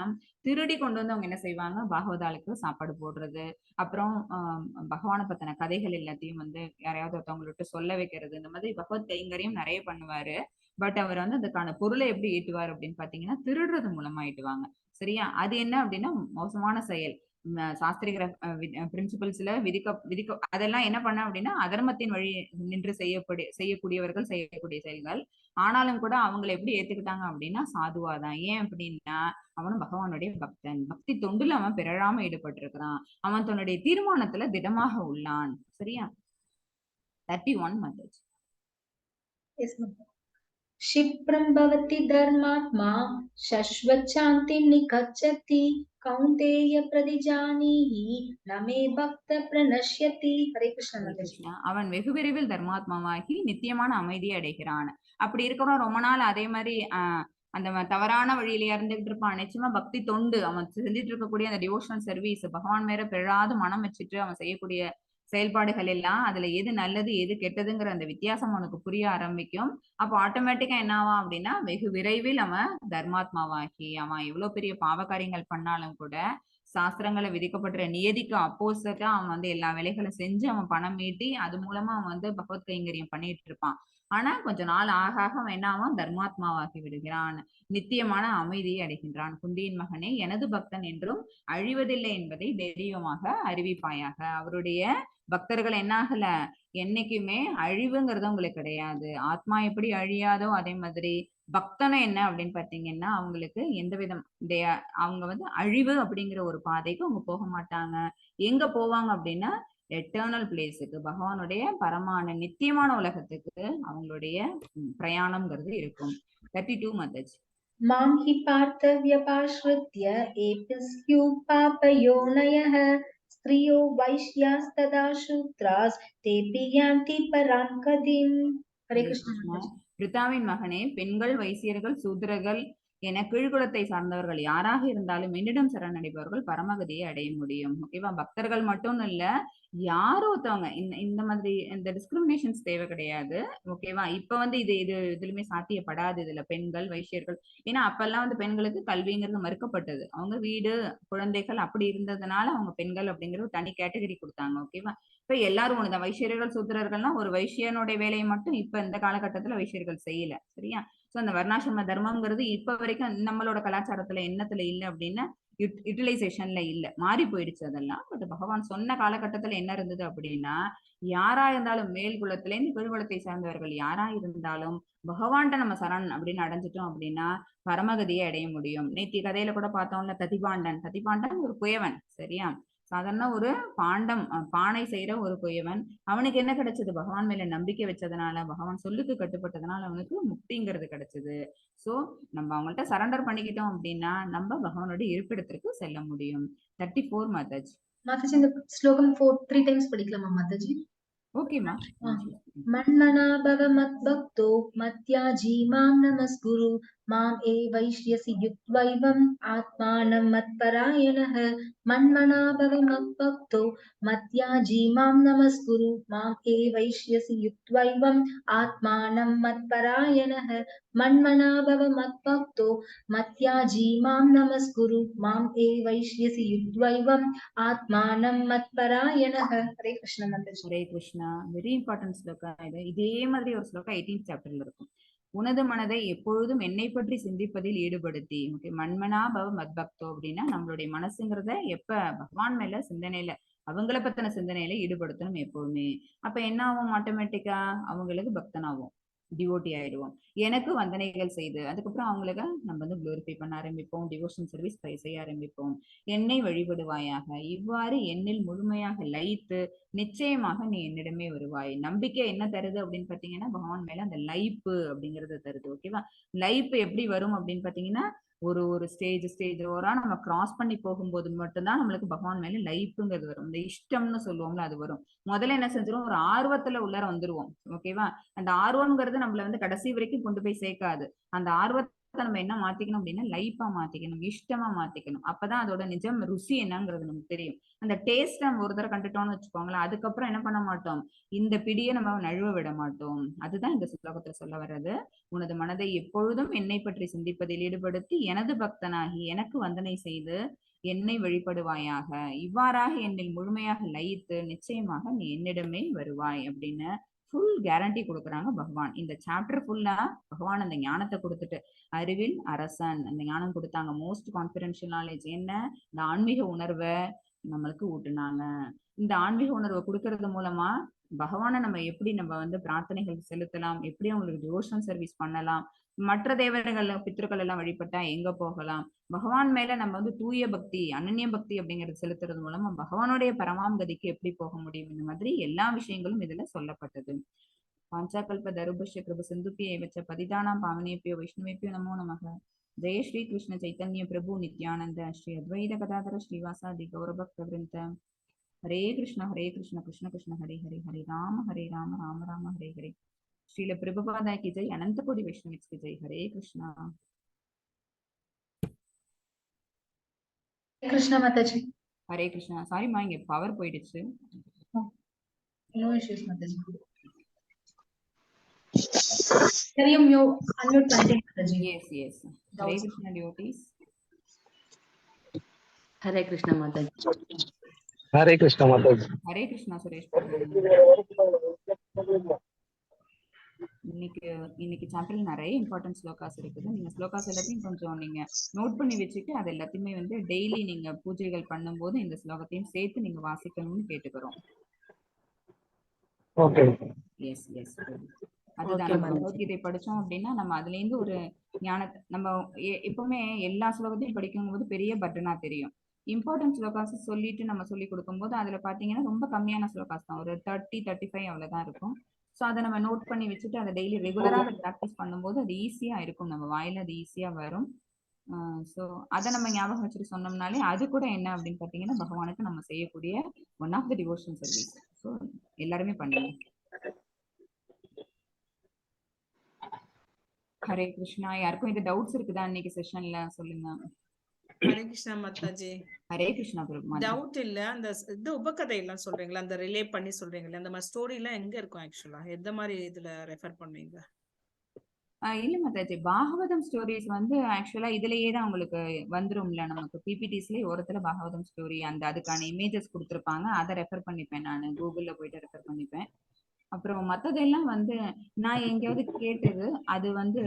திருடி கொண்டு வந்து அவங்க என்ன செய்வாங்க, பாகவதாளுக்கு சாப்பாடு போடுறது, அப்புறம் பகவானை பத்தின கதைகள் எல்லாத்தையும் வந்து யாரையாவது ஒருத்தவங்கள்ட்ட சொல்ல வைக்கிறது, இந்த மாதிரி பகவத் கைங்கரியம் நிறைய பண்ணுவாரு. பட் அவர் வந்து அதுக்கான பொருளை எப்படி ஈட்டுவார் அப்படின்னு பாத்தீங்கன்னா திருடுறது மூலமா ஈட்டுவாங்க. சரியா, அது என்ன அப்படின்னா மோசமான செயல். சாஸ்திரிக பிரின்சிபல்ஸ்ல விதிக்க விதிக்க அதெல்லாம் என்ன பண்ண அப்படின்னா அதர்மத்தின் வழி நின்று செய்யக்கூடியவர்கள் செய்யக்கூடிய செயல்கள். ஆனாலும் கூட அவங்களை எப்படி ஏத்துக்கிட்டாங்க அப்படின்னா சாதுவாதான். ஏன் அப்படின்னா அவனும் பகவானுடைய பக்தன், பக்தி தொண்டுல அவன் பிறழாம ஈடுபட்டு இருக்கிறான், அவன் தன்னுடைய தீர்மானத்துல திடமாக உள்ளான். சரியா. 31 மெத்தட்ஸ். எஸ் மாதாஜி. क्षिप्रं भवति धर्मात्मा शश्वच्छान्तिं निगच्छति कौन्तेय प्रतिजानीहि न मे भक्त प्रणश्यति. हरे कृष्ण माताजी. அவன் வெகு விரைவில் தர்மாத்மாவாகி நித்தியமான அமைதியை அடைகிறான். அப்படி இருக்கிறோம் ரொம்ப நாள் அதே மாதிரி அந்த தவறான வழியில இருந்துகிட்டு இருப்பான். நிச்சயமா பக்தி தொண்டு அவன் செஞ்சுட்டு இருக்கக்கூடிய அந்த டிவோஷனல் சர்வீஸ் பகவான் மேல பிழாது மனம் வச்சுட்டு அவன் செய்யக்கூடிய செயல்பாடுகள் எல்லாம் அதுல எது நல்லது எது கெட்டதுங்கிற அந்த வித்தியாசம் அவனுக்கு புரிய ஆரம்பிக்கும். அப்போ ஆட்டோமேட்டிக்கா என்ன ஆவான் அப்படின்னா வெகு விரைவில் அவன் தர்மாத்மாவாகி அவன் எவ்வளவு பெரிய பாவ காரியங்கள் பண்ணாலும் கூட சாஸ்திரங்களை விதிக்கப்பட்ட நியதிக்கு அப்போசிட்டா அவன் வந்து எல்லா வேலைகளும் செஞ்சு அவன் பணம் ஈட்டி அது மூலமா அவன் வந்து பகவத் கைங்கரியம் பண்ணிட்டு இருப்பான். ஆனா கொஞ்ச நாள் ஆக ஆக அவன் என்ன ஆவான் தர்மாத்மாவாகி விடுகிறான், நித்தியமான அமைதியை அடைகின்றான். குந்தியின் மகனே, எனது பக்தன் என்றும் அழிவதில்லை என்பதை தைரியமாக அறிவிப்பாயாக. அவருடைய பக்தர்கள் என்ன ஆகல, என்னைக்குமே அழிவுங்கிறது உங்களுக்கு கிடையாது. ஆத்மா எப்படி அழியாதோ அதே மாதிரி பக்தனும் என்ன அப்படின்னு பாத்தீங்கன்னா அவங்களுக்கு எந்த விதம் அவங்க வந்து அழிவு அப்படிங்கிற ஒரு பாதைக்கு அவங்க போக மாட்டாங்க. எங்க போவாங்க அப்படின்னா எட்டர்னல் பிளேஸுக்கு, பகவானுடைய பரமான நித்தியமான உலகத்துக்கு அவங்களுடைய பிரயாணம்ங்கிறது இருக்கும். 32 மதஜ். मां हि पार्थ व्यपाश्रित्य एभिस्युः पापयोनयः स्त्रियो वैश्यास्तदा शूद्रास् तेऽपि यान्ति परां गतिम्. हरे कृष्ण. பிரித்தாவின் மகனே, பெண்கள், வைசியர்கள், சூத்திரர்கள் என கீழ்குலத்தை சார்ந்தவர்கள் யாராக இருந்தாலும் என்னிடம் சரணடைபவர்கள் பரமகதியை அடைய முடியும். ஓகேவா? பக்தர்கள் மட்டும் இல்ல, யாரோ ஒருத்தவங்க இந்த மாதிரி இந்த டிஸ்கிரிமினேஷன்ஸ் தேவை கிடையாது. ஓகேவா? இப்ப வந்து இது இதுலயுமே சாத்தியப்படாது இதுல பெண்கள் வைசியர்கள். ஏன்னா அப்பெல்லாம் வந்து பெண்களுக்கு கல்விங்கிறது மறுக்கப்பட்டது. அவங்க வீடு குழந்தைகள் அப்படி இருந்ததுனால அவங்க பெண்கள் அப்படிங்கிற ஒரு தனி கேட்டகரி கொடுத்தாங்க. ஓகேவா? இப்ப எல்லாரும் ஒண்ணுதான். வைசியர்கள் சூத்திரர்கள்லாம் ஒரு வைசியனுடைய வேலையை மட்டும் இப்ப இந்த காலகட்டத்துல வைசியர்கள் செய்யல. சரியா? சோ அந்த வர்ணாசிரம தர்மம்ங்கிறது இப்ப வரைக்கும் நம்மளோட கலாச்சாரத்துல எண்ணத்துல இல்ல அப்படின்னா யூட்டிலைசேஷன்ல இல்ல, மாறி போயிடுச்சு அதெல்லாம். பட் பகவான் சொன்ன காலகட்டத்துல என்ன இருந்தது அப்படின்னா யாரா இருந்தாலும் மேல் குலத்துல இருந்து கீழ் குலத்தை சார்ந்தவர்கள் யாரா இருந்தாலும் பகவான்கிட்ட நம்ம சரண் அப்படின்னு அடைஞ்சிட்டோம் அப்படின்னா பரமகதியை அடைய முடியும். நேத்தி கதையில கூட பார்த்தோம்ல, ததிபாண்டன் ஒரு குயவன். சரியா? சாதாரண ஒரு பானை செய்யற ஒரு குயவன். அவனுக்கு என்ன கிடைச்சது? பகவான் மேல நம்பிக்கை வச்சதுனால, பகவான் சொல்லுக்கு கட்டுப்பட்டதுனால அவனுக்கு முக்திங்கிறது கிடைச்சது. சோ நம்ம அவங்கள்ட்ட சரண்டர் பண்ணிக்கிட்டோம் அப்படின்னா நம்ம பகவானுடைய இருப்பிடத்திற்கு செல்ல முடியும். 34 மாதாஜி. மாதாஜி இந்த ஸ்லோகம் 3 டைம்ஸ் படிக்கலாமா மாதாஜி? ஓகேமா. मन्मना भव मद्भक्तो मत्याजी मां नमस्कुरु माम् एवैष्यसि युक्त्वैवम् आत्मानं मत्परायणः. मन्मना भव मद्भक्तो मत्याजी मां नमस्कुरु माम् एवैष्यसि युक्त्वैवम् आत्मानं मत्परायणः. मन्मना भव मद्भक्तो मत्याजी मां नमस्कुरु माम् एवैष्यसि युक्त्वैवम् आत्मानं मत्परायणः. हरे कृष्ण माताजी. ஹரே கிருஷ்ணா. வெரி இம்பார்ட்டன்ட் ஸ்லோகா இது. இதே மாதிரி ஒரு ஸ்லோகா 18th சாப்டர்ல இருக்கும். உனது மனதை எப்பொழுதும் என்னை பற்றி சிந்திப்பதில் ஈடுபடுத்தி. ஓகே, மன்மனா பவ மத்பக்தோ அப்படின்னா நம்மளுடைய மனசுங்கிறத எப்ப பகவான் மேல சிந்தனையில அவங்கள பத்தின சிந்தனையில ஈடுபடுத்தணும் எப்பவுமே. அப்ப என்ன ஆகும்? ஆட்டோமேட்டிக்கா அவங்களுக்கு பக்தனாகும், டிவோட்டி ஆயிடுவோம். எனக்கு வந்தனைகள் செய்து அதுக்கப்புறம் அவங்களுக்கு நம்ம வந்து குளோரிஃபை பண்ண ஆரம்பிப்போம், டிவோஷன் சர்வீஸ் செய்ய ஆரம்பிப்போம். என்னை வழிபடுவாயாக, இவ்வாறு என்னில் முழுமையாக லயித்து நிச்சயமாக நீ என்னிடமே வருவாய். நம்பிக்கை என்ன தருது அப்படின்னு பாத்தீங்கன்னா பகவான் மேல அந்த லைப்பு அப்படிங்கறது தருது. ஓகேவா? லைப்பு எப்படி வரும் அப்படின்னு பாத்தீங்கன்னா ஒரு ஸ்டேஜ் ஓரா நம்ம கிராஸ் பண்ணி போகும்போது மட்டும்தான் நம்மளுக்கு பகவான் மேல லைப்புங்கிறது வரும். இந்த இஷ்டம்னு சொல்லுவோம்ல அது வரும். முதல்ல என்ன செஞ்சிரும்? ஒரு ஆர்வத்துல உள்ளார வந்துருவோம். ஓகேவா? அந்த ஆர்வம்ங்கிறது நம்மள வந்து கடைசி வரைக்கும் கொண்டு போய் சேர்க்காது. அந்த ஆர்வத்தை நம்ம என்ன மாத்திக்கணும் அப்படின்னா லைப்பா மாத்திக்கணும், இஷ்டமா மாத்திக்கணும். அப்பதான் அதோட நிஜம் ருசி என்னங்கிறது நமக்கு தெரியும். அந்த டேஸ்ட் நம்ம ஒரு தடவை கண்டுட்டோம்னு வச்சுக்கோங்களேன், அதுக்கப்புறம் என்ன பண்ண மாட்டோம், இந்த பிடியை நம்ம நழுவ விட மாட்டோம். அதுதான் இந்த ஸ்லோகத்துல சொல்ல வர்றது. உனது மனதை எப்பொழுதும் என்னை பற்றி சிந்திப்பதில் ஈடுபடுத்தி எனது பக்தனாகி எனக்கு வந்தனை செய்து என்னை வழிபடுவாயாக. இவ்வாறாக என்னில் முழுமையாக லயித்து நிச்சயமாக நீ என்னிடமே வருவாய் அப்படின்னு ஃபுல் கேரண்டி கொடுக்குறாங்க பகவான். இந்த சாப்டர் ஃபுல்லா பகவான் அந்த ஞானத்தை கொடுத்துட்டு அறிவில் அரசன் அந்த ஞானம் கொடுத்தாங்க. மோஸ்ட் கான்பிடென்ஷியல் நாலேஜ் என்ன? இந்த ஆன்மீக உணர்வை நம்மளுக்கு ஊட்டுனாங்க. இந்த ஆன்மீக உணர்வை கொடுக்கறது மூலமா பகவானை நம்ம எப்படி நம்ம வந்து பிரார்த்தனைகள் செலுத்தலாம், எப்படி அவங்களுக்கு டிவோஷனல் சர்வீஸ் பண்ணலாம், மற்ற தேவர்கள் பித்ருக்கள் எல்லாம் வழிபட்டா எங்க போகலாம், பகவான் மேல நம்ம வந்து தூய பக்தி அனன்ய பக்தி அப்படிங்கிறது செலுத்துறது மூலமா பகவானுடைய பரமாம் கதிக்கு எப்படி போக முடியும், இந்த மாதிரி எல்லா விஷயங்களும் இதுல சொல்லப்பட்டது. பாஞ்சாகல்ப தருபஷ்ய கிருப சிந்துபிய வச்ச பதிதானாம் பாவனேபியோ வைஷ்ணவேபியோ நமோ நமக. ஜெய ஸ்ரீ கிருஷ்ண சைத்தன்ய பிரபு நித்யானந்த ஸ்ரீ அத்வைத கதாதர ஸ்ரீவாசாதி கௌரபக்த விருந்த. ஹரே கிருஷ்ண கிருஷ்ண கிருஷ்ண ஹரே ஹரே, ஹரே ராம ராம ராம ஹரே ஹரே. ஸ்ரீல பிரபுபாதா கி ஜெய், அனந்த கோடி வைஷ்ணவிஸ் கி ஜெய். ஹரே கிருஷ்ணா. Krishna Mataji. ஹரே கிருஷ்ணா. சாரிம்மா, இங்க பவர் போயிடுச்சு. No issues, Mataji. Can you unmute content, Mataji? Yes yes. Hare Krishna devotees. Hare Krishna Mataji. Hare Krishna Mataji. Hare Krishna Suresh. இன்னைக்கு சாப்டர்ல நிறைய இம்பார்ட்டன்ட் ஸ்லோகாஸ் இருக்குது. நீங்க ஸ்லோகாஸ் எல்லாத்தையும் கொஞ்சம் நீங்க நோட் பண்ணி வச்சுட்டு அது எல்லாத்தையுமே வந்து டெய்லி நீங்க பூஜைகள் பண்ணும்போது இந்த ஸ்லோகத்தையும் சேர்த்து நீங்க வாசிக்கணும்னு கேட்டுக்கிறோம். ஓகே. Yes yes. அதுதான் நம்ம பகவத்கீதை படிச்சோம் அப்படின்னா நம்ம அதுல இருந்து ஒரு ஞானத்தை நம்ம எப்பவுமே எல்லா ஸ்லோகத்தையும் படிக்கும் போது பெரிய பட்டனா தெரியும். இம்பார்ட்டன்ட் ஸ்லோகாஸ் சொல்லிட்டு நம்ம சொல்லி கொடுக்கும்போது அதுல பாத்தீங்கன்னா ரொம்ப கம்மியான ஸ்லோகாஸ் தான், ஒரு 30-35 அவ்வளவுதான் இருக்கும். ஸோ அதை நம்ம நோட் பண்ணி வச்சுட்டு அதை டெய்லி ரெகுலரா அதை ப்ராக்டிஸ் பண்ணும்போது அது ஈஸியா இருக்கும், நம்ம வாயில அது ஈஸியா வரும். ஸோ அதை நம்ம ஞாபகம் வச்சுட்டு சொன்னோம்னாலே அது கூட என்ன அப்படின்னு பாத்தீங்கன்னா பகவானுக்கு நம்ம செய்யக்கூடிய one of the devotion service. So எல்லாருமே பண்ணுங்க. ஹரே கிருஷ்ணா. யாருக்கும் இது டவுட்ஸ் இருக்குதா இன்னைக்கு செஷன்ல? சொல்லுங்க. ஹரே கிருஷ்ணா மாதாஜி. ஹரே கிருஷ்ணா. டவுட் இல்ல, அந்த இது உபகதை எல்லாம் சொல்றீங்களா, அந்த ரிலே பண்ணி சொல்றீங்களா, அந்த மாதிரி ஸ்டோரி எல்லாம் எங்க இருக்கும் ஆக்சுவலா? எந்த மாதிரி இதுல ரெஃபர் பண்ணுவீங்க? இல்ல மாதாஜி, பாகவதம் ஸ்டோரிஸ் வந்து ஆக்சுவலா இதுலயே தான் உங்களுக்கு வந்துரும்ல. நமக்கு பிபிடிஸ்லயே ஓரத்துல பாகவதம் ஸ்டோரி அந்த அதுக்கான இமேஜஸ் கொடுத்துருப்பாங்க, அதை ரெஃபர் பண்ணிப்பேன் நான், கூகுள்ல போயிட்டு ரெஃபர் பண்ணிப்பேன். அப்புறம் மத்ததெல்லாம் வந்து நான் எங்கேயாவது கேட்டது அது வந்து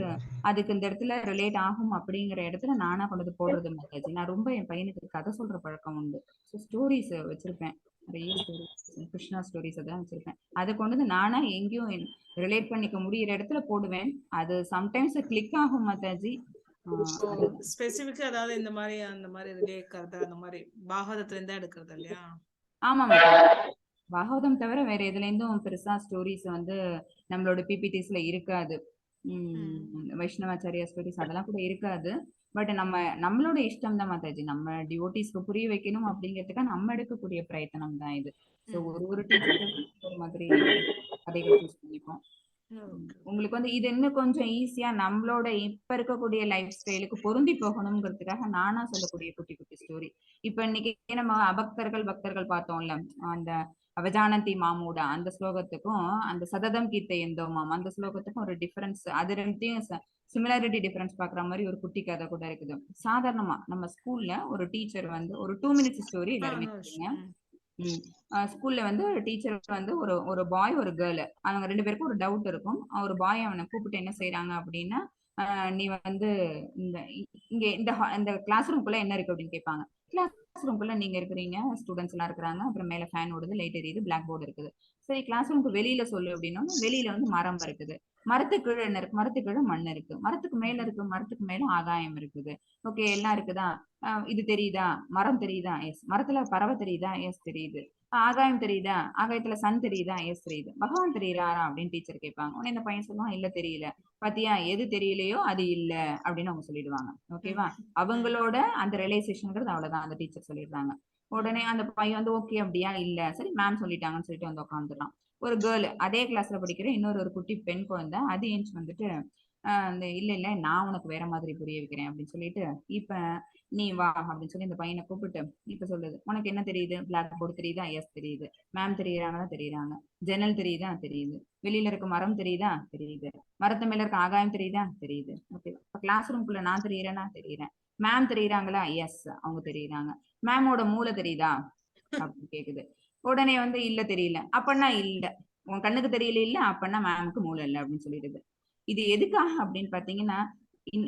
அதுக்கு இந்த இடத்துல ரிலேட் ஆகும் அப்படிங்கிற இடத்துல நானா கொண்டு போடுறது மாதாஜி. நான் ரொம்ப என் பையனுக்கு கதை சொல்ற பழக்கம் உண்டு. ஸோ ஸ்டோரிஸ் வச்சிருப்பேன், நிறைய ஸ்டோரிஸ், கிருஷ்ணா ஸ்டோரிஸ் அதான் வச்சிருப்பேன். அதை கொண்டு வந்து நானா எங்கேயும் ரிலேட் பண்ணிக்க முடியிற இடத்துல போடுவேன். அது சம்டைம்ஸ் கிளிக் ஆகும் மாதாஜி. ஸ்பெசிபிக்கா அதாவது இந்த மாதிரி அந்த மாதிரி ரிலேட் கதை அந்த மாதிரி பாகவதத்துல இருந்தா எடுக்கிறது இல்லையா? ஆமா மாதாஜி. பாகவதம் தவிர வேற எதுல இருந்தும் பெருசா ஸ்டோரிஸ் வந்து நம்மளோட பிபிடிஸ்ல இருக்காது. வைஷ்ணவாச்சாரியா ஸ்டோரிஸ் அதெல்லாம் கூட இருக்காது. பட் நம்மளோட இஷ்டம் தான் மாதாஜி, நம்ம டிவோட்டிஸ்க்கு புரிய வைக்கணும் அப்படிங்கிறதுக்காக நம்ம எடுக்கக்கூடிய பிரயத்தனம் தான் இது. ஸோ ஒரு டீச்சர் ஒரு மாதிரி கதைகள் சூஸ் பண்ணிப்போம். உங்களுக்கு வந்து இது இன்னும் கொஞ்சம் ஈஸியா நம்மளோட இப்ப இருக்கக்கூடிய லைஃப் ஸ்டைலுக்கு பொருந்தி போகணுங்கிறதுக்காக நானா சொல்லக்கூடிய குட்டி குட்டி ஸ்டோரி. இப்ப இன்னைக்கு நம்ம பக்தர்கள் பார்த்தோம்ல, அந்த அவஜானந்தி மாமூடா அந்த ஸ்லோகத்துக்கும் அந்த சததம் கீர்த்த எந்தோமாம் அந்த ஸ்லோகத்துக்கும் ஒரு டிஃபரன்ஸ், அது ரெண்டையும் சிமிலாரிட்டி டிஃபரன்ஸ் பாக்குற மாதிரி ஒரு குட்டி கதை கூட இருக்குது. சாதாரணமா நம்ம ஸ்கூல்ல ஒரு டீச்சர் வந்து ஒரு 2 minutes ஸ்டோரி எல்லாருமே கேளுங்க. ஸ்கூல்ல வந்து டீச்சர் வந்து ஒரு பாய் ஒரு கேர்ள், அவங்க 2 பேருக்கும் ஒரு டவுட் இருக்கும். ஒரு பாய் அவனை கூப்பிட்டு என்ன செய்யறாங்க அப்படின்னா, நீ வந்து இங்க இந்த கிளாஸ் ரூம்குள்ள என்ன இருக்கு அப்படின்னு கேட்பாங்க. கிளாஸ் ரூம்குள்ள நீங்க இருக்கிறீங்க, ஸ்டூடெண்ட்ஸ் எல்லாம் இருக்கிறாங்க, அப்புறம் மேல ஃபேன் ஓடுது, லைட் எரியுது, பிளாக் போர்டு இருக்குது. சரி கிளாஸ் ரூமுக்கு வெளியில சொல்லு அப்படின்னா வெளியில வந்து மரம் இருக்குது, மரத்துக்கு கீழே என்ன இருக்கு, மரத்துக்கு கீழே மண் இருக்கு, மரத்துக்கு மேல இருக்கு, மரத்துக்கு மேல ஆகாயம் இருக்குது. ஓகே எல்லாம் இருக்குதா? இது தெரியுதா? மரம் தெரியுதா? எஸ். மரத்துல பறவை தெரியுதா? எஸ் தெரியுது. ஆகாயம் தெரியுதா? ஆகாயத்துல சன் தெரியுதா? எஸ் தெரியுது. பகவான் தெரியறாரா அப்படின்னு டீச்சர் கேட்பாங்க. உடனே இந்த பையன் சொல்லுவான் இல்ல தெரியல. பாத்தியா, எது தெரியலையோ அது இல்ல அப்படின்னு அவங்க சொல்லிடுவாங்க. ஓகேவா? அவங்களோட அந்த ரியலைசேஷன்ங்கிறது அவ்வளவுதான், அந்த டீச்சர் சொல்லிடுறாங்க. உடனே அந்த பையன் வந்து ஓகே அப்படியா, இல்ல சரி மேம் சொல்லிட்டாங்கன்னு சொல்லிட்டு வந்து உட்காந்துடலாம். ஒரு கேர்ள் அதே கிளாஸ்ல படிக்கிற இன்னொரு குட்டி பெண் குழந்தை அது ஏஞ்சி வந்துட்டு அந்த இல்ல நான் உனக்கு வேற மாதிரி புரிய வைக்கிறேன் அப்படின்னு சொல்லிட்டு, இப்ப நீ வா அப்படின்னு சொல்லி இந்த பையனை கூப்பிட்டு இப்ப சொல்லுது, உனக்கு என்ன தெரியுது? பிளாக் போர்டு தெரியுதா? எஸ் தெரியுது. மேம் தெரியுறாங்களா? தெரியுறாங்க. ஜன்னல் தெரியுதா? தெரியுது. வெளியில இருக்க மரம் தெரியுதா? தெரியுது. மரத்து மேல இருக்க ஆகாயம் தெரியுதா? தெரியுது. ஓகே, இப்ப கிளாஸ் ரூம்குள்ள நான் தெரியுறேன்னா? தெரியுறேன். மேம் தெரியுறாங்களா? எஸ் அவங்க தெரியுறாங்க. மேமோட மூளை தெரியுதா அப்படின்னு கேக்குது. உடனே வந்து இல்ல தெரியல. அப்பன்னா இல்ல, உன் கண்ணுக்கு தெரியல இல்ல, அப்பன்னா மேமுக்கு மூளை இல்லை அப்படின்னு சொல்லிடுது. இது எதுக்காக அப்படின்னு பாத்தீங்கன்னா,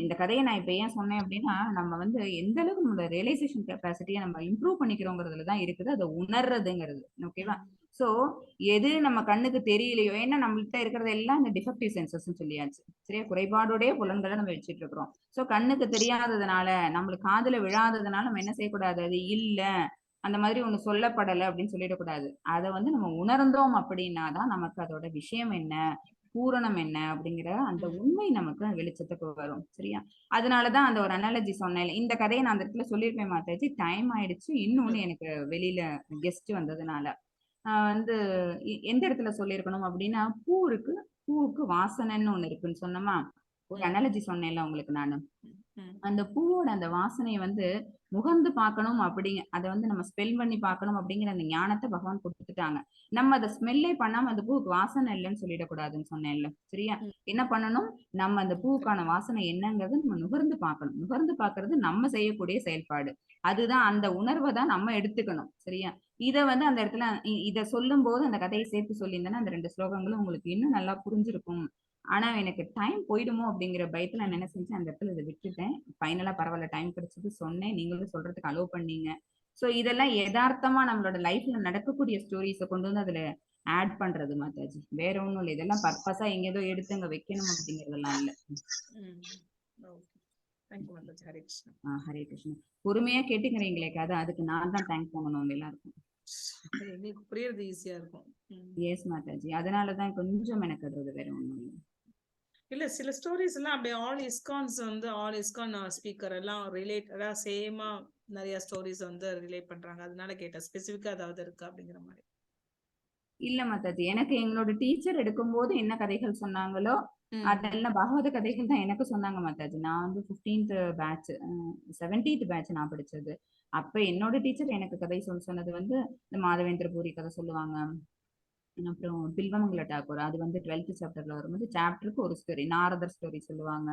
இந்த கதையை நான் இப்ப ஏன் சொன்னேன் அப்படின்னா, நம்ம வந்து எந்த அளவுக்கு நம்ம ரியலைசேஷன் கெப்பாசிட்டியை நம்ம இம்ப்ரூவ் பண்ணிக்கிறோங்கிறதுலதான் இருக்குது, அதை உணர்றதுங்கிறது. ஓகேவா? சோ எது நம்ம கண்ணுக்கு தெரியலையோ, ஏன்னா நம்மள்கிட்ட இருக்கிறது எல்லாம் இந்த டிஃபெக்டிவ் சென்சஸ் சொல்லியாச்சு, சரியா? குறைபாடுடைய புலன்களை நம்ம வச்சுட்டு இருக்கிறோம். சோ கண்ணுக்கு தெரியாததுனால, நம்மளுக்கு காதுல விழாததுனால நம்ம என்ன செய்யக்கூடாது, அது இல்ல அந்த மாதிரி ஒண்ணு சொல்லப்படலை அப்படின்னு சொல்லிடக்கூடாது. அதை வந்து நம்ம உணர்ந்தோம் அப்படின்னாதான் நமக்கு அதோட விஷயம் என்ன, பூரணம் என்ன அப்படிங்கிற அந்த உண்மை நமக்கு வெளிச்சத்துக்கு வரும். சரியா? அதனாலதான் அந்த ஒரு அனாலஜி சொன்னேன். இந்த கதையை நான் அந்த இடத்துல சொல்லியிருப்பேன் மாதாஜி, டைம் ஆயிடுச்சு. இன்னொன்னு எனக்கு வெளியில கெஸ்ட் வந்ததுனால வந்து எந்த இடத்துல சொல்லியிருக்கணும் அப்படின்னா, பூ இருக்கு, பூவுக்கு வாசனைன்னு ஒண்ணு இருக்குன்னு சொன்னோமா, ஒரு அனாலஜி சொன்னேன்ல உங்களுக்கு நானு. ம். அந்த பூவோட அந்த வாசனையை வந்து முகர்ந்து பார்க்கணும் அப்படிங்க, அதை வந்து நம்ம ஸ்மெல் பண்ணி பார்க்கணும் அப்படிங்கிற அந்த ஞானத்தை பகவான் கொடுத்துட்டாங்க. நம்ம அதை ஸ்மெல்லே பண்ணாம அந்த பூவுக்கு வாசனை இல்லைன்னு சொல்லிடக்கூடாதுன்னு சொன்னேன்ல, சரியா? ம். என்ன பண்ணணும், நம்ம அந்த பூவுக்கான வாசனை என்னங்கிறது நம்ம நுகர்ந்து பார்க்கணும். நுகர்ந்து பார்க்கிறது நம்ம செய்யக்கூடிய செயல்பாடு. அதுதான், அந்த உணர்வை தான் நம்ம எடுத்துக்கணும், சரியா? இதை வந்து அந்த இடத்துல இதை சொல்லும் போது அந்த கதையை சேர்த்து சொல்லியிருந்தேன்னா அந்த 2 ஸ்லோகங்களும் உங்களுக்கு இன்னும் நல்லா புரிஞ்சிருக்கும். ஆனா எனக்கு டைம் போயிடுமோ அப்படிங்கிற பயத்துல நான் என்ன செஞ்சேன், அந்த இடத்துல இதை விட்டுட்டேன். ஃபைனலா பரவாயில்ல, டைம் கிடைச்சது சொன்னேன், நீங்களும் சொல்றதுக்கு அலோவ் பண்ணீங்க. சோ இதெல்லாம் யதார்த்தமா நம்மளோட லைஃப்ல நடக்கக்கூடிய ஸ்டோரிஸை கொண்டு வந்து அதுல ஆட் பண்றது மாதாஜி, வேற ஒண்ணும் இல்லை. இதெல்லாம் பர்பஸா எங்க ஏதோ எடுத்து அங்க வைக்கணும் அப்படிங்கறதெல்லாம் இல்ல. தேங்க்யூ மாதாஜி. ஹரே கிருஷ்ணா. ஹரே கிருஷ்ணா. பொறுமையா கேட்டுக்கிறீங்களே கதை, அதுக்கு நான் தான் தேங்க் பண்ணணும் எல்லாருக்கும். எங்களுக்கு புரியறது ஈஸியா இருக்கும். எஸ் மாதாஜி, அதனாலதான் கொஞ்சம் எனக்கு அது வேற ஒண்ணும் இல்லை. இல்ல சில ஸ்டோரிஸ் எல்லாம் அப்படியே ஆல் இஸ்கான்ஸ் வந்து ஆல் இஸ்கான் ஸ்பீக்கர் எல்லாம் ரிலேட்டடா சேமா நிறைய ஸ்டோரிஸ் வந்து ரிலேட் பண்றாங்க. அதனால கேட்டேன், ஸ்பெசிஃபிக்கா ஏதாவது இருக்கா அப்படிங்கிற மாதிரி. இல்ல மாதாஜி, எனக்கு எங்களோட டீச்சர் எடுக்கும்போது என்ன கதைகள் சொன்னாங்களோ அதெல்லாம் பகவத கதைகள் தான் எனக்கு சொன்னாங்க மாதாஜி. நான் வந்து 15th பேட்ச் 17th பேட்ச் நான் படிச்சது. அப்ப என்னோட டீச்சர் எனக்கு கதை சொன்னது வந்து இந்த மாதவேந்திர பூரி கதை சொல்லுவாங்க. அப்புறம் பில்வமங்கல டாகூர், அது வந்து 12th சாப்டர்ல வரும்போது சாப்டருக்கு ஒரு ஸ்டோரி, நாரதர் ஸ்டோரி சொல்லுவாங்க.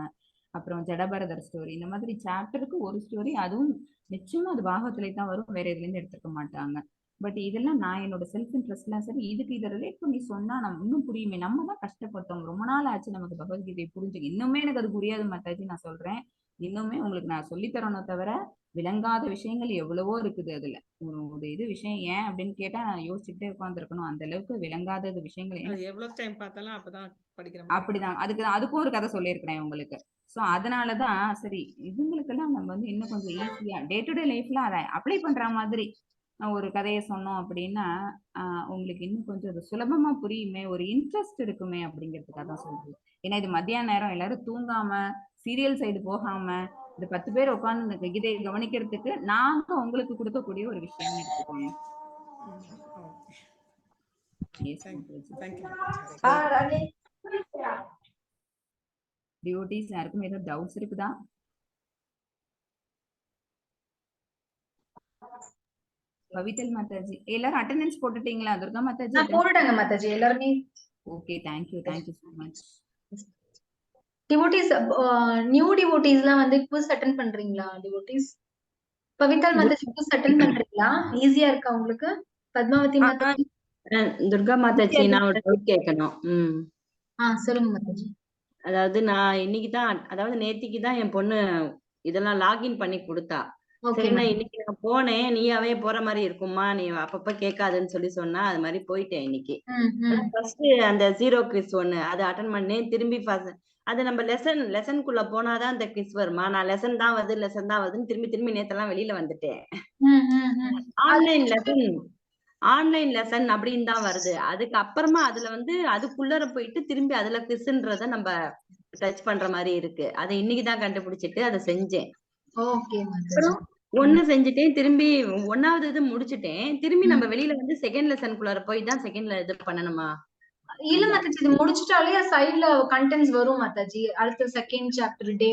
அப்புறம் ஜடபரதர் ஸ்டோரி, இந்த மாதிரி சாப்டருக்கு ஒரு ஸ்டோரி. அதுவும் நிச்சயமா அது பாகவத்திலே தான் வரும், வேற இதுல இருந்து எடுத்துக்க மாட்டாங்க. பட் இதெல்லாம் நான் என்னோட செல்ஃப் இன்ட்ரெஸ்ட்லாம் சரி, இதுக்கு இதை ரிலேட் பண்ணி சொன்னா நம்ம இன்னும் புரியுமே. நம்ம தான் கஷ்டப்பட்டோம், ரொம்ப நாள் ஆச்சு நமக்கு பகவத்கீதையை புரிஞ்சுக்க. இன்னுமே எனக்கு அது புரியாது மாதாஜி, நான் சொல்றேன். இன்னுமே உங்களுக்கு நான் சொல்லி தரணும் தவிர விளங்காத விஷயங்கள் எவ்வளவோ இருக்குது அதுல. ஒரு இது விஷயம் ஏன் அப்படின்னு கேட்டா நான் யோசிச்சுட்டே உட்காந்துருக்கணும், அந்த அளவுக்கு விளங்காதது விஷயங்கள். எவ்வளவு டைம் பார்த்தாலும் அப்பதான் படிக்கிறேன். அப்படிதான், அதுக்கும் ஒரு கதை சொல்லியிருக்கிறேன் உங்களுக்கு. சோ அதனாலதான் சரி, இதுங்களுக்கெல்லாம் நம்ம வந்து இன்னும் கொஞ்சம் ஈஸியா டே டு டே லைஃப்ல அதை அப்ளை பண்ற மாதிரி ஒரு கதையை சொன்னோம் அப்படின்னா உங்களுக்கு இன்னும் கொஞ்சம் அது சுலபமா புரியுமே, ஒரு இன்ட்ரெஸ்ட் இருக்குமே அப்படிங்கிறதுக்காக தான் சொல்றேன். ஏன்னா இது மத்தியான நேரம், எல்லாரும் தூங்காம சீரியல் சைடு போகாம இந்த 10 பேர் உட்கார்ந்து இந்த இதை கவனிக்கிறதுக்கு நாங்க உங்களுக்கு கொடுக்கக்கூடிய ஒரு விஷயம் எடுத்துக்கோங்க. டியூட்டிஸ் யாருக்கும் ஏதோ டவுட்ஸ் இருக்குதா? பவித்தல் மாதாஜி, எல்லாரும் அட்டெண்டன்ஸ் போட்டுட்டீங்களா? துர்கா மாதாஜி போட்டுட்டாங்க மாதாஜி எல்லாருமே. Okay, thank you so much. Devotees, new டிவோட்டிஸ்லாம் வந்து குவிஸ் அட்டெண்ட் பண்றீங்களா டிவோட்டிஸ்? பவித்தல் மாதாஜி குவிஸ் அட்டெண்ட் பண்றீங்களா? ஈஸியா இருக்கா உங்களுக்கு? பத்மாவதி மாதாஜி, துர்கா மாதாஜி, நான் ஒரு டவுட் கேட்கணும். சொல்லுங்க மாதாஜி. அதாவது நான் இன்னைக்குதான், அதாவது நேத்திக்கு தான் என் பொண்ணு இதெல்லாம் லாகின் பண்ணி கொடுத்தா. சரி, நான் இன்னைக்கு நான் போனேன், நீயாவே போற மாதிரி இருக்குமா, நீ அப்பப்ப கேட்காதுன்னு சொல்லி சொன்னா, அது மாதிரி போயிட்டேன் இன்னைக்கு. ஃபர்ஸ்ட் அந்த 0 குவிஸ் ஒண்ணு அதை அட்டன் பண்ணேன். திரும்பி அது நம்ம லெசனுக்குள்ள போனாதான் அந்த குவிஸ் வருமா? நான் லெசன் தான் வருதுன்னு திரும்பி நேத்தெல்லாம் வெளியில வந்துட்டேன். ஆன்லைன் லெசன் அப்படின்னு தான் வருது. அதுக்கு அப்புறமா அதுல வந்து அதுக்குள்ளர போயிட்டு திரும்பி அதுல குவிஸ்ன்றத நம்ம டச் பண்ற மாதிரி இருக்கு. அதை இன்னைக்குதான் கண்டுபிடிச்சிட்டு அதை செஞ்சேன். அப்புறம் ஒண்ணு செஞ்சுட்டேன், திரும்பி 1வது இது முடிச்சுட்டேன். திரும்பி நம்ம வெளியில வந்து செகண்ட் லெசனுக்குள்ளார போய் தான் செகண்ட்ல இது பண்ணணுமா? இல்ல மாதாஜி, இது முடிச்சிட்டாலே சைடுல கண்டென்ட்ஸ் வரும் மாதாஜி. அடுத்த செகண்ட் சாப்டர் டே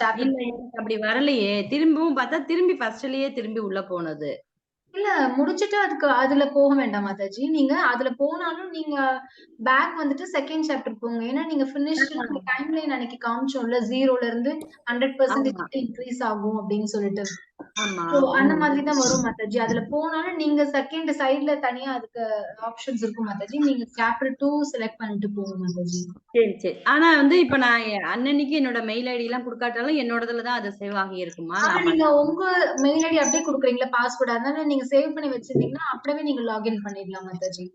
சாப்டர். இல்ல, எனக்கு அப்படி வரலையே. திரும்பவும் பார்த்தா திரும்பி ஃபர்ஸ்ட்லயே திரும்பி உள்ள போனது. இல்ல, முடிச்சிட்டு அதுக்கு அதுல போக வேண்டாம் மாதாஜி. நீங்க அதுல போனாலும் நீங்க பேக் வந்துட்டு செகண்ட் சாப்டர் போங்க. ஏன்னா நீங்க ஃபினிஷ்ட் டைம் லைன் அன்னைக்கு காமிச்சோம்ல, 0ல இருந்து 100% இன்க்ரீஸ் ஆகும் அப்படின்னு சொல்லிட்டு. அந்த மாதிரி தான் வரும் மாதாஜி. அதுல போனாலும் நீங்க செகண்ட் சைடுல தனியா அதுக்கு ஆப்ஷன்ஸ் இருக்கும் மாதாஜி. நீங்க சாப்டர் 2 செலக்ட் பண்ணிட்டு போங்க மாதாஜி. சரி. ஆனா வந்து இப்ப நான் அன்னைக்கு என்னோட மெயில் ஐடி எல்லாம் கொடுக்காட்டாலும் என்னோடதுலதான் அது சேவ் ஆகி இருக்குமா? நீங்க உங்க மெயில் ஐடி அப்படியே கொடுக்குறீங்களா பாஸ்வேர்ட்? அதனால நீங்க சேவ் பண்ணி வச்சிருந்தீங்கன்னா அப்படியே நீங்க லாகின் பண்ணிடலாம் மாதாஜி.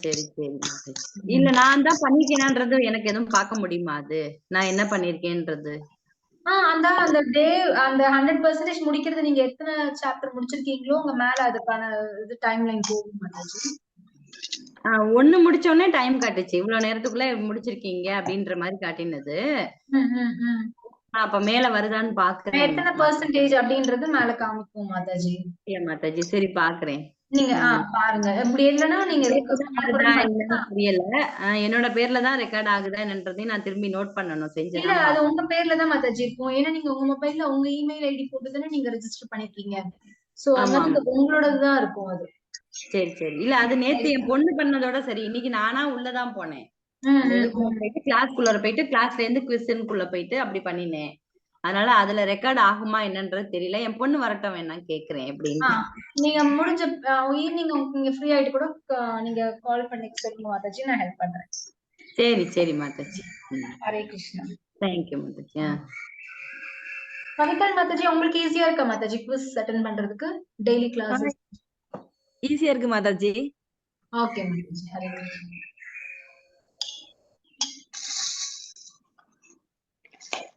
சரி. இல்ல, நான் தான் பண்ணிருக்கேன்ன்றது எனக்கு எதுவும் பார்க்க முடியுமா? அது நான் என்ன பண்ணிருக்கேன்றது? அந்த டே அந்த 100% முடிக்கிறது, நீங்க எத்தனை சாப்டர் முடிச்சிருக்கீங்களோ உங்க மேல அதுக்கான இது டைம் லைன் போகும் மாதாஜி. 1 முடிச்ச உடனே டைம் காட்டுச்சு, இவ்வளவு நேரத்துக்குள்ள முடிச்சிருக்கீங்க அப்படின்ற மாதிரி காட்டினது. அப்ப மேல வருதான்னு பாக்குறேன். எத்தனை பெர்சன்டேஜ் அப்படின்றது மேல காமிக்கும் மாதாஜி. மாதாஜி, சரி பாக்குறேன். நீங்க பாருங்க. இப்படி இல்லைன்னா நீங்க ஆகுதா என்னன்னு புரியல. என்னோட பேர்ல தான் ரெக்கார்ட் ஆகுதா என்னன்றதையும் நான் திரும்பி நோட் பண்ணணும். இல்ல செஞ்சுதான் அது பார்க்கணும். உங்க பேர்ல தான் மாதாஜி இருக்கும். ஏன்னா நீங்க உங்க மொபைல்ல உங்க இமெயில் ஐடி போட்டு தானே நீங்க ரெஜிஸ்டர் பண்ணிருக்கீங்க. சோ ஆமா அதனால ஆமா. உங்களோடதுதான் இருக்கும் அது. சரி சரி. இல்ல அது நேத்து என் பொண்ணு பண்ணதோட சரி. இன்னைக்கு நானா உள்ளதான் போனேன். ம், அந்த ம், இதுக்குள்ள ம். போயிட்டு கிளாஸ்க்குள்ள போயிட்டு கிளாஸ்ல இருந்து குவிஸ்க்குள்ள போயிட்டு அப்படி பண்ணினேன். அதனால அதுல ரெக்கார்ட் ஆகுமா என்னன்றது தெரியல. என் பொண்ணு வரட்டும் வேணா கேக்குறேன் எப்படின்னு. நீங்க முடிஞ்ச ஈவினிங் நீங்க ஃப்ரீ ஆயிட்டு கூட நீங்க கால் பண்ணி சொல்லுங்க மாதாஜி, நான் ஹெல்ப் பண்றேன். சரி சரி மாதாஜி. ஹரே கிருஷ்ணா. தேங்க்யூ மாதாஜி. கவிதா மாதாஜி, உங்களுக்கு ஈஸியா இருக்கா மாதாஜி குவிஸ் அட்டெண்ட் பண்றதுக்கு டெய்லி கிளாஸஸ்? ஈஸியா இருக்கு மாதாஜி. ஓகே மாதாஜி, ஹரே கிருஷ்ணா.